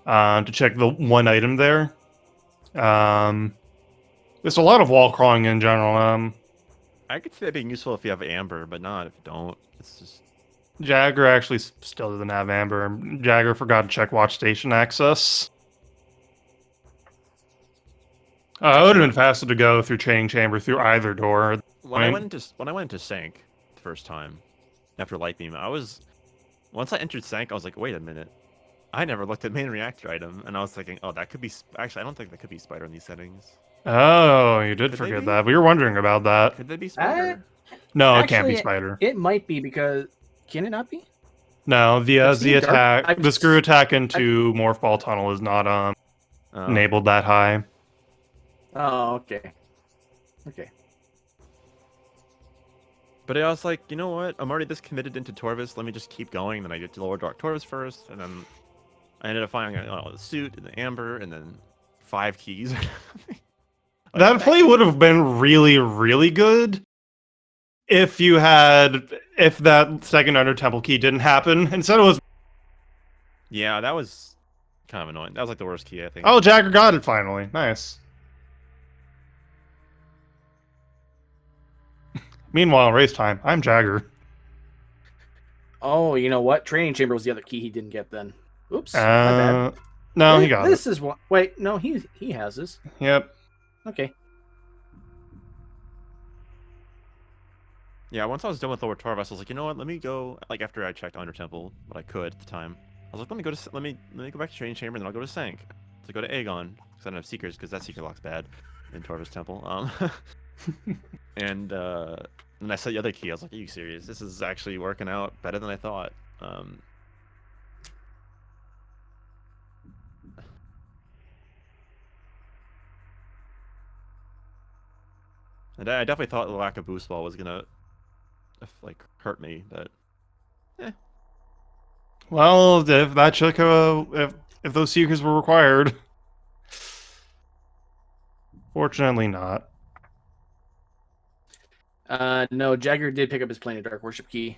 to check the one item there. There's a lot of wall crawling in general. I could see that being useful if you have Amber, but not if you don't. It's just Jagger actually still doesn't have Amber. Jagger forgot to check watch station access. It would have been faster to go through Training Chamber through either door. When I went into Sank the first time after Light Beam, once I entered Sank, I was like, wait a minute. I never looked at main reactor item, and I was thinking, oh, that could be... Actually, I don't think that could be Spider in these settings. Oh, you did forget that. We were wondering about that. Could they be Spider? No, it can't be Spider. It might be because... Can it not be? No, the attack, the screw attack into Morph Ball Tunnel is not enabled that high. Oh, okay. Okay. But I was like, you know what? I'm already this committed into Torvis. Let me just keep going. Then I get to Lower Dark Torvis first, and then I ended up finding the suit and the Amber, and then 5 keys. That play would have been really, really good if that second Under Temple key didn't happen. Instead, it was. Yeah, that was kind of annoying. That was like the worst key, I think. Oh, Jagger got it finally. Nice. Meanwhile, race time. I'm Jagger. Oh, you know what? Training Chamber was the other key he didn't get then. Oops. My bad. No, he got this. This is what. Wait, no, he has this. Yep. Okay. Yeah, once I was done with Lower Torvis, I was like, you know what? Let me go. Like after I checked Under Temple, what I could at the time, I was like, let me go back to Training Chamber, and then I'll go to Sank. To go to Aegon because I don't have Seekers because that Seeker lock's bad in Torvis Temple. And then I saw the other key. I was like, are you serious? This is actually working out better than I thought. I definitely thought the lack of boost ball was gonna like hurt me, but Well, if that took if those seekers were required, fortunately not. No, Jagger did pick up his Planar Dark Worship key.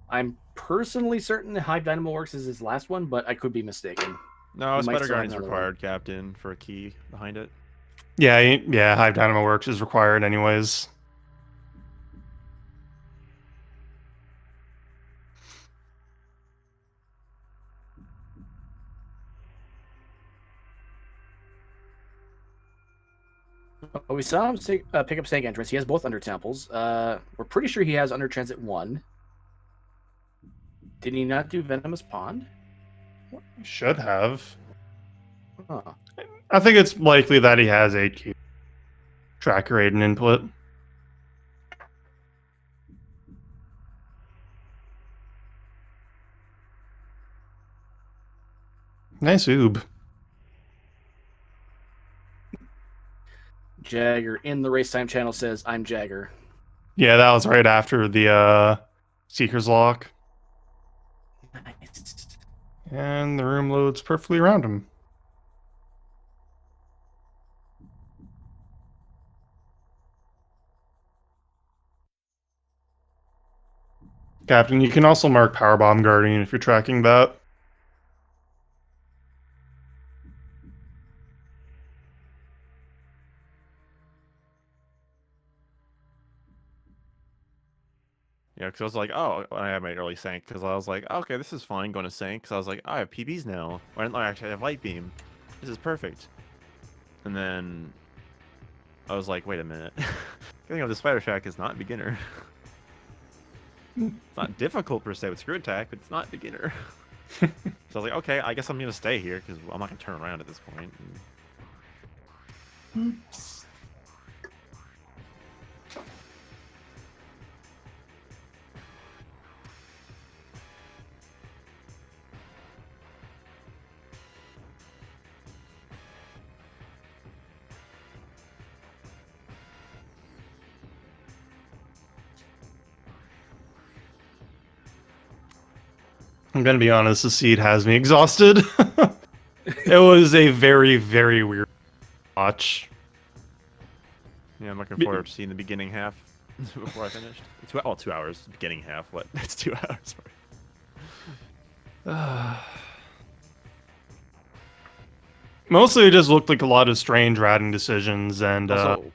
I'm personally certain that Hive Dynamo Works is his last one, but I could be mistaken. no, He might Spider still have Guardian's another required, Captain, for a key behind it. Yeah, yeah, Hive Dynamo Works is required anyways. Oh, we saw him pick up Snake Entrance. He has both Under Temples. We're pretty sure he has Under Transit 1. Did he not do Venomous Pond? Should have. Huh. I think it's likely that he has 8Q tracker aid and input. Nice oob. Jagger in the Race Time channel says, I'm Jagger. Yeah, that was right after the Seeker's Lock. Nice. And the room loads perfectly around him. Captain, you can also mark Powerbomb Guardian if you're tracking that. Yeah, because I was like, oh, I had my early Sank, because I was like, oh, okay, this is fine going to Sank, because I was like, oh, I have PBs now. Or actually, I have Light Beam. This is perfect. And then I was like, wait a minute. Getting up the Spider Shack is not beginner. It's not difficult per se with Screw Attack, but it's not beginner. So I was like, okay, I guess I'm going to stay here, because I'm not going to turn around at this point. And... I'm gonna be honest, the seed has me exhausted. It was a very, very weird watch. Yeah, I'm looking forward to seeing the beginning half before I finished. 2 hours. Beginning half. What? That's 2 hours. Mostly it just looked like a lot of strange routing decisions and Also,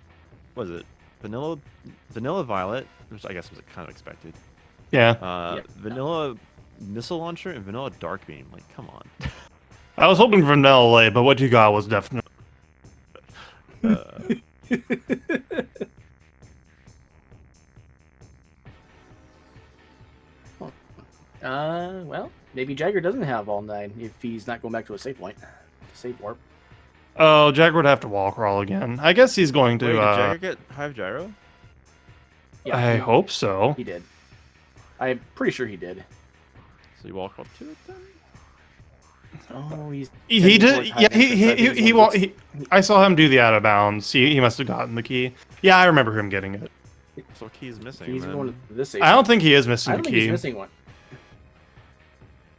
what is it? Vanilla Violet, which I guess was kind of expected. yeah. Yep. Vanilla Missile Launcher and Vanilla Dark Beam. Like, come on. I was hoping for Vanilla Lay, but what you got was definitely Well, maybe Jagger doesn't have all 9 if he's not going back to a save point. Save warp. Oh, Jagger would have to wall crawl again. I guess he's going to Wait, did Jagger get Hive Gyro? Yeah, I hope so. he did. I'm pretty sure he did. So you walk up to it then? Oh, he's He heading did. towards Yeah, Hive Entrance. he I saw him do the out of bounds. He must have gotten the key. Yeah, I remember him getting it. So what key is missing? He's then? going to this save I don't point. think he is missing I the don't think he's key. missing one.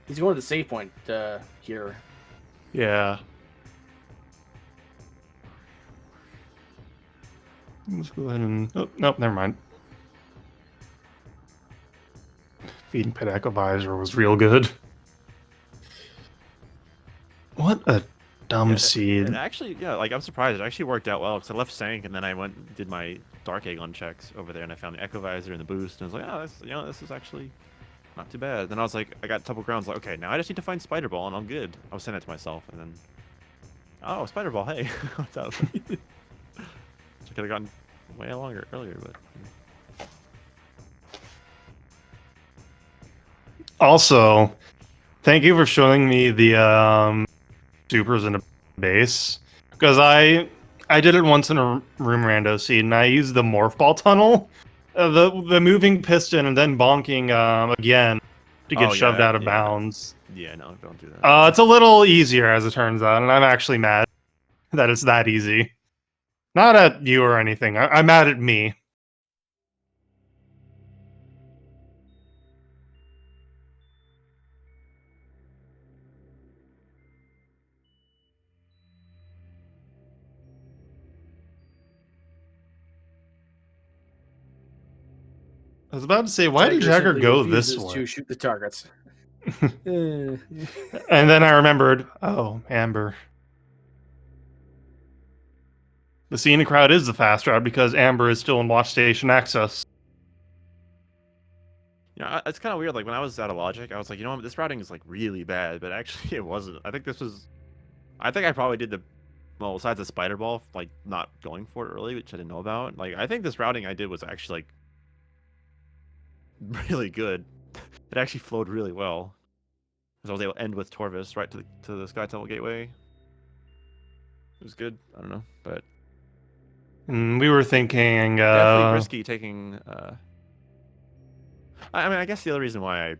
He's going to the save point here. Yeah. Let's go ahead and. Oh, nope, never mind. Feeding Pit Echo Visor was real good. What a dumb seed. And actually, yeah, like I'm surprised. It actually worked out well because I left Sank and then I went and did my Dark Egg on checks over there and I found the Echo Visor and the boost and I was like, oh, this is actually not too bad. Then I was like, I got Double Grounds. Like, okay, now I just need to find Spider Ball and I'm good. I was saying that to myself and then, oh, Spider Ball, hey, what's up? I could have gotten way longer earlier, but. Also, thank you for showing me the supers in a base because I did it once in a room rando seed and I used the morph ball tunnel, the moving piston and then bonking again to get shoved out of bounds. Yeah, no, don't do that. It's a little easier as it turns out, and I'm actually mad that it's that easy. Not at you or anything. I'm mad at me. I was about to say, why did Jagger simply go this refuses way? to shoot the targets. And then I remembered, oh, Amber. The scenic route is the fast route because Amber is still in watch station access. Yeah, it's kind of weird. Like when I was out of logic, I was like, you know what, this routing is like really bad, but actually it wasn't. I think I probably did well, besides the spider ball, like not going for it early, which I didn't know about. Like I think this routing I did was actually like really good. It actually flowed really well. Because I was able to end with Torvis right to the Sky Tunnel Gateway. It was good. I don't know, but And we were thinking, definitely risky taking. I mean, I guess the other reason why I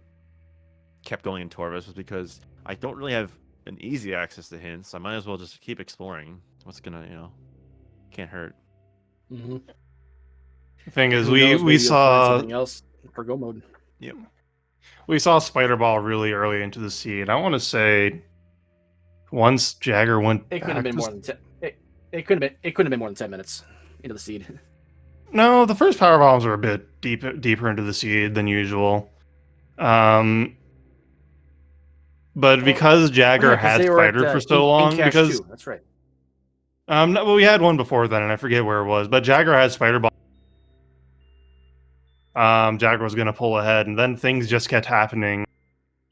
kept going in Torvis was because I don't really have an easy access to hints. I might as well just keep exploring. What's gonna, can't hurt. Mm-hmm. the thing is, Who knows, maybe we you'll find saw something else for go mode. Yep. we saw Spider Ball really early into the seed. I want to say, once Jagger went, It couldn't have back been to more than 10. It couldn't have been more than 10 minutes into the seed. No, the first power bombs were a bit deeper into the seed than usual. But because Jagger had Spider for so long, because too. That's right. no, well, we had one before then, and I forget where it was. But Jagger had Spider Ball. Jagger was gonna pull ahead, and then things just kept happening.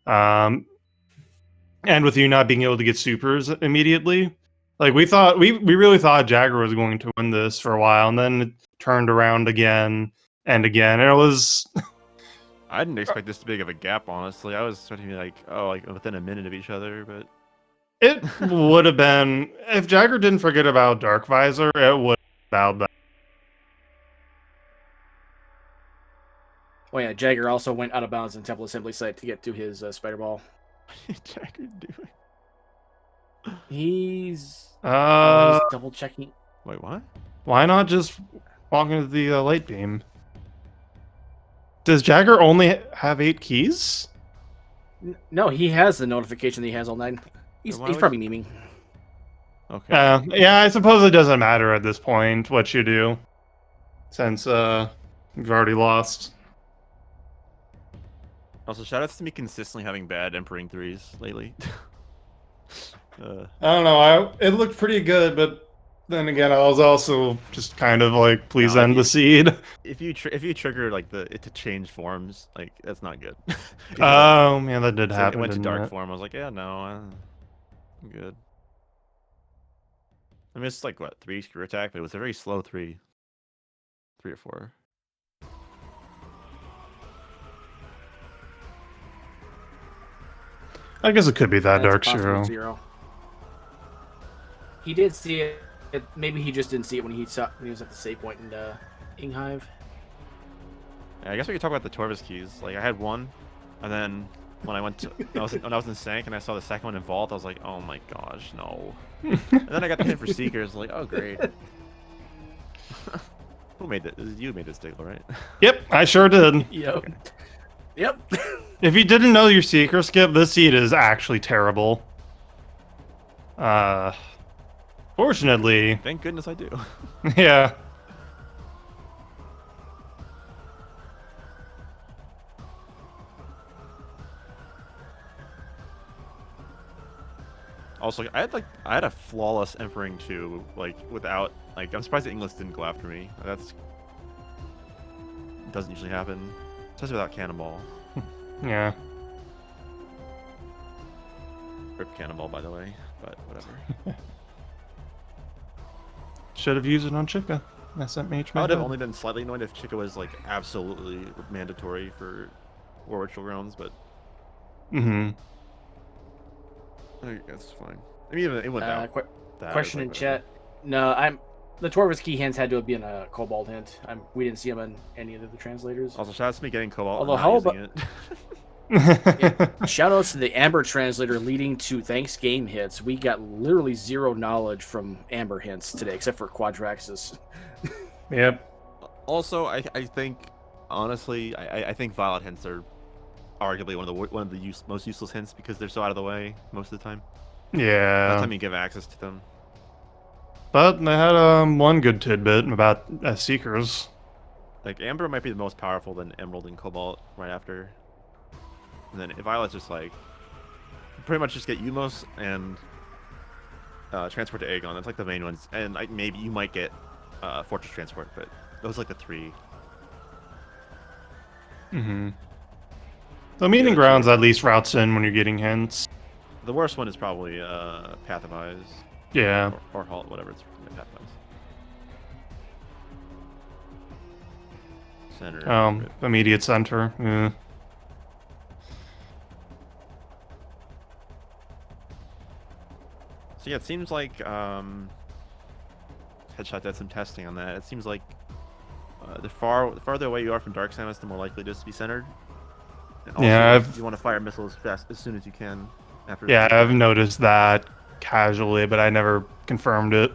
And with you not being able to get supers immediately, like we really thought Jagger was going to win this for a while, and then it turned around again and again. And it was. I didn't expect this big of a gap, honestly. I was expecting like within a minute of each other, but It would have been if Jagger didn't forget about Dark Visor. It would have been that. Oh yeah, Jagger also went out of bounds in Temple Assembly site to get to his Spider Ball. what is Jagger doing? He's double checking. Wait, what? Why not just walk into the light beam? Does Jagger only have 8 keys? No, he has the notification that he has all 9. He's probably memeing. Okay. Yeah, I suppose it doesn't matter at this point what you do, since you've already lost. Also, shoutouts to me consistently having bad Emperor 3s lately. I don't know. It looked pretty good, but then again, I was also just kind of like, please end the seed. If you trigger like it to change forms, like that's not good. Oh man, that did So happen. it went to dark it? form. I was like, yeah, no, I'm good. I mean, it's like what 3 screw attack, but it was a very slow 3 or 4. I guess it could be that That's Dark possible, Zero. He did see it. Maybe he just didn't see it when he was at the save point in Inghive. Yeah, I guess we could talk about the Torvis keys. Like I had one, and then when I was in Sank and I saw the second one in Vault, I was like, oh my gosh, no. And then I got the hit for Seekers. Like, oh great. Who made it? You made this Diggle, right? Yep, I sure did. Yep. Yep. If you didn't know your Seeker skip, this seed is actually terrible. Fortunately, Thank goodness I do. yeah. Also, I had a flawless Emperor 2, like without like I'm surprised the English didn't go after me. That's doesn't usually happen, especially without Cannonball. Yeah. Rip Cannonball, by the way, but whatever. Should have used it on Chica. SMH. I would have only been slightly annoyed if Chica was like absolutely mandatory for War Ritual Grounds, but Mm-hmm. I think that's fine. I mean, it went down. Question in chat. No, the Torvis key hints had to have been a Cobalt hint. We didn't see them in any of the translators. Also, shout out to me getting Cobalt. Although, and how not about using it. Shout outs to the Amber translator leading to thanks game hits. We got literally zero knowledge from Amber hints today, except for Quadraxis. Yep. Also, I think honestly, I think Violet hints are arguably one of the most useless hints because they're so out of the way most of the time. By the Yeah. time you give access to them. But they had one good tidbit about Seekers. Like Amber might be the most powerful, then Emerald and Cobalt right after. And then Violet's just like pretty much just get Umos and transport to Aegon. That's like the main ones. And like maybe you might get Fortress Transport, but those are like the three. Mm-hmm. So Meeting Grounds at least routes in when you're getting hints. The worst one is probably Path of Eyes. Yeah. Or Halt, whatever it's Path of Eyes. Center. Immediate center. Yeah. So yeah, it seems like Headshot did some testing on that. It seems like the farther away you are from Dark Samus, the more likely it is to be centered. And also, Yeah, you want to fire missiles as soon as you can. Yeah, I've noticed that casually, but I never confirmed it.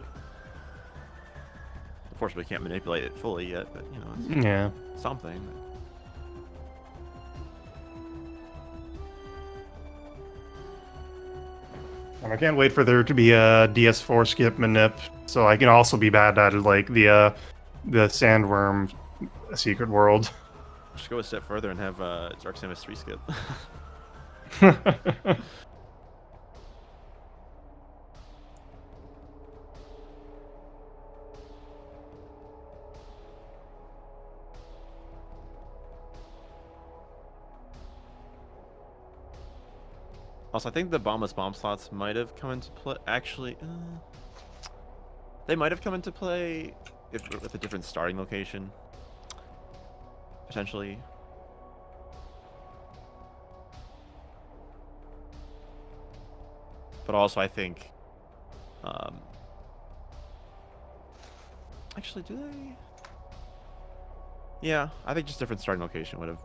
Unfortunately, we can't manipulate it fully yet, but you know, it's something. And I can't wait for there to be a DS4 skip manip, so I can also be bad at like the Sandworm Secret World. Just go a step further and have Dark Samus 3 skip. Also, I think the bombless bomb slots might have come into play. Actually, they might have come into play with a different starting location. Potentially. But also, I think... actually, do they? Yeah, I think just different starting location would have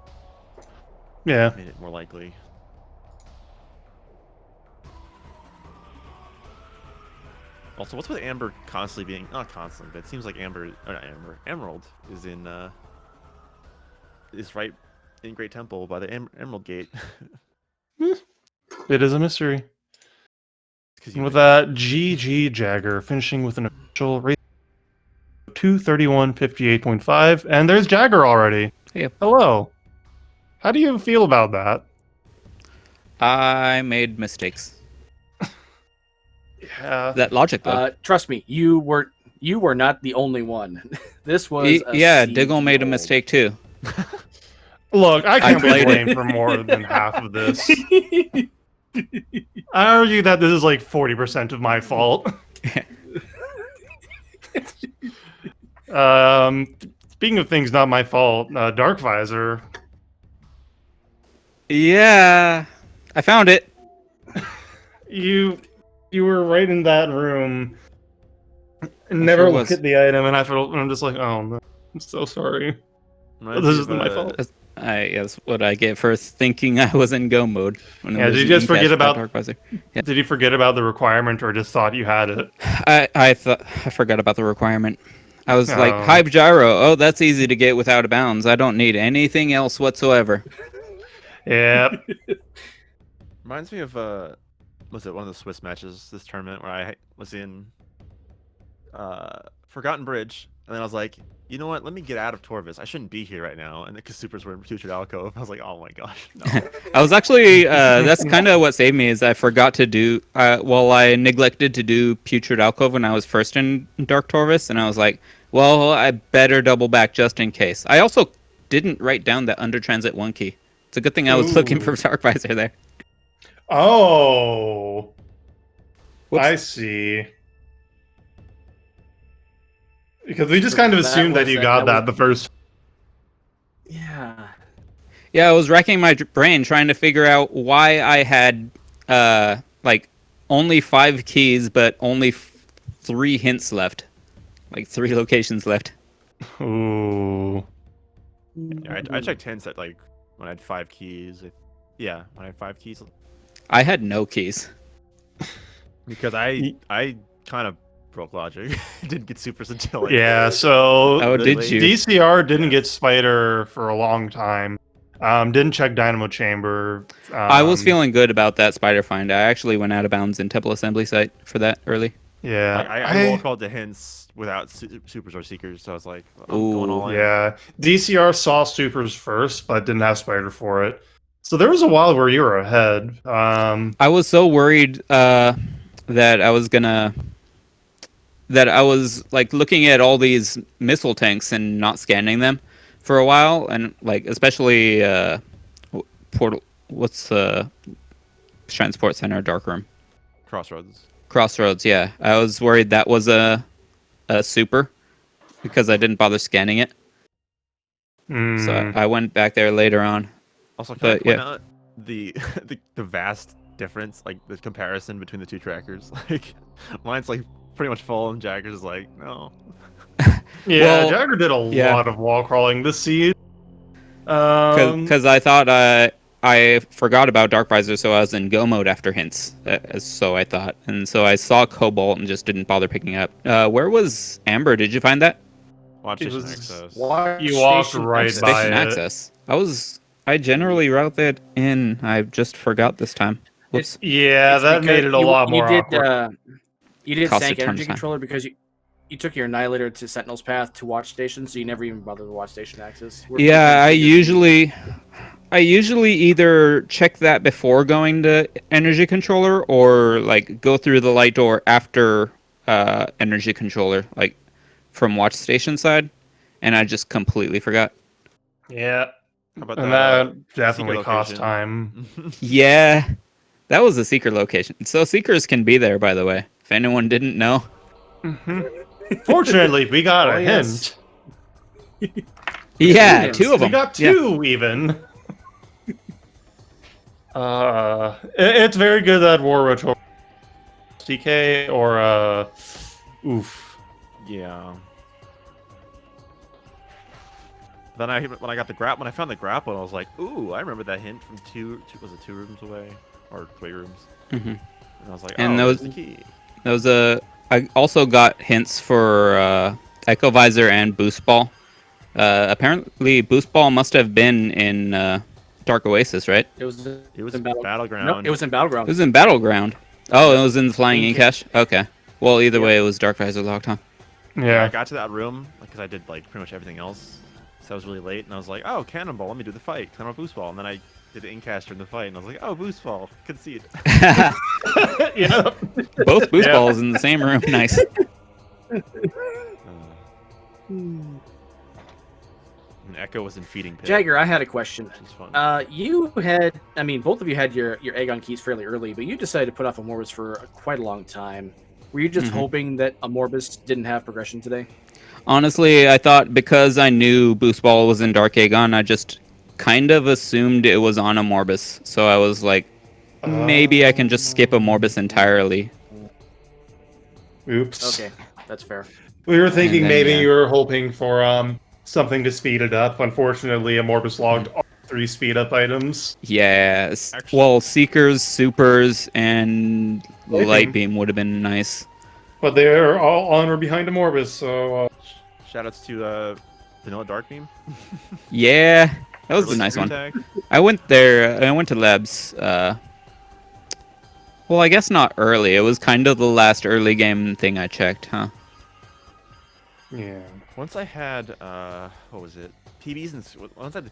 made it more likely. Also, what's with Amber constantly being... Not constantly, but it seems like Emerald is in... is right in Great Temple by the Emerald Gate. It is a mystery. And with that, GG Jagger finishing with an official rate of 231.58.5, and there's Jagger already. Yep. Hello. How do you feel about that? I made mistakes. Yeah. That logic, though. Trust me, you were not the only one. This was Diggle made a mistake too. Look, I can't be played it. blamed for more than half of this. I argue that this is like 40% of my fault. Speaking of things not my fault, Dark Visor. Yeah, I found it. You were right in that room. Never sure look was. at the item, and I'm just like, oh no, I'm so sorry. This isn't my fault. That's what I get for thinking I was in go mode. When Yeah, did you just forget about Dark Visor? Yeah. Did you forget about the requirement, or just thought you had it? I forgot about the requirement. I was like, Oh. Hype Gyro. Oh, that's easy to get without a bounds. I don't need anything else whatsoever. Yep. Reminds me of was it one of the Swiss matches this tournament where I was in Forgotten Bridge, and then I was like, you know what? Let me get out of Torvis. I shouldn't be here right now. And because Supers were in Putrid Alcove, I was like, oh my gosh, no. I was actually that's kind of what saved me is I forgot to do I neglected to do Putrid Alcove when I was first in Dark Torvis, and I was like, well, I better double back just in case. I also didn't write down that under transit 1 key. It's a good thing I was looking for Dark Visor there. Oh. Whoops. I see. Because we just kind of assumed that you got that the first. Yeah. Yeah, I was racking my brain trying to figure out why I had like only 5 keys, but only 3 hints left, like 3 locations left. Ooh. Yeah, I checked hints at like when I had 5 keys. Yeah, when I had 5 keys. I had no keys. Because I kind of broke logic. Didn't get supers until like Yeah, so Oh, really did late. you? DCR didn't Yes. get Spider for a long time. Didn't check Dynamo Chamber. I was feeling good about that spider find. I actually went out of bounds in Temple Assembly Site for that early. Yeah, I wall called the hints without supers or seekers, so I was like, I'm going all in. Yeah, DCR saw supers first, but didn't have Spider for it. So there was a while where you were ahead. I was so worried that I was like looking at all these missile tanks and not scanning them for a while, and like especially portal. What's the transport center dark room? Crossroads. Yeah, I was worried that was a super because I didn't bother scanning it. So I went back there later on. Also, can I point out the vast difference, like the comparison between the two trackers? Like mine's like pretty much full, and Jagger's is like no. Yeah, Well, Jagger did a lot of wall crawling this season. Because I thought I forgot about Dark Visor, so I was in go mode after hints. So I thought, and so I saw Cobalt and just didn't bother picking up. Where was Amber? Did you find that? Watch It station was- access. You walked right by Station it. access. I generally route that in. I just forgot this time. Whoops. Yeah, It's that because made it a lot more you did, awkward. You did Cost a Sank ton of Energy time. Controller because you took your Annihilator to Sentinel's Path to Watch Station, so you never even bothered to Watch Station access. Yeah, I usually either check that before going to Energy Controller or like go through the light door after Energy Controller, like from Watch Station side, and I just completely forgot. Yeah, How about and that that definitely secret cost location? time. Yeah, that was a secret location. So seekers can be there, by the way, if anyone didn't know. Fortunately, we got Oh, a yes. hint. Yeah, Yes. 2 of We them. got Yeah. 2 even. It's very good that War Rotor TK or oof. Yeah. Then when I found the grapple, I was like, ooh, I remember that hint from two rooms away or 3 rooms. Mhm. And I was like, And oh, those- that's the key. I also got hints for Echo Visor and Boost Ball. Apparently, Boost Ball must have been in Dark Oasis, right? It was in Battle- Battleground. Nope, it was in Battleground. It was in Battleground. Oh, it was in the Flying Ink Incash? Okay. Well, either way, it was Dark Visor locked on. I Yeah. got to that room because I did like pretty much everything else. So I was really late, and I was like, oh, Cannonball, let me do the fight. Cannonball Boost Ball. And then I did the Incash during the fight, and I was like, oh, Boost Ball. Concede. Yeah. Both Boost Yeah. Balls in the same room. Nice. And Echo was in feeding pit. Jagger, I had a question. Which is fun. Both of you had your Aegon keys fairly early, but you decided to put off Amorbis for quite a long time. Were you just Mhm. hoping that Amorbis didn't have progression today? Honestly, I thought because I knew Boost Ball was in Dark Aegon, I just kind of assumed it was on Amorbis. So I was like, maybe I can just skip Amorbis entirely. Oops. Okay, that's fair. We were thinking And then, maybe yeah. you were hoping for something to speed it up. Unfortunately, Amorbis logged all 3 speed up items. Yes. Actually- Well, Seekers, Supers, and Light Light Beam. Beam would have been nice. But they're all on or behind Amorbis, so Shoutouts to Vanilla Dark Beam. Yeah, that was a nice one. I went there. I went to Labs. Well, I guess not early. It was kind of the last early game thing I checked, huh? yeah. Once I had what was it? PBs and once I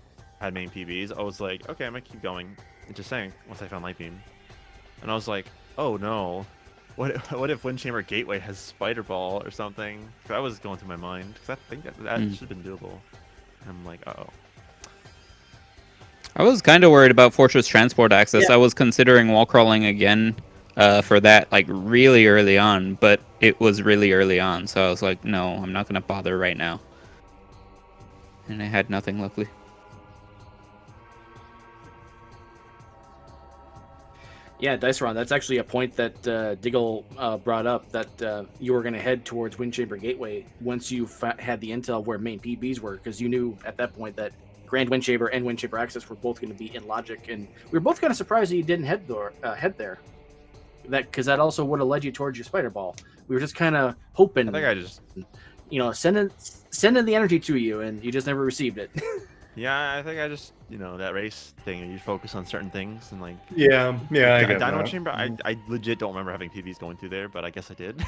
had main PBs, I was like, okay, I'm gonna keep going. It just sank once I found Light Beam, and I was like, oh no, what if Wind Chamber Gateway has Spider Ball or something? 'Cause that was going through my mind because I think that should have been doable. And I'm like, uh-oh. I was kind of worried about Fortress Transport Access. Yeah. I was considering wall crawling again for that, like really early on, but it was really early on, so I was like, no, I'm not gonna bother right now. And I had nothing, luckily. Yeah, Dyceron, that's actually a point that Diggle brought up, that you were going to head towards Wind Chamber Gateway once you had the intel of where main PBs were, because you knew at that point that Grand Wind Chamber and Wind Chamber Access were both going to be in Logic, and we were both kind of surprised that you didn't head there. Because that also would have led you towards your Spider Ball. We were just kind of hoping. I think I just. Sending the energy to you, and you just never received it. Yeah, I think I just that race thing. You focus on certain things and like. Yeah, I get Dynamo that. Chamber. I legit don't remember having PVs going through there, but I guess I did.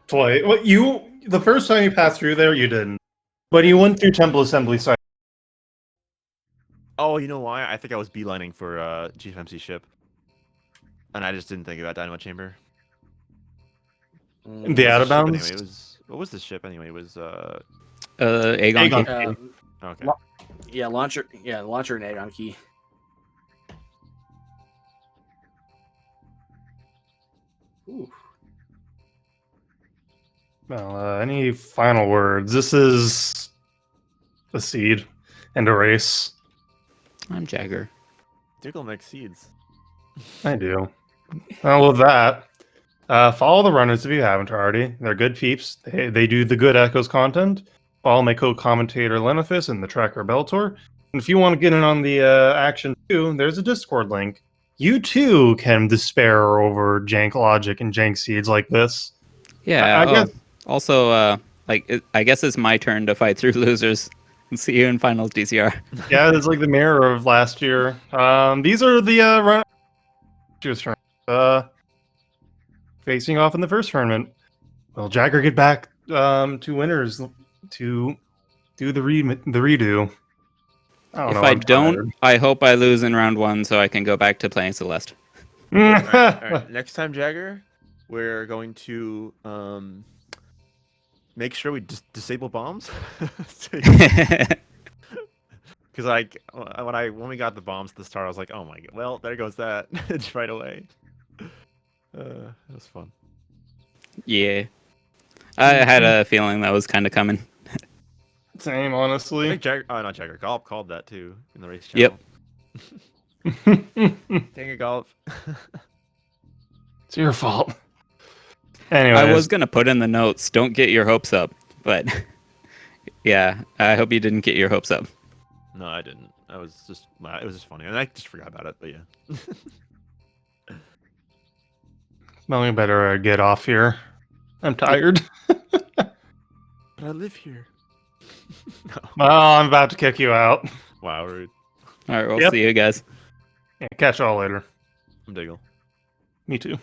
Play. Well, the first time you passed through there, you didn't. But you went through Temple Assembly site. Oh, you know why? I think I was beelining for Chief MC ship, and I just didn't think about Dynamo Chamber. The out of Ship bounds. Anyway, what was the ship anyway? It was Aegon. Aegon. okay. Launcher and Aegon Key. Ooh. Well, any final words? This is a seed and a race. I'm Jagger. Diggle makes seeds. I do. Well, with that, follow the runners if you haven't already. They're good peeps. They do the good Echoes content. Follow my co-commentator Lenifus and the tracker Beltor. And if you want to get in on the action too, there's a Discord link. You too can despair over jank logic and jank seeds like this. Yeah. I guess. Also, I guess it's my turn to fight through losers. See you in finals, DCR. Yeah, it's like the mirror of last year. These are the facing off in the first tournament. Will Jagger get back to winners to do the redo? If I don't, I hope I lose in round 1 so I can go back to playing Celeste. All right. Next time, Jagger, we're going to make sure we disable bombs. Because like when we got the bombs at the start, I was like, oh my god, well there goes that just right away. It was fun. Yeah, I had a feeling that was kind of coming. Same, I honestly. think not Jagger. Golf called that too in the race channel. Yep. Dang it, Golf. It's your fault. Anyway, I was gonna put in the notes, don't get your hopes up, but yeah, I hope you didn't get your hopes up. No, I didn't. It was just funny, and I just forgot about it. But yeah. well, we better get off here. I'm tired. But I live here. No. Well, I'm about to kick you out. Wow, rude. All right, we'll Yep. see you guys. Yeah, catch y'all later. I'm Diggle. Me too.